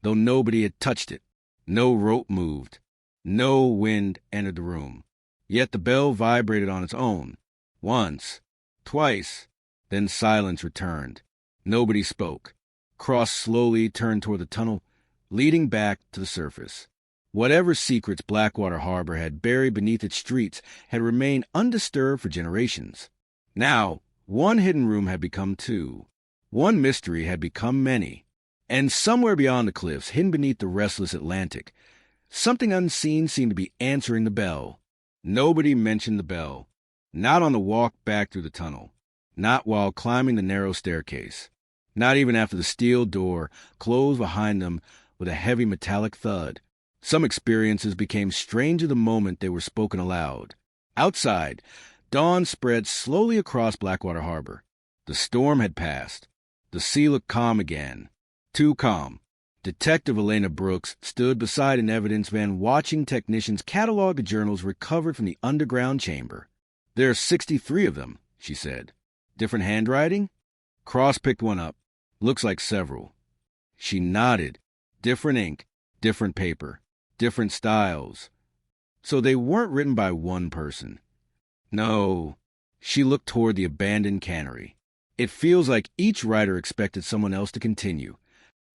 though nobody had touched it. No rope moved. No wind entered the room. Yet the bell vibrated on its own. Once. Twice. Then silence returned. Nobody spoke. Cross slowly turned toward the tunnel, leading back to the surface. Whatever secrets Blackwater Harbor had buried beneath its streets had remained undisturbed for generations. Now, one hidden room had become 2. One mystery had become many. And somewhere beyond the cliffs, hidden beneath the restless Atlantic, something unseen seemed to be answering the bell. Nobody mentioned the bell. Not on the walk back through the tunnel. Not while climbing the narrow staircase. Not even after the steel door closed behind them with a heavy metallic thud. Some experiences became stranger the moment they were spoken aloud. Outside, dawn spread slowly across Blackwater Harbor. The storm had passed. The sea looked calm again. Too calm. Detective Elena Brooks stood beside an evidence van watching technicians catalog the journals recovered from the underground chamber. There are 63 of them, she said. Different handwriting? Cross picked one up. Looks like several. She nodded. Different ink, different paper, different styles. So they weren't written by one person. No. She looked toward the abandoned cannery. It feels like each writer expected someone else to continue.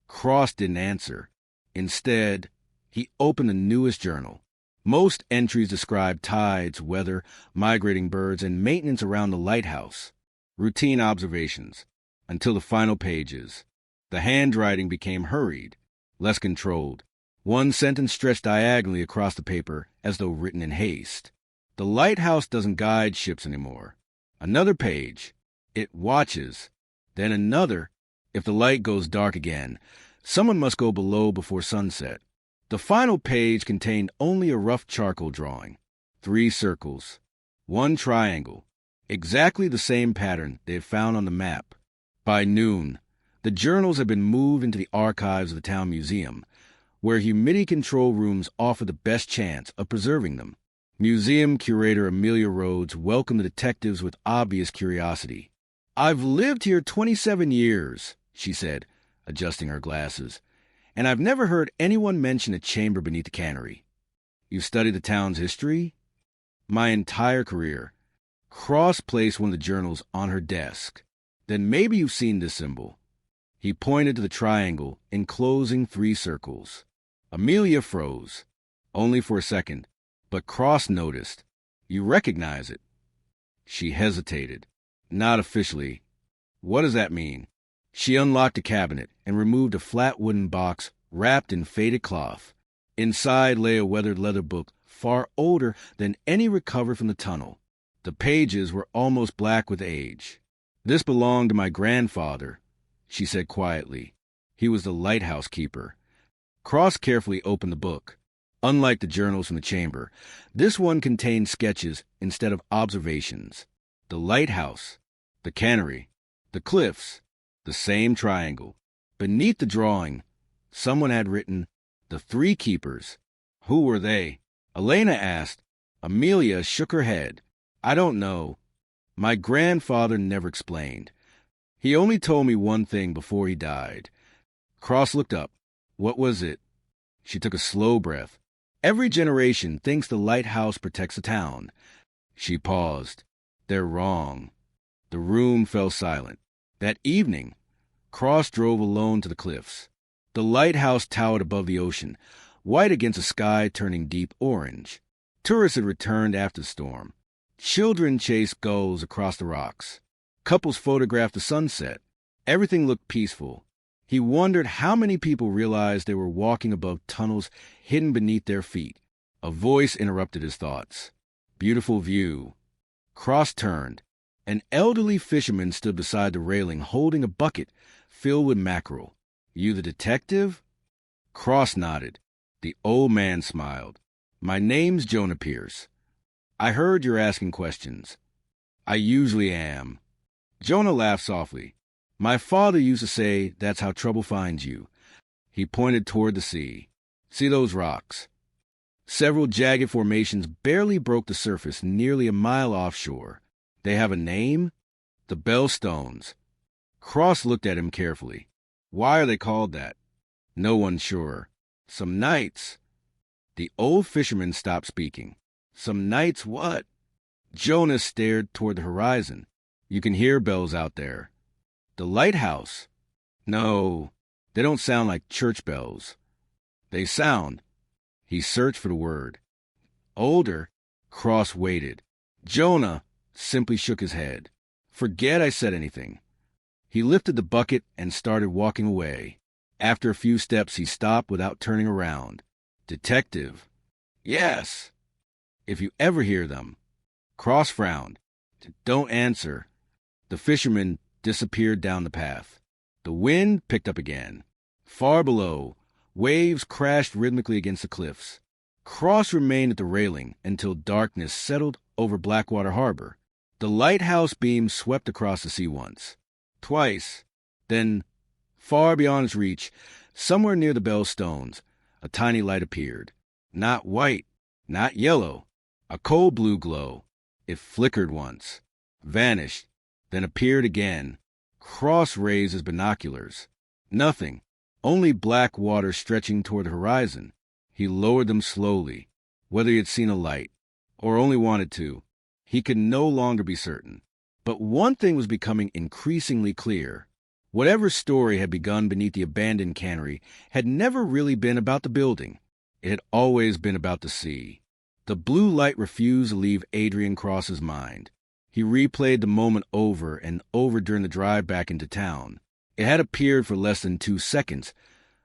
Cross didn't answer. Instead, he opened the newest journal. Most entries described tides, weather, migrating birds, and maintenance around the lighthouse. Routine observations. Until the final pages. The handwriting became hurried, less controlled. One sentence stretched diagonally across the paper as though written in haste. The lighthouse doesn't guide ships anymore. Another page. It watches. Then another. If the light goes dark again, someone must go below before sunset. The final page contained only a rough charcoal drawing. 3 circles. 1 triangle. Exactly the same pattern they had found on the map. By noon, the journals had been moved into the archives of the town museum, where humidity control rooms offer the best chance of preserving them. Museum curator Amelia Rhodes welcomed the detectives with obvious curiosity. "I've lived here 27 years, she said, adjusting her glasses, "and I've never heard anyone mention a chamber beneath the cannery." "You've studied the town's history?" "My entire career." Cross placed one of the journals on her desk. "Then maybe you've seen this symbol." He pointed to the triangle enclosing 3 circles. Amelia froze, only for a second, but Cross noticed. "You recognize it?" She hesitated. "Not officially." "What does that mean?" She unlocked a cabinet and removed a flat wooden box wrapped in faded cloth. Inside lay a weathered leather book far older than any recovered from the tunnel. The pages were almost black with age. "This belonged to my grandfather," she said quietly. "He was the lighthouse keeper." Cross carefully opened the book. Unlike the journals from the chamber, this one contained sketches instead of observations. The lighthouse, the cannery, the cliffs, the same triangle. Beneath the drawing, someone had written, "The 3 keepers." Who were they? Elena asked. Amelia shook her head. "I don't know. My grandfather never explained. He only told me one thing before he died." Cross looked up. "What was it?" She took a slow breath. "Every generation thinks the lighthouse protects the town." She paused. "They're wrong." The room fell silent. That evening, Cross drove alone to the cliffs. The lighthouse towered above the ocean, white against a sky turning deep orange. Tourists had returned after the storm. Children chased gulls across the rocks. Couples photographed the sunset. Everything looked peaceful. He wondered how many people realized they were walking above tunnels hidden beneath their feet. A voice interrupted his thoughts. "Beautiful view." Cross turned. An elderly fisherman stood beside the railing holding a bucket filled with mackerel. "You the detective?" Cross nodded. The old man smiled. "My name's Jonah Pierce. I heard you're asking questions." "I usually am." Jonah laughed softly. "My father used to say that's how trouble finds you." He pointed toward the sea. "See those rocks?" Several jagged formations barely broke the surface nearly a mile offshore. "They have a name?" "The Bellstones." Cross looked at him carefully. "Why are they called that?" "No one's sure." "Some nights." The old fisherman stopped speaking. "Some nights what?" Jonah stared toward the horizon. "You can hear bells out there." "The lighthouse?" "No, they don't sound like church bells." "They sound." He searched for the word. "Older." Cross waited. Jonah simply shook his head. "Forget I said anything." He lifted the bucket and started walking away. After a few steps, he stopped without turning around. "Detective." "Yes." "If you ever hear them." Cross frowned. "Don't answer." The fisherman disappeared down the path. The wind picked up again. Far below, waves crashed rhythmically against the cliffs. Cross remained at the railing until darkness settled over Blackwater Harbor. The lighthouse beam swept across the sea once, twice, then, far beyond its reach, somewhere near the bell stones, a tiny light appeared. Not white, not yellow, a cold blue glow. It flickered once, vanished, then appeared again. Cross raised his binoculars. Nothing, only black water stretching toward the horizon. He lowered them slowly. Whether he had seen a light, or only wanted to, he could no longer be certain. But one thing was becoming increasingly clear. Whatever story had begun beneath the abandoned cannery had never really been about the building. It had always been about the sea. The blue light refused to leave Adrian Cross's mind. He replayed the moment over and over during the drive back into town. It had appeared for less than 2 seconds,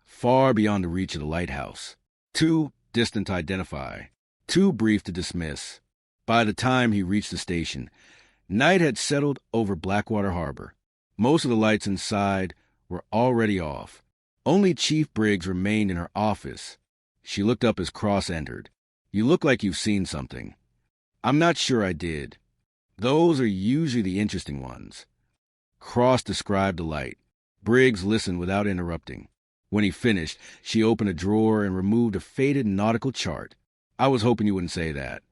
far beyond the reach of the lighthouse. Too distant to identify, too brief to dismiss. By the time he reached the station, night had settled over Blackwater Harbor. Most of the lights inside were already off. Only Chief Briggs remained in her office. She looked up as Cross entered. "You look like you've seen something." "I'm not sure I did. Those are usually the interesting ones." Cross described the light. Briggs listened without interrupting. When he finished, she opened a drawer and removed a faded nautical chart. "I was hoping you wouldn't say that."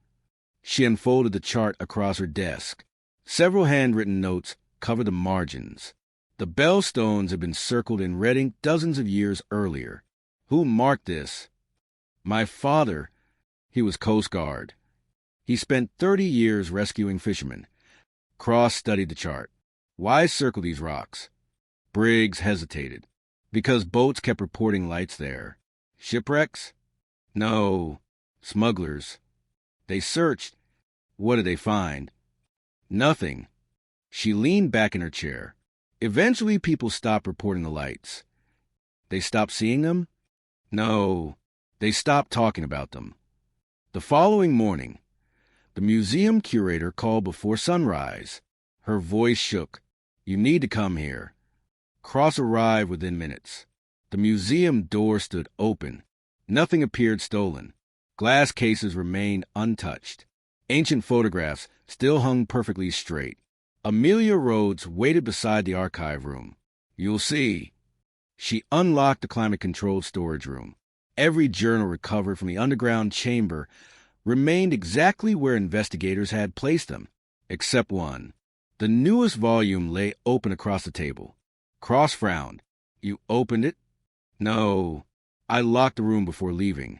She unfolded the chart across her desk. Several handwritten notes covered the margins. The bell stones had been circled in red ink dozens of years earlier. Who marked this? My father. He was Coast Guard. He spent 30 years rescuing fishermen. Cross studied the chart. Why circle these rocks? Briggs hesitated. Because boats kept reporting lights there. Shipwrecks? No. Smugglers. They searched. What did they find? Nothing. She leaned back in her chair. Eventually, people stopped reporting the lights. They stopped seeing them? No. They stopped talking about them. The following morning, the museum curator called before sunrise. Her voice shook. "You need to come here." Cross arrived within minutes. The museum door stood open. Nothing appeared stolen. Glass cases remained untouched. Ancient photographs still hung perfectly straight. Amelia Rhodes waited beside the archive room. "You'll see." She unlocked the climate-controlled storage room. Every journal recovered from the underground chamber remained exactly where investigators had placed them, except one. The newest volume lay open across the table. Cross frowned. "You opened it?" "No. I locked the room before leaving."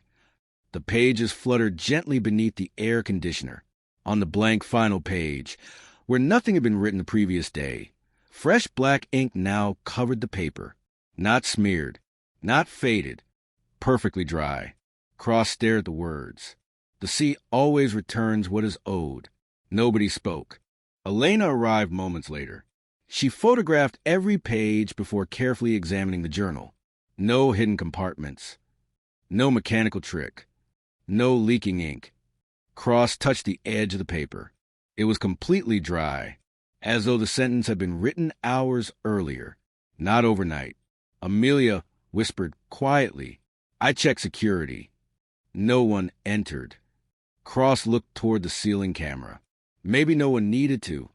The pages fluttered gently beneath the air conditioner. On the blank final page, where nothing had been written the previous day, fresh black ink now covered the paper. Not smeared, not faded, perfectly dry. Cross stared at the words. The sea always returns what is owed. Nobody spoke. Elena arrived moments later. She photographed every page before carefully examining the journal. No hidden compartments. No mechanical trick. No leaking ink. Cross touched the edge of the paper. It was completely dry, as though the sentence had been written hours earlier, not overnight. Amelia whispered quietly, "I checked security." No one entered. Cross looked toward the ceiling camera. Maybe no one needed to.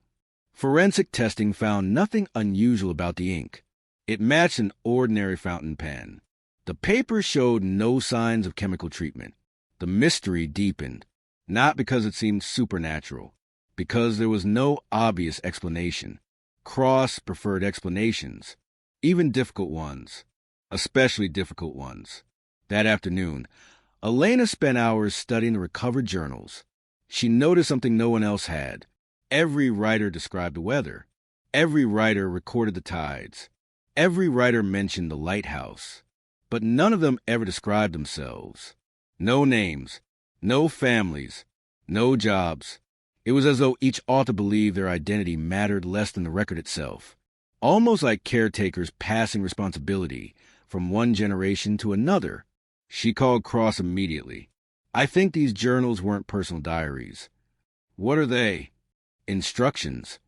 Forensic testing found nothing unusual about the ink. It matched an ordinary fountain pen. The paper showed no signs of chemical treatment. The mystery deepened, not because it seemed supernatural, because there was no obvious explanation. Cross preferred explanations, even difficult ones, especially difficult ones. That afternoon, Elena spent hours studying the recovered journals. She noticed something no one else had. Every writer described the weather. Every writer recorded the tides. Every writer mentioned the lighthouse. But none of them ever described themselves. No names, no families, no jobs. It was as though each author believed their identity mattered less than the record itself. Almost like caretakers passing responsibility from one generation to another. She called Cross immediately. "I think these journals weren't personal diaries." "What are they?" "Instructions."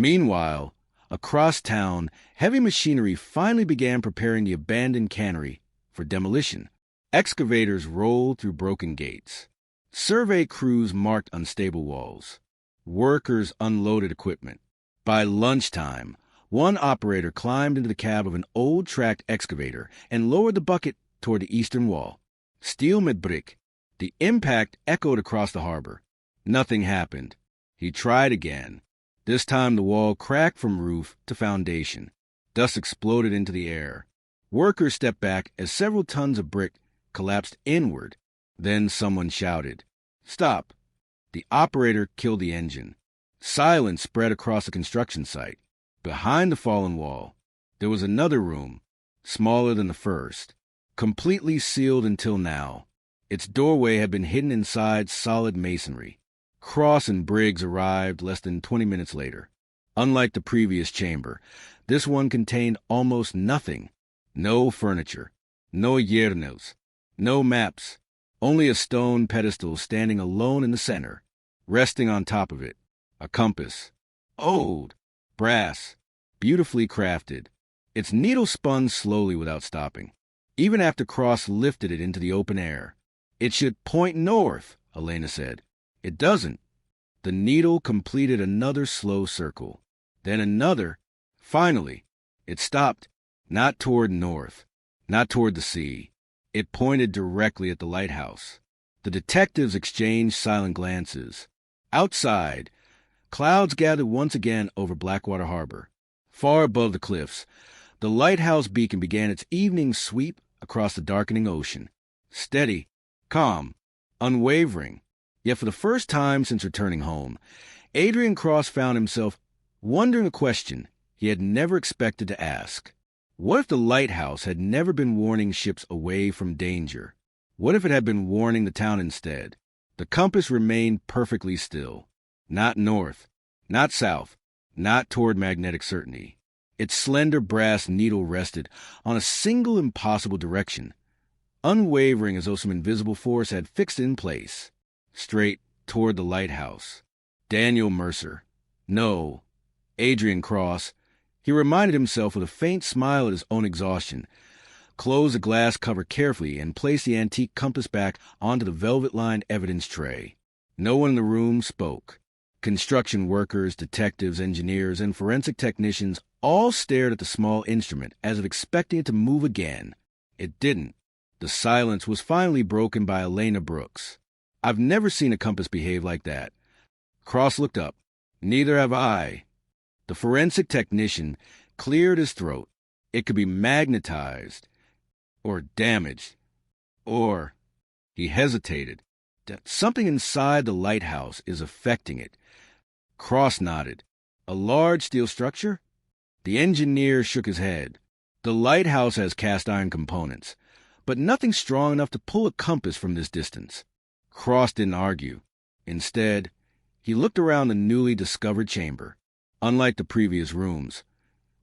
Meanwhile, across town, heavy machinery finally began preparing the abandoned cannery for demolition. Excavators rolled through broken gates. Survey crews marked unstable walls. Workers unloaded equipment. By lunchtime, one operator climbed into the cab of an old tracked excavator and lowered the bucket toward the eastern wall. Steel met brick. The impact echoed across the harbor. Nothing happened. He tried again. This time the wall cracked from roof to foundation. Dust exploded into the air. Workers stepped back as several tons of brick collapsed inward. Then someone shouted, "Stop!" The operator killed the engine. Silence spread across the construction site. Behind the fallen wall, there was another room, smaller than the first, completely sealed until now. Its doorway had been hidden inside solid masonry. Cross and Briggs arrived less than 20 minutes later. Unlike the previous chamber, this one contained almost nothing. No furniture, no yernos, no maps, only a stone pedestal standing alone in the center. Resting on top of it, a compass. Old, brass, beautifully crafted. Its needle spun slowly without stopping, even after Cross lifted it into the open air. "It should point north," Elena said. "It doesn't." The needle completed another slow circle, then another. Finally, it stopped, not toward north, not toward the sea. It pointed directly at the lighthouse. The detectives exchanged silent glances. Outside, clouds gathered once again over Blackwater Harbor. Far above the cliffs, the lighthouse beacon began its evening sweep across the darkening ocean. Steady, calm, unwavering. Yet for the first time since returning home, Adrian Cross found himself wondering a question he had never expected to ask. What if the lighthouse had never been warning ships away from danger? What if it had been warning the town instead? The compass remained perfectly still. Not north, not south, not toward magnetic certainty. Its slender brass needle rested on a single impossible direction, unwavering as though some invisible force had fixed it in place. Straight toward the lighthouse. Daniel Mercer. No. Adrian Cross. He reminded himself with a faint smile at his own exhaustion, closed the glass cover carefully, and placed the antique compass back onto the velvet-lined evidence tray. No one in the room spoke. Construction workers, detectives, engineers, and forensic technicians all stared at the small instrument as if expecting it to move again. It didn't. The silence was finally broken by Elena Brooks. "I've never seen a compass behave like that." Cross looked up. "Neither have I." The forensic technician cleared his throat. It could be magnetized, or damaged, or... He hesitated. Something inside the lighthouse is affecting it. Cross nodded. "A large steel structure?" The engineer shook his head. "The lighthouse has cast iron components, but nothing strong enough to pull a compass from this distance." Cross didn't argue. Instead, he looked around the newly discovered chamber. Unlike the previous rooms,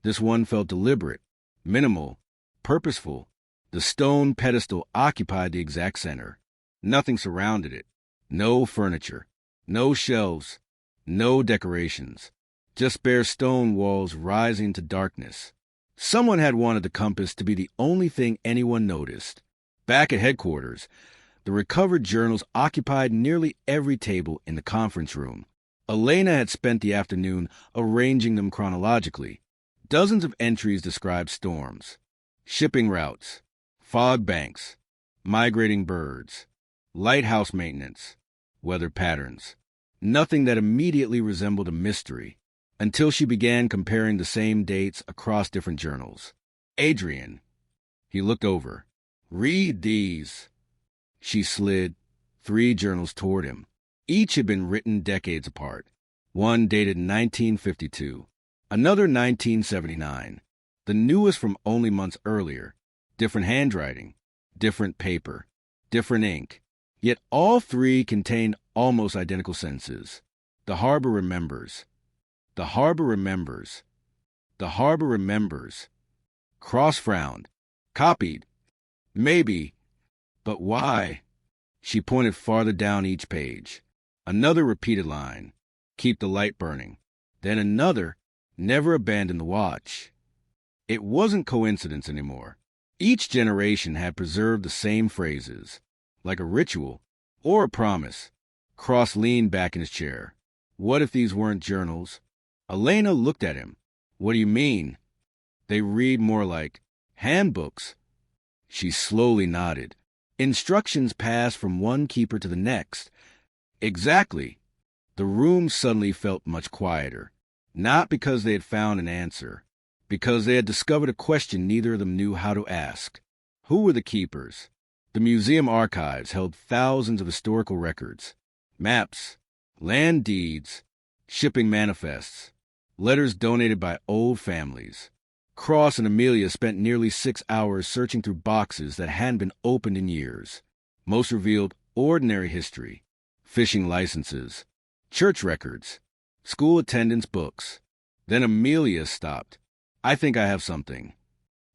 this one felt deliberate, minimal, purposeful. The stone pedestal occupied the exact center. Nothing surrounded it. No furniture, no shelves, no decorations. Just bare stone walls rising to darkness. Someone had wanted the compass to be the only thing anyone noticed. Back at headquarters, the recovered journals occupied nearly every table in the conference room. Elena had spent the afternoon arranging them chronologically. Dozens of entries described storms, shipping routes, fog banks, migrating birds, lighthouse maintenance, weather patterns. Nothing that immediately resembled a mystery, until she began comparing the same dates across different journals. "Adrian." He looked over. "Read these." She slid 3 journals toward him. Each had been written decades apart. One dated 1952, another 1979, the newest from only months earlier. Different handwriting, different paper, different ink. Yet all 3 contained almost identical sentences. "The harbor remembers. The harbor remembers. The harbor remembers." Cross frowned. "Copied. Maybe. But why?" She pointed farther down each page. Another repeated line. "Keep the light burning." Then another, never abandoned the watch. It wasn't coincidence anymore. Each generation had preserved the same phrases, like a ritual or a promise. Cross leaned back in his chair. What if these weren't journals? Elena looked at him. What do you mean? They read more like handbooks. She slowly nodded. Instructions passed from one keeper to the next. Exactly. The room suddenly felt much quieter. Not because they had found an answer, because they had discovered a question neither of them knew how to ask. Who were the keepers? The museum archives held thousands of historical records, maps, land deeds, shipping manifests, letters donated by old families. Cross and Amelia spent nearly 6 hours searching through boxes that hadn't been opened in years. Most revealed ordinary history, fishing licenses, church records, school attendance books. Then Amelia stopped. I think I have something.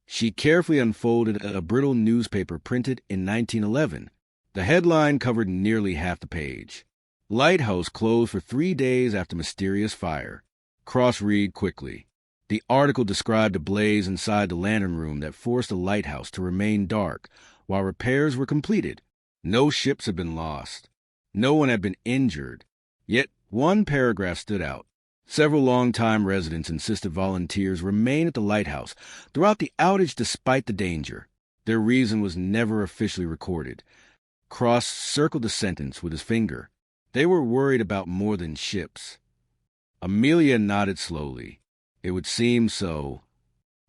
She carefully unfolded a brittle newspaper printed in 1911. The headline covered nearly half the page. Lighthouse closed for 3 days after mysterious fire. Cross read quickly. The article described a blaze inside the lantern room that forced the lighthouse to remain dark while repairs were completed. No ships had been lost. No one had been injured. Yet one paragraph stood out. Several longtime residents insisted volunteers remain at the lighthouse throughout the outage despite the danger. Their reason was never officially recorded. Cross circled the sentence with his finger. They were worried about more than ships. Amelia nodded slowly. It would seem so.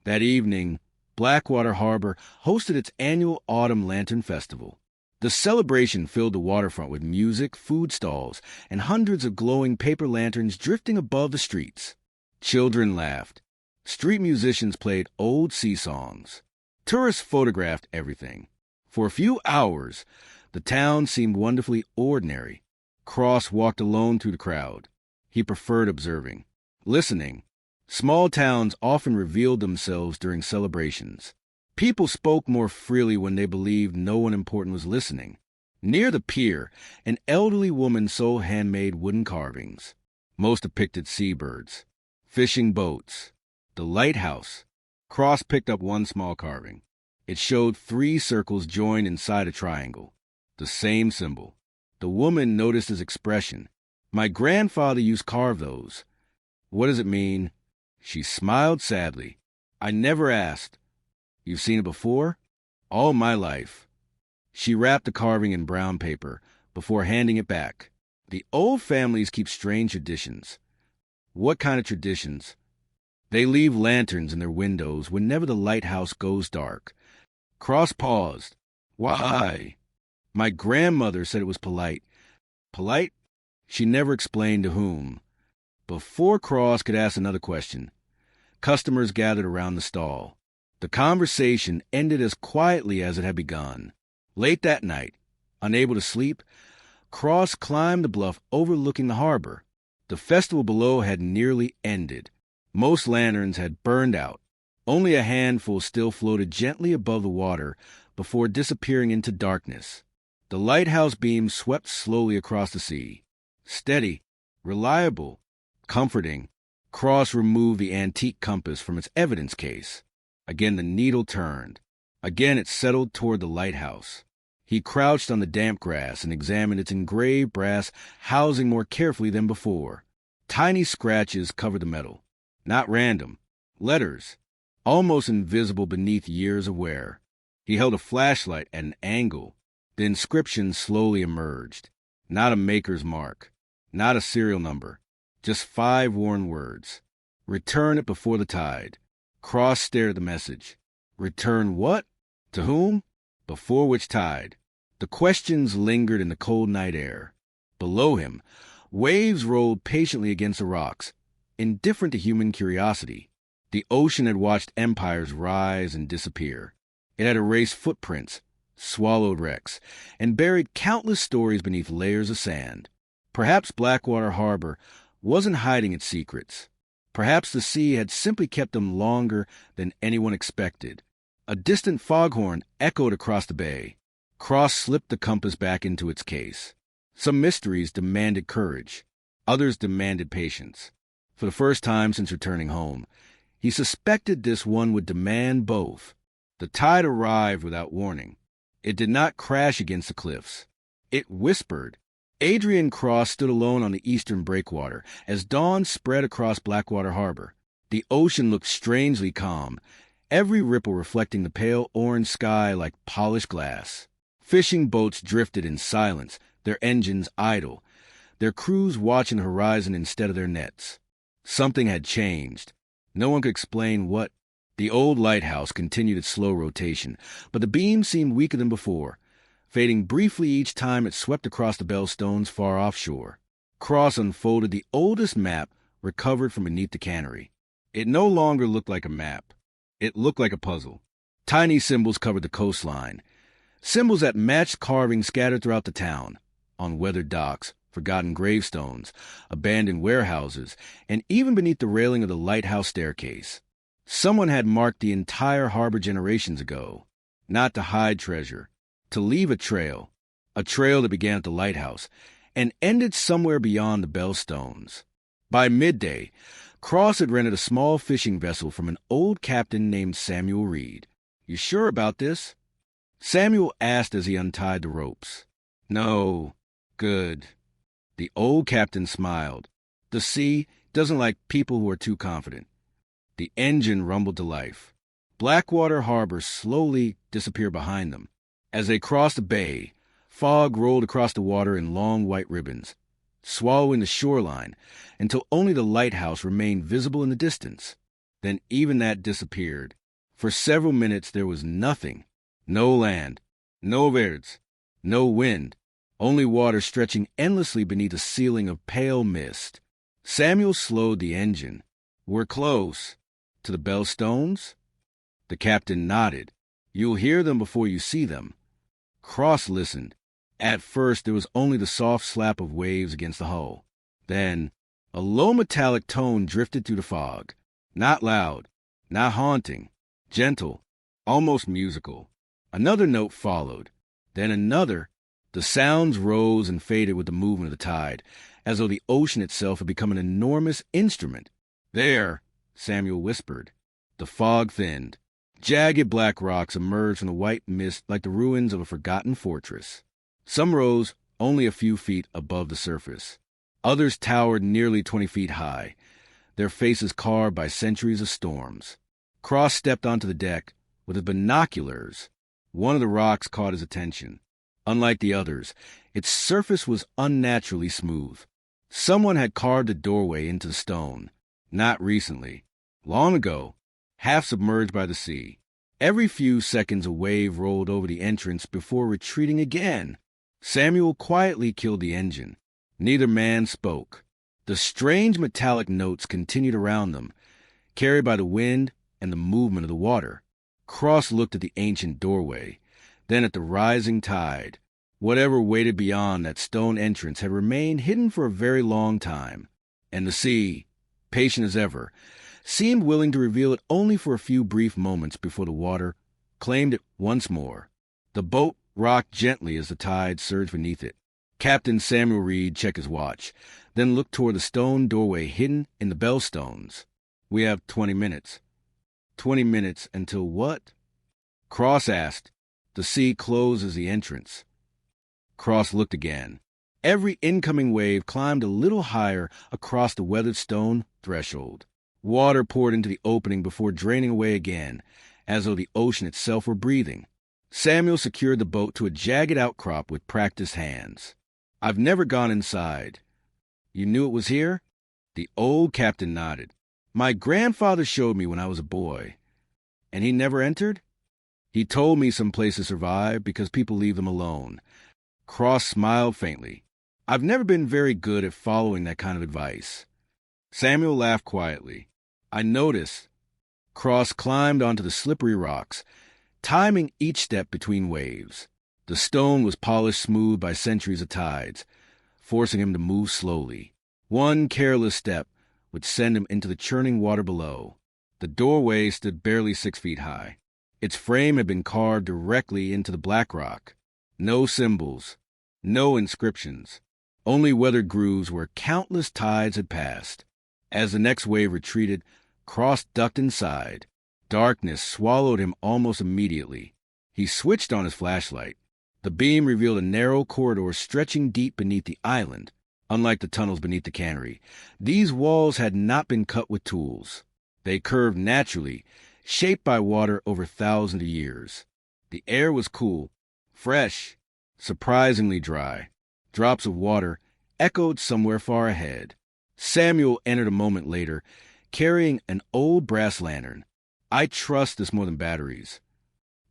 That evening, Blackwater Harbor hosted its annual Autumn Lantern Festival. The celebration filled the waterfront with music, food stalls, and hundreds of glowing paper lanterns drifting above the streets. Children laughed. Street musicians played old sea songs. Tourists photographed everything. For a few hours, the town seemed wonderfully ordinary. Cross walked alone through the crowd. He preferred observing, listening. Small towns often revealed themselves during celebrations. People spoke more freely when they believed no one important was listening. Near the pier, an elderly woman sold handmade wooden carvings. Most depicted seabirds, fishing boats, the lighthouse. Cross picked up one small carving. It showed 3 circles joined inside a triangle, the same symbol. The woman noticed his expression. My grandfather used to carve those. What does it mean? She smiled sadly. I never asked. You've seen it before? All my life. She wrapped the carving in brown paper before handing it back. The old families keep strange traditions. What kind of traditions? They leave lanterns in their windows whenever the lighthouse goes dark. Cross paused. Why? My grandmother said it was polite. Polite? She never explained to whom. Before Cross could ask another question, customers gathered around the stall. The conversation ended as quietly as it had begun. Late that night, unable to sleep, Cross climbed the bluff overlooking the harbor. The festival below had nearly ended. Most lanterns had burned out. Only a handful still floated gently above the water before disappearing into darkness. The lighthouse beams swept slowly across the sea. Steady, reliable, comforting. Cross removed the antique compass from its evidence case. Again the needle turned. Again it settled toward the lighthouse. He crouched on the damp grass and examined its engraved brass housing more carefully than before. Tiny scratches covered the metal. Not random. Letters, almost invisible beneath years of wear. He held a flashlight at an angle. The inscription slowly emerged. Not a maker's mark. Not a serial number. Just 5 worn words. Return it before the tide. Cross stared at the message. Return what? To whom? Before which tide? The questions lingered in the cold night air. Below him, waves rolled patiently against the rocks, indifferent to human curiosity. The ocean had watched empires rise and disappear. It had erased footprints, swallowed wrecks, and buried countless stories beneath layers of sand. Perhaps Blackwater Harbor wasn't hiding its secrets. Perhaps the sea had simply kept them longer than anyone expected. A distant foghorn echoed across the bay. Cross slipped the compass back into its case. Some mysteries demanded courage. Others demanded patience. For the first time since returning home, he suspected this one would demand both. The tide arrived without warning. It did not crash against the cliffs. It whispered. Adrian Cross stood alone on the eastern breakwater as dawn spread across Blackwater Harbor. The ocean looked strangely calm, every ripple reflecting the pale orange sky like polished glass. Fishing boats drifted in silence, their engines idle, their crews watching the horizon instead of their nets. Something had changed. No one could explain what. The old lighthouse continued its slow rotation, but the beam seemed weaker than before, fading briefly each time it swept across the Bellstones far offshore. Cross unfolded the oldest map recovered from beneath the cannery. It no longer looked like a map. It looked like a puzzle. Tiny symbols covered the coastline, symbols that matched carvings scattered throughout the town, on weathered docks, forgotten gravestones, abandoned warehouses, and even beneath the railing of the lighthouse staircase. Someone had marked the entire harbor generations ago, not to hide treasure, to leave a trail that began at the lighthouse and ended somewhere beyond the Bellstones. By midday, Cross had rented a small fishing vessel from an old captain named Samuel Reed. "You sure about this?" Samuel asked as he untied the ropes. "No. Good." The old captain smiled. The sea doesn't like people who are too confident. The engine rumbled to life. Blackwater Harbor slowly disappeared behind them. As they crossed the bay, fog rolled across the water in long white ribbons, swallowing the shoreline until only the lighthouse remained visible in the distance. Then even that disappeared. For several minutes there was nothing. No land, no birds, no wind, only water stretching endlessly beneath a ceiling of pale mist. Samuel slowed the engine. "We're close." "To the Bellstones?" The captain nodded. "You'll hear them before you see them." Cross listened. At first there was only the soft slap of waves against the hull. Then a low metallic tone drifted through the fog. Not loud, not haunting, gentle, almost musical. Another note followed, then another. The sounds rose and faded with the movement of the tide, as though the ocean itself had become an enormous instrument. "There," Samuel whispered. The fog thinned. Jagged black rocks emerged from the white mist like the ruins of a forgotten fortress. Some rose only a few feet above the surface. Others towered nearly 20 feet high, their faces carved by centuries of storms. Cross stepped onto the deck with his binoculars. One of the rocks caught his attention. Unlike the others, its surface was unnaturally smooth. Someone had carved a doorway into the stone. Not recently. Long ago, half submerged by the sea. Every few seconds a wave rolled over the entrance before retreating again. Samuel quietly killed the engine. Neither man spoke. The strange metallic notes continued around them, carried by the wind and the movement of the water. Cross looked at the ancient doorway, then at the rising tide. Whatever waited beyond that stone entrance had remained hidden for a very long time, and the sea, patient as ever, seemed willing to reveal it only for a few brief moments before the water claimed it once more. The boat rocked gently as the tide surged beneath it. Captain Samuel Reed checked his watch, then looked toward the stone doorway hidden in the Bellstones. "We have 20 minutes. 20 minutes until what?" Cross asked. "The sea closes the entrance." Cross looked again. Every incoming wave climbed a little higher across the weathered stone threshold. Water poured into the opening before draining away again, as though the ocean itself were breathing. Samuel secured the boat to a jagged outcrop with practiced hands. "I've never gone inside." "You knew it was here?" The old captain nodded. "My grandfather showed me when I was a boy." "And he never entered?" "He told me some places survive because people leave them alone." Cross smiled faintly. "I've never been very good at following that kind of advice." Samuel laughed quietly. "I noticed." Cross climbed onto the slippery rocks, timing each step between waves. The stone was polished smooth by centuries of tides, forcing him to move slowly. One careless step would send him into the churning water below. The doorway stood barely 6 feet high. Its frame had been carved directly into the black rock. No symbols, no inscriptions, only weathered grooves where countless tides had passed. As the next wave retreated, Cross ducked inside. Darkness swallowed him almost immediately. He switched on his flashlight. The beam revealed a narrow corridor stretching deep beneath the island. Unlike the tunnels beneath the cannery, these walls had not been cut with tools. They curved naturally, shaped by water over thousands of years. The air was cool, fresh, surprisingly dry. Drops of water echoed somewhere far ahead. Samuel entered a moment later, carrying an old brass lantern. I trust this more than batteries.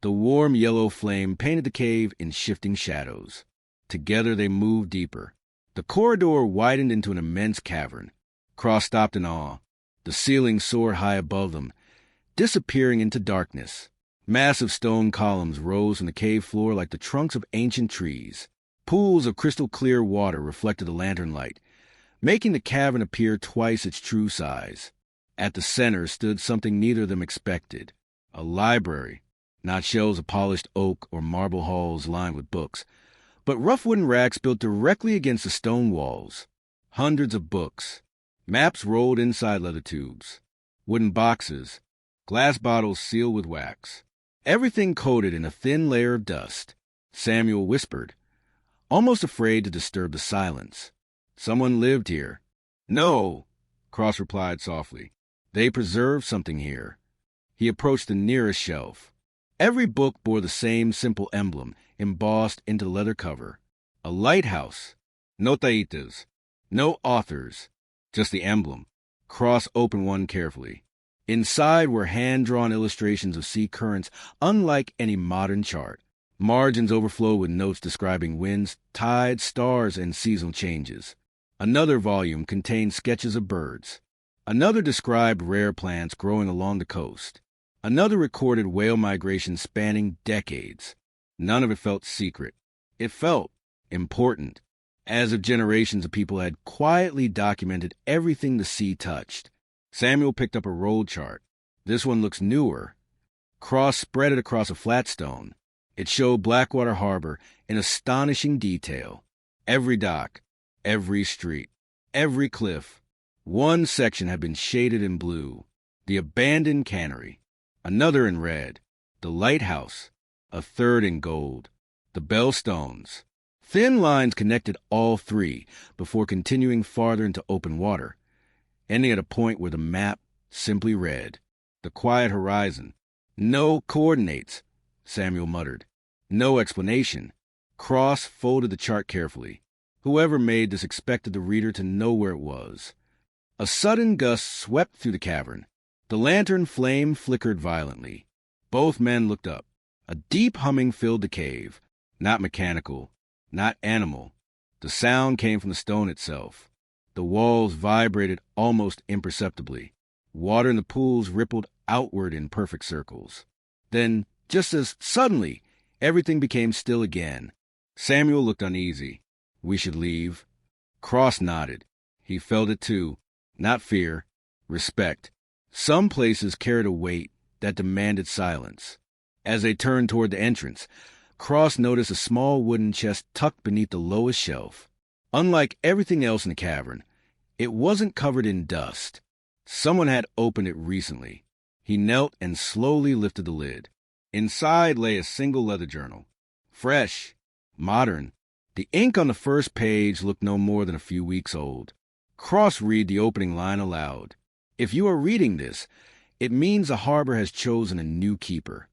The warm yellow flame painted the cave in shifting shadows. Together they moved deeper. The corridor widened into an immense cavern. Cross stopped in awe. The ceiling soared high above them, disappearing into darkness. Massive stone columns rose from the cave floor like the trunks of ancient trees. Pools of crystal-clear water reflected the lantern light, making the cavern appear twice its true size. At the center stood something neither of them expected, a library, not shelves of polished oak or marble halls lined with books, but rough wooden racks built directly against the stone walls. Hundreds of books, maps rolled inside leather tubes, wooden boxes, glass bottles sealed with wax, everything coated in a thin layer of dust. Samuel whispered, almost afraid to disturb the silence. Someone lived here. No, Cross replied softly. They preserved something here. He approached the nearest shelf. Every book bore the same simple emblem embossed into the leather cover. A lighthouse. No taitas. No authors. Just the emblem. Cross opened one carefully. Inside were hand-drawn illustrations of sea currents unlike any modern chart. Margins overflowed with notes describing winds, tides, stars, and seasonal changes. Another volume contained sketches of birds. Another described rare plants growing along the coast. Another recorded whale migration spanning decades. None of it felt secret. It felt important, as if generations of people had quietly documented everything the sea touched. Samuel picked up a roll chart. This one looks newer. Cross spread it across a flat stone. It showed Blackwater Harbor in astonishing detail. Every dock, every street, every cliff. One section had been shaded in blue, the abandoned cannery. Another in red, the lighthouse. A third in gold, the bellstones. Thin lines connected all three before continuing farther into open water, ending at a point where the map simply read, the quiet horizon. No coordinates, Samuel muttered. No explanation. Cross folded the chart carefully. Whoever made this expected the reader to know where it was. A sudden gust swept through the cavern. The lantern flame flickered violently. Both men looked up. A deep humming filled the cave. Not mechanical, not animal. The sound came from the stone itself. The walls vibrated almost imperceptibly. Water in the pools rippled outward in perfect circles. Then, just as suddenly, everything became still again. Samuel looked uneasy. We should leave. Cross nodded. He felt it too. Not fear, respect. Some places carried a weight that demanded silence. As they turned toward the entrance, Cross noticed a small wooden chest tucked beneath the lowest shelf. Unlike everything else in the cavern, it wasn't covered in dust. Someone had opened it recently. He knelt and slowly lifted the lid. Inside lay a single leather journal. Fresh, modern. The ink on the first page looked no more than a few weeks old. Cross read the opening line aloud. If you are reading this, it means the harbor has chosen a new keeper.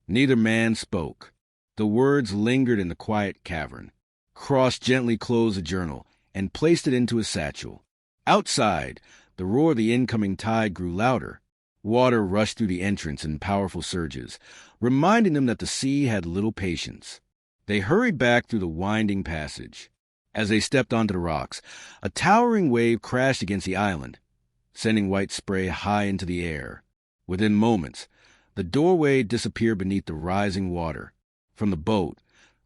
Neither man spoke. The words lingered in the quiet cavern. Cross gently closed the journal and placed it into his satchel. Outside, the roar of the incoming tide grew louder. Water rushed through the entrance in powerful surges, reminding them that the sea had little patience. They hurried back through the winding passage. As they stepped onto the rocks, a towering wave crashed against the island, sending white spray high into the air. Within moments, the doorway disappeared beneath the rising water. From the boat,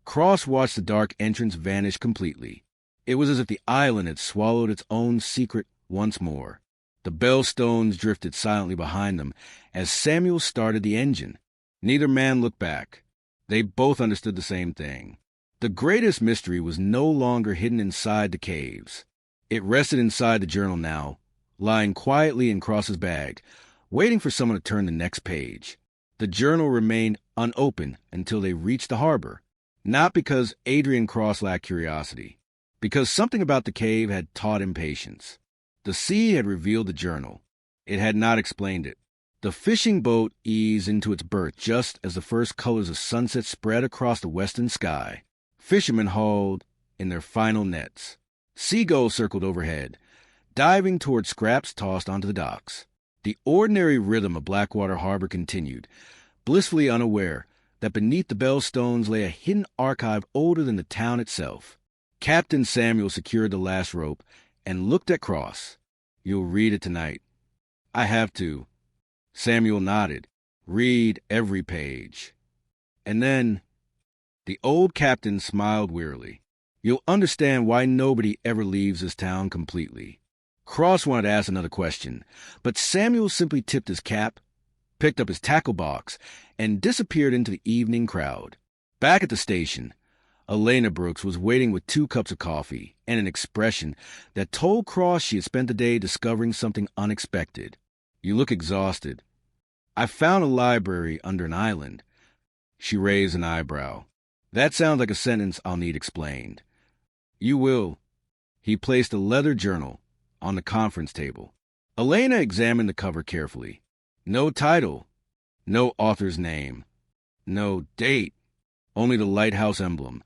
Cross watched the dark entrance vanish completely. It was as if the island had swallowed its own secret once more. The bellstones drifted silently behind them as Samuel started the engine. Neither man looked back. They both understood the same thing. The greatest mystery was no longer hidden inside the caves. It rested inside the journal now, lying quietly in Cross's bag, waiting for someone to turn the next page. The journal remained unopened until they reached the harbor, not because Adrian Cross lacked curiosity, because something about the cave had taught him patience. The sea had revealed the journal. It had not explained it. The fishing boat eased into its berth just as the first colors of sunset spread across the western sky. Fishermen hauled in their final nets. Seagulls circled overhead, diving toward scraps tossed onto the docks. The ordinary rhythm of Blackwater Harbor continued, blissfully unaware that beneath the bell stones lay a hidden archive older than the town itself. Captain Samuel secured the last rope and looked at Cross. "You'll read it tonight." "I have to." Samuel nodded. "Read every page." And then the old captain smiled wearily. "You'll understand why nobody ever leaves this town completely." Cross wanted to ask another question, but Samuel simply tipped his cap, picked up his tackle box, and disappeared into the evening crowd. Back at the station, Elena Brooks was waiting with 2 cups of coffee and an expression that told Cross she had spent the day discovering something unexpected. "You look exhausted." "I found a library under an island." She raised an eyebrow. "That sounds like a sentence I'll need explained." "You will." He placed a leather journal on the conference table. Elena examined the cover carefully. No title, no author's name, no date, only the lighthouse emblem.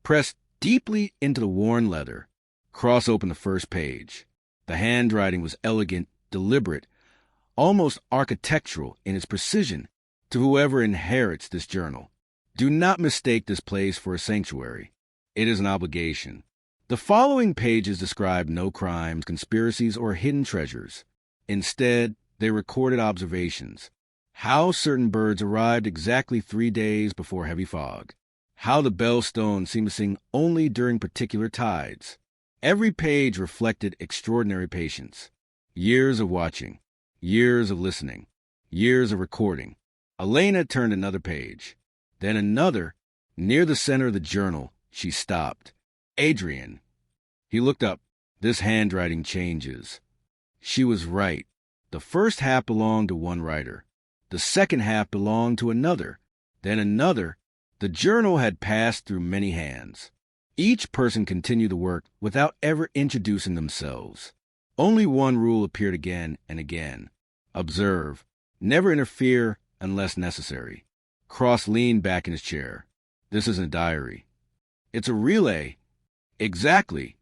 Pressed deeply into the worn leather, Cross opened the first page. The handwriting was elegant, deliberate, almost architectural in its precision. To whoever inherits this journal, do not mistake this place for a sanctuary. It is an obligation. The following pages describe no crimes, conspiracies, or hidden treasures. Instead, they recorded observations. How certain birds arrived exactly 3 days before heavy fog. How the bell stones seemed to sing only during particular tides. Every page reflected extraordinary patience. Years of watching, years of listening, years of recording. Elena turned another page. Then another. Near the center of the journal, she stopped. "Adrian." He looked up. "This handwriting changes." She was right. The first half belonged to one writer. The second half belonged to another. Then another. The journal had passed through many hands. Each person continued the work without ever introducing themselves. Only one rule appeared again and again. Observe. Never interfere unless necessary. Cross leaned back in his chair. "This isn't a diary." "It's a relay." "Exactly."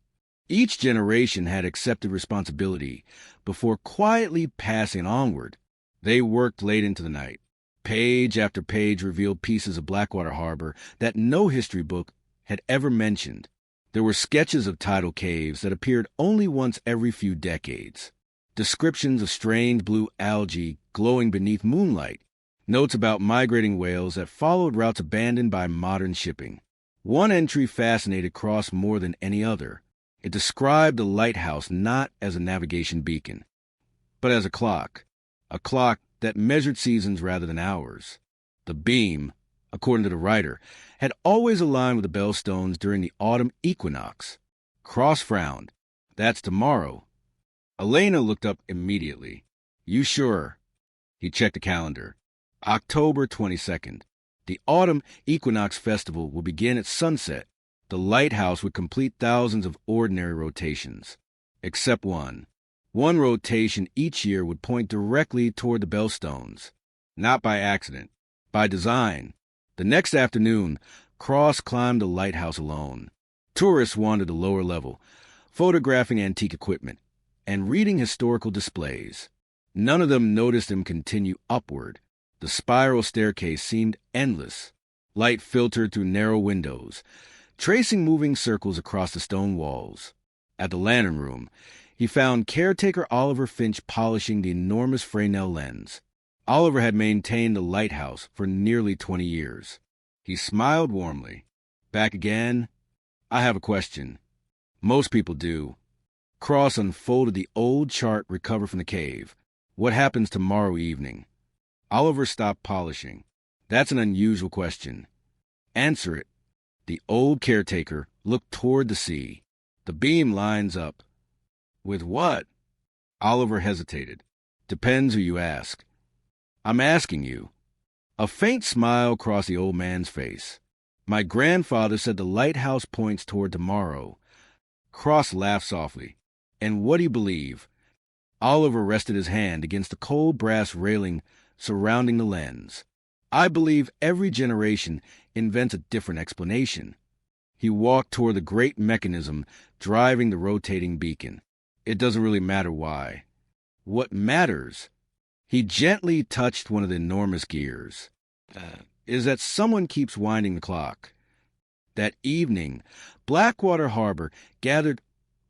Each generation had accepted responsibility before quietly passing onward. They worked late into the night. Page after page revealed pieces of Blackwater Harbor that no history book had ever mentioned. There were sketches of tidal caves that appeared only once every few decades. Descriptions of strange blue algae glowing beneath moonlight. Notes about migrating whales that followed routes abandoned by modern shipping. One entry fascinated Cross more than any other. It described the lighthouse not as a navigation beacon, but as a clock that measured seasons rather than hours. The beam, according to the writer, had always aligned with the bell stones during the autumn equinox. Cross frowned. "That's tomorrow." Elena looked up immediately. "You sure?" He checked the calendar. October 22nd. The autumn equinox festival will begin at sunset. The lighthouse would complete thousands of ordinary rotations, except one. One rotation each year would point directly toward the bell stones. Not by accident, by design. The next afternoon, Cross climbed the lighthouse alone. Tourists wandered the lower level, photographing antique equipment and reading historical displays. None of them noticed him continue upward. The spiral staircase seemed endless. Light filtered through narrow windows, tracing moving circles across the stone walls. At the lantern room, he found caretaker Oliver Finch polishing the enormous Fresnel lens. Oliver had maintained the lighthouse for nearly 20 years. He smiled warmly. "Back again? I have a question." "Most people do." Cross unfolded the old chart recovered from the cave. "What happens tomorrow evening?" Oliver stopped polishing. "That's an unusual question." "Answer it." The old caretaker looked toward the sea. "The beam lines up." "With what?" Oliver hesitated. Depends who you ask. I'm asking you. A faint smile crossed the old man's face. My grandfather said the lighthouse points toward tomorrow. Cross laughed softly. And what do you believe? Oliver rested his hand against the cold brass railing surrounding the lens. I believe every generation invents a different explanation. He walked toward the great mechanism driving the rotating beacon. It doesn't really matter why. What matters, he gently touched one of the enormous gears, is that someone keeps winding the clock. That evening, Blackwater Harbor gathered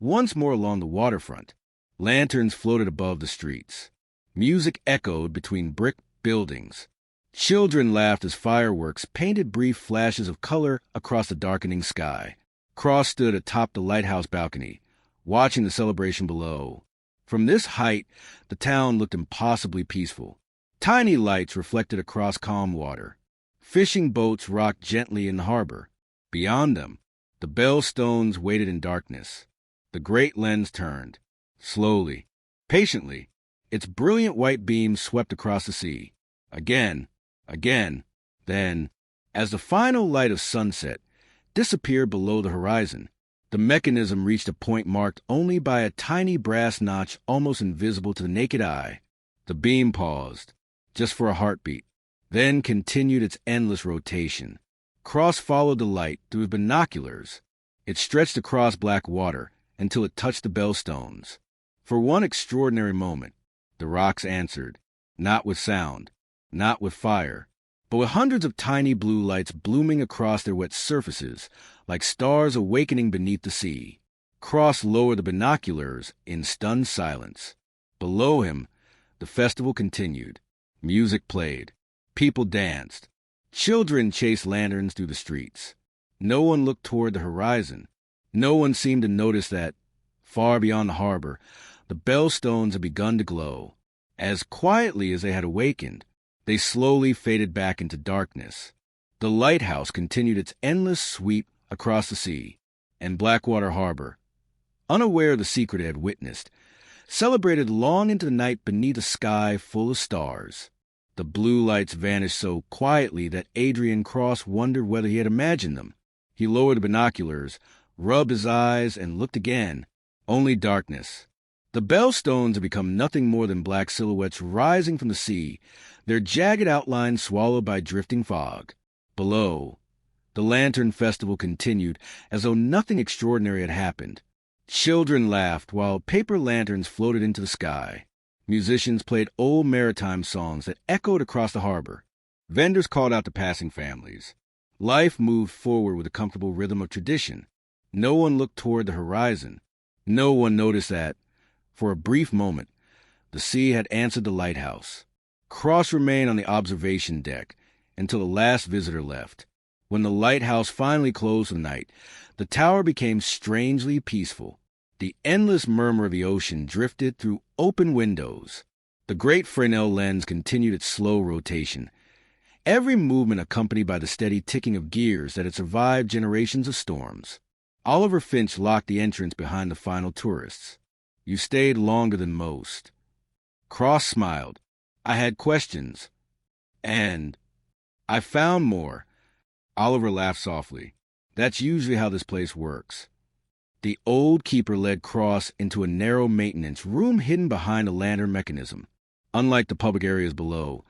once more along the waterfront. Lanterns floated above the streets. Music echoed between brick buildings. Children laughed as fireworks painted brief flashes of color across the darkening sky. Cross stood atop the lighthouse balcony, watching the celebration below. From this height, the town looked impossibly peaceful. Tiny lights reflected across calm water. Fishing boats rocked gently in the harbor. Beyond them, the bell stones waited in darkness. The great lens turned. Slowly, patiently, its brilliant white beams swept across the sea. Again, then, as the final light of sunset disappeared below the horizon, the mechanism reached a point marked only by a tiny brass notch almost invisible to the naked eye. The beam paused, just for a heartbeat, then continued its endless rotation. Cross followed the light through his binoculars. It stretched across black water until it touched the bellstones. For one extraordinary moment, the rocks answered, not with sound, not with fire, but with hundreds of tiny blue lights blooming across their wet surfaces, like stars awakening beneath the sea. Cross lowered the binoculars in stunned silence. Below him, the festival continued. Music played. People danced. Children chased lanterns through the streets. No one looked toward the horizon. No one seemed to notice that, far beyond the harbor, the bellstones had begun to glow. As quietly as they had awakened, they slowly faded back into darkness. The lighthouse continued its endless sweep across the sea, and Blackwater Harbor, unaware of the secret it had witnessed, celebrated long into the night beneath a sky full of stars. The blue lights vanished so quietly that Adrian Cross wondered whether he had imagined them. He lowered the binoculars, rubbed his eyes, and looked again. Only darkness. The bellstones had become nothing more than black silhouettes rising from the sea, their jagged outlines swallowed by drifting fog. Below, the lantern festival continued as though nothing extraordinary had happened. Children laughed while paper lanterns floated into the sky. Musicians played old maritime songs that echoed across the harbor. Vendors called out to passing families. Life moved forward with a comfortable rhythm of tradition. No one looked toward the horizon. No one noticed that, for a brief moment, the sea had answered the lighthouse. Cross remained on the observation deck until the last visitor left. When the lighthouse finally closed for the night, the tower became strangely peaceful. The endless murmur of the ocean drifted through open windows. The great Fresnel lens continued its slow rotation, every movement accompanied by the steady ticking of gears that had survived generations of storms. Oliver Finch locked the entrance behind the final tourists. You stayed longer than most. Cross smiled. I had questions. And I found more. Oliver laughed softly. That's usually how this place works. The old keeper led Cross into a narrow maintenance room hidden behind a lantern mechanism. Unlike the public areas below,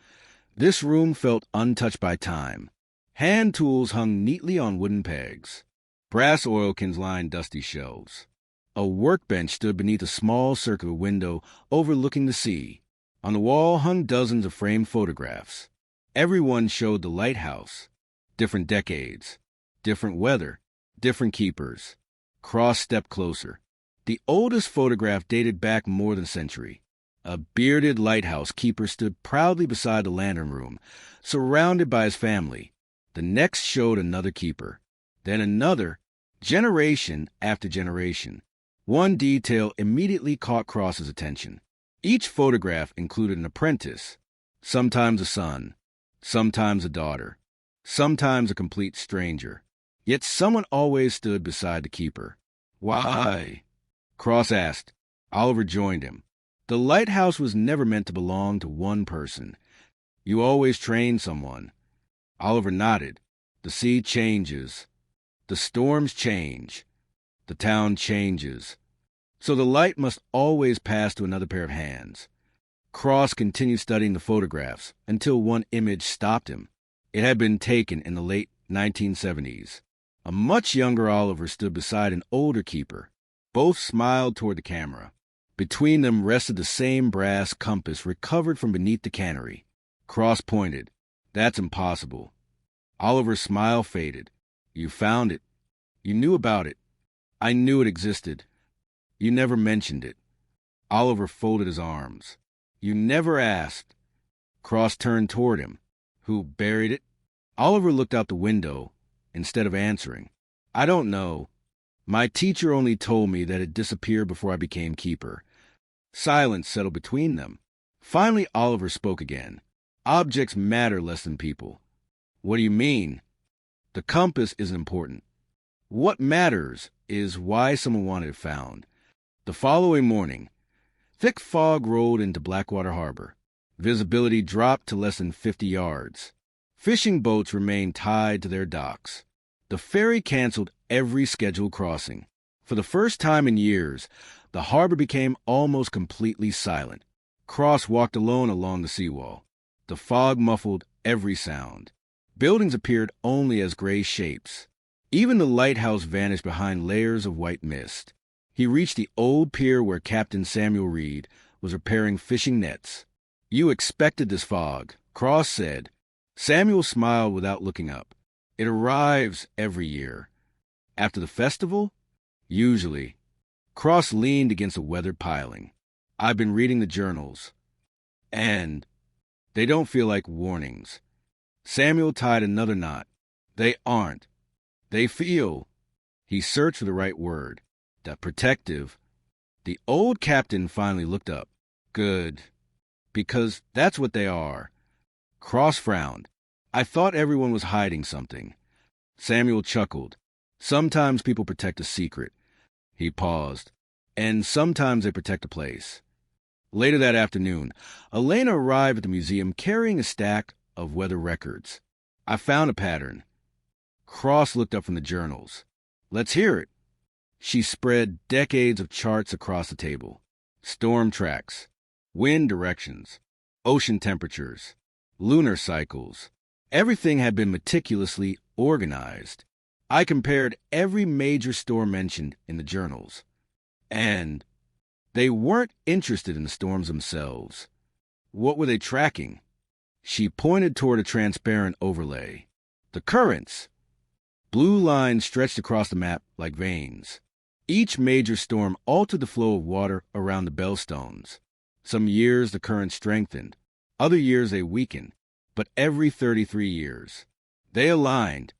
this room felt untouched by time. Hand tools hung neatly on wooden pegs. Brass oilkins lined dusty shelves. A workbench stood beneath a small circular window overlooking the sea. On the wall hung dozens of framed photographs. Every one showed the lighthouse. Different decades, different weather, different keepers. Cross stepped closer. The oldest photograph dated back more than a century. A bearded lighthouse keeper stood proudly beside the lantern room, surrounded by his family. The next showed another keeper, then another, generation after generation. One detail immediately caught Cross's attention. Each photograph included an apprentice, sometimes a son, sometimes a daughter, sometimes a complete stranger. Yet someone always stood beside the keeper. Why? Cross asked. Oliver joined him. The lighthouse was never meant to belong to one person. You always train someone. Oliver nodded. The sea changes. The storms change. The town changes. So the light must always pass to another pair of hands. Cross continued studying the photographs until one image stopped him. It had been taken in the late 1970s. A much younger Oliver stood beside an older keeper. Both smiled toward the camera. Between them rested the same brass compass recovered from beneath the cannery. Cross pointed. That's impossible. Oliver's smile faded. You found it. You knew about it. I knew it existed. You never mentioned it. Oliver folded his arms. You never asked. Cross turned toward him. Who buried it? Oliver looked out the window instead of answering. I don't know. My teacher only told me that it disappeared before I became keeper. Silence settled between them. Finally, Oliver spoke again. Objects matter less than people. What do you mean? The compass isn't important. What matters is why someone wanted it found. The following morning, thick fog rolled into Blackwater Harbor. Visibility dropped to less than 50 yards. Fishing boats remained tied to their docks. The ferry canceled every scheduled crossing. For the first time in years, the harbor became almost completely silent. Cross walked alone along the seawall. The fog muffled every sound. Buildings appeared only as gray shapes. Even the lighthouse vanished behind layers of white mist. He reached the old pier where Captain Samuel Reed was repairing fishing nets. You expected this fog, Cross said. Samuel smiled without looking up. It arrives every year. After the festival? Usually. Cross leaned against a weathered piling. I've been reading the journals. And they don't feel like warnings. Samuel tied another knot. They aren't. They feel. He searched for the right word. That protective. The old captain finally looked up. Good. Because that's what they are. Cross frowned. I thought everyone was hiding something. Samuel chuckled. Sometimes people protect a secret. He paused. And sometimes they protect a place. Later that afternoon, Elena arrived at the museum carrying a stack of weather records. I found a pattern. Cross looked up from the journals. Let's hear it. She spread decades of charts across the table. Storm tracks, wind directions, ocean temperatures, lunar cycles. Everything had been meticulously organized. I compared every major storm mentioned in the journals. And they weren't interested in the storms themselves. What were they tracking? She pointed toward a transparent overlay. The currents. Blue lines stretched across the map like veins. Each major storm altered the flow of water around the Bellstones. Some years the currents strengthened. Other years they weakened. But every 33 years. They aligned.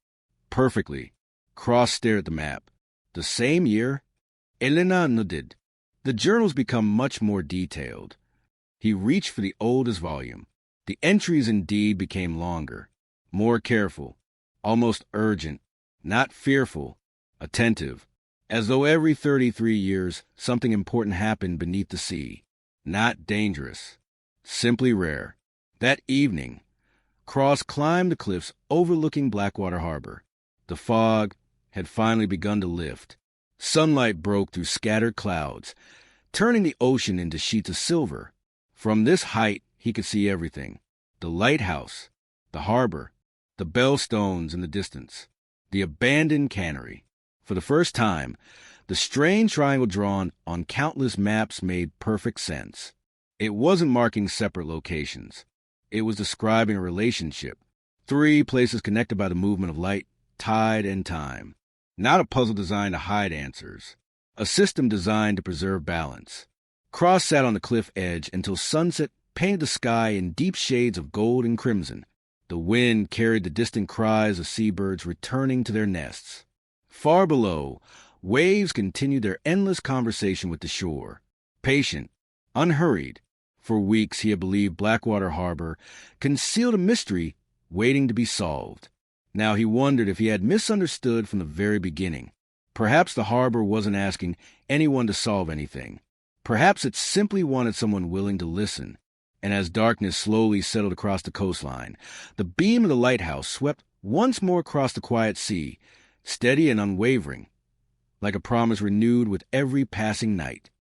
Perfectly. Cross stared at the map. The same year? Elena nodded. The journals become much more detailed. He reached for the oldest volume. The entries indeed became longer, more careful, almost urgent, not fearful, attentive, as though every 33 years something important happened beneath the sea. Not dangerous, simply rare. That evening, Cross climbed the cliffs overlooking Blackwater Harbor. The fog had finally begun to lift. Sunlight broke through scattered clouds, turning the ocean into sheets of silver. From this height, he could see everything. The lighthouse, the harbor, the Bellstones in the distance, the abandoned cannery. For the first time, the strange triangle drawn on countless maps made perfect sense. It wasn't marking separate locations. It was describing a relationship. 3 places connected by the movement of light, tide, and time. Not a puzzle designed to hide answers. A system designed to preserve balance. Cross sat on the cliff edge until sunset painted the sky in deep shades of gold and crimson. The wind carried the distant cries of seabirds returning to their nests. Far below, waves continued their endless conversation with the shore. Patient, unhurried. For weeks he had believed Blackwater Harbor concealed a mystery waiting to be solved. Now he wondered if he had misunderstood from the very beginning. Perhaps the harbor wasn't asking anyone to solve anything. Perhaps it simply wanted someone willing to listen. And as darkness slowly settled across the coastline, the beam of the lighthouse swept once more across the quiet sea, steady and unwavering, like a promise renewed with every passing night.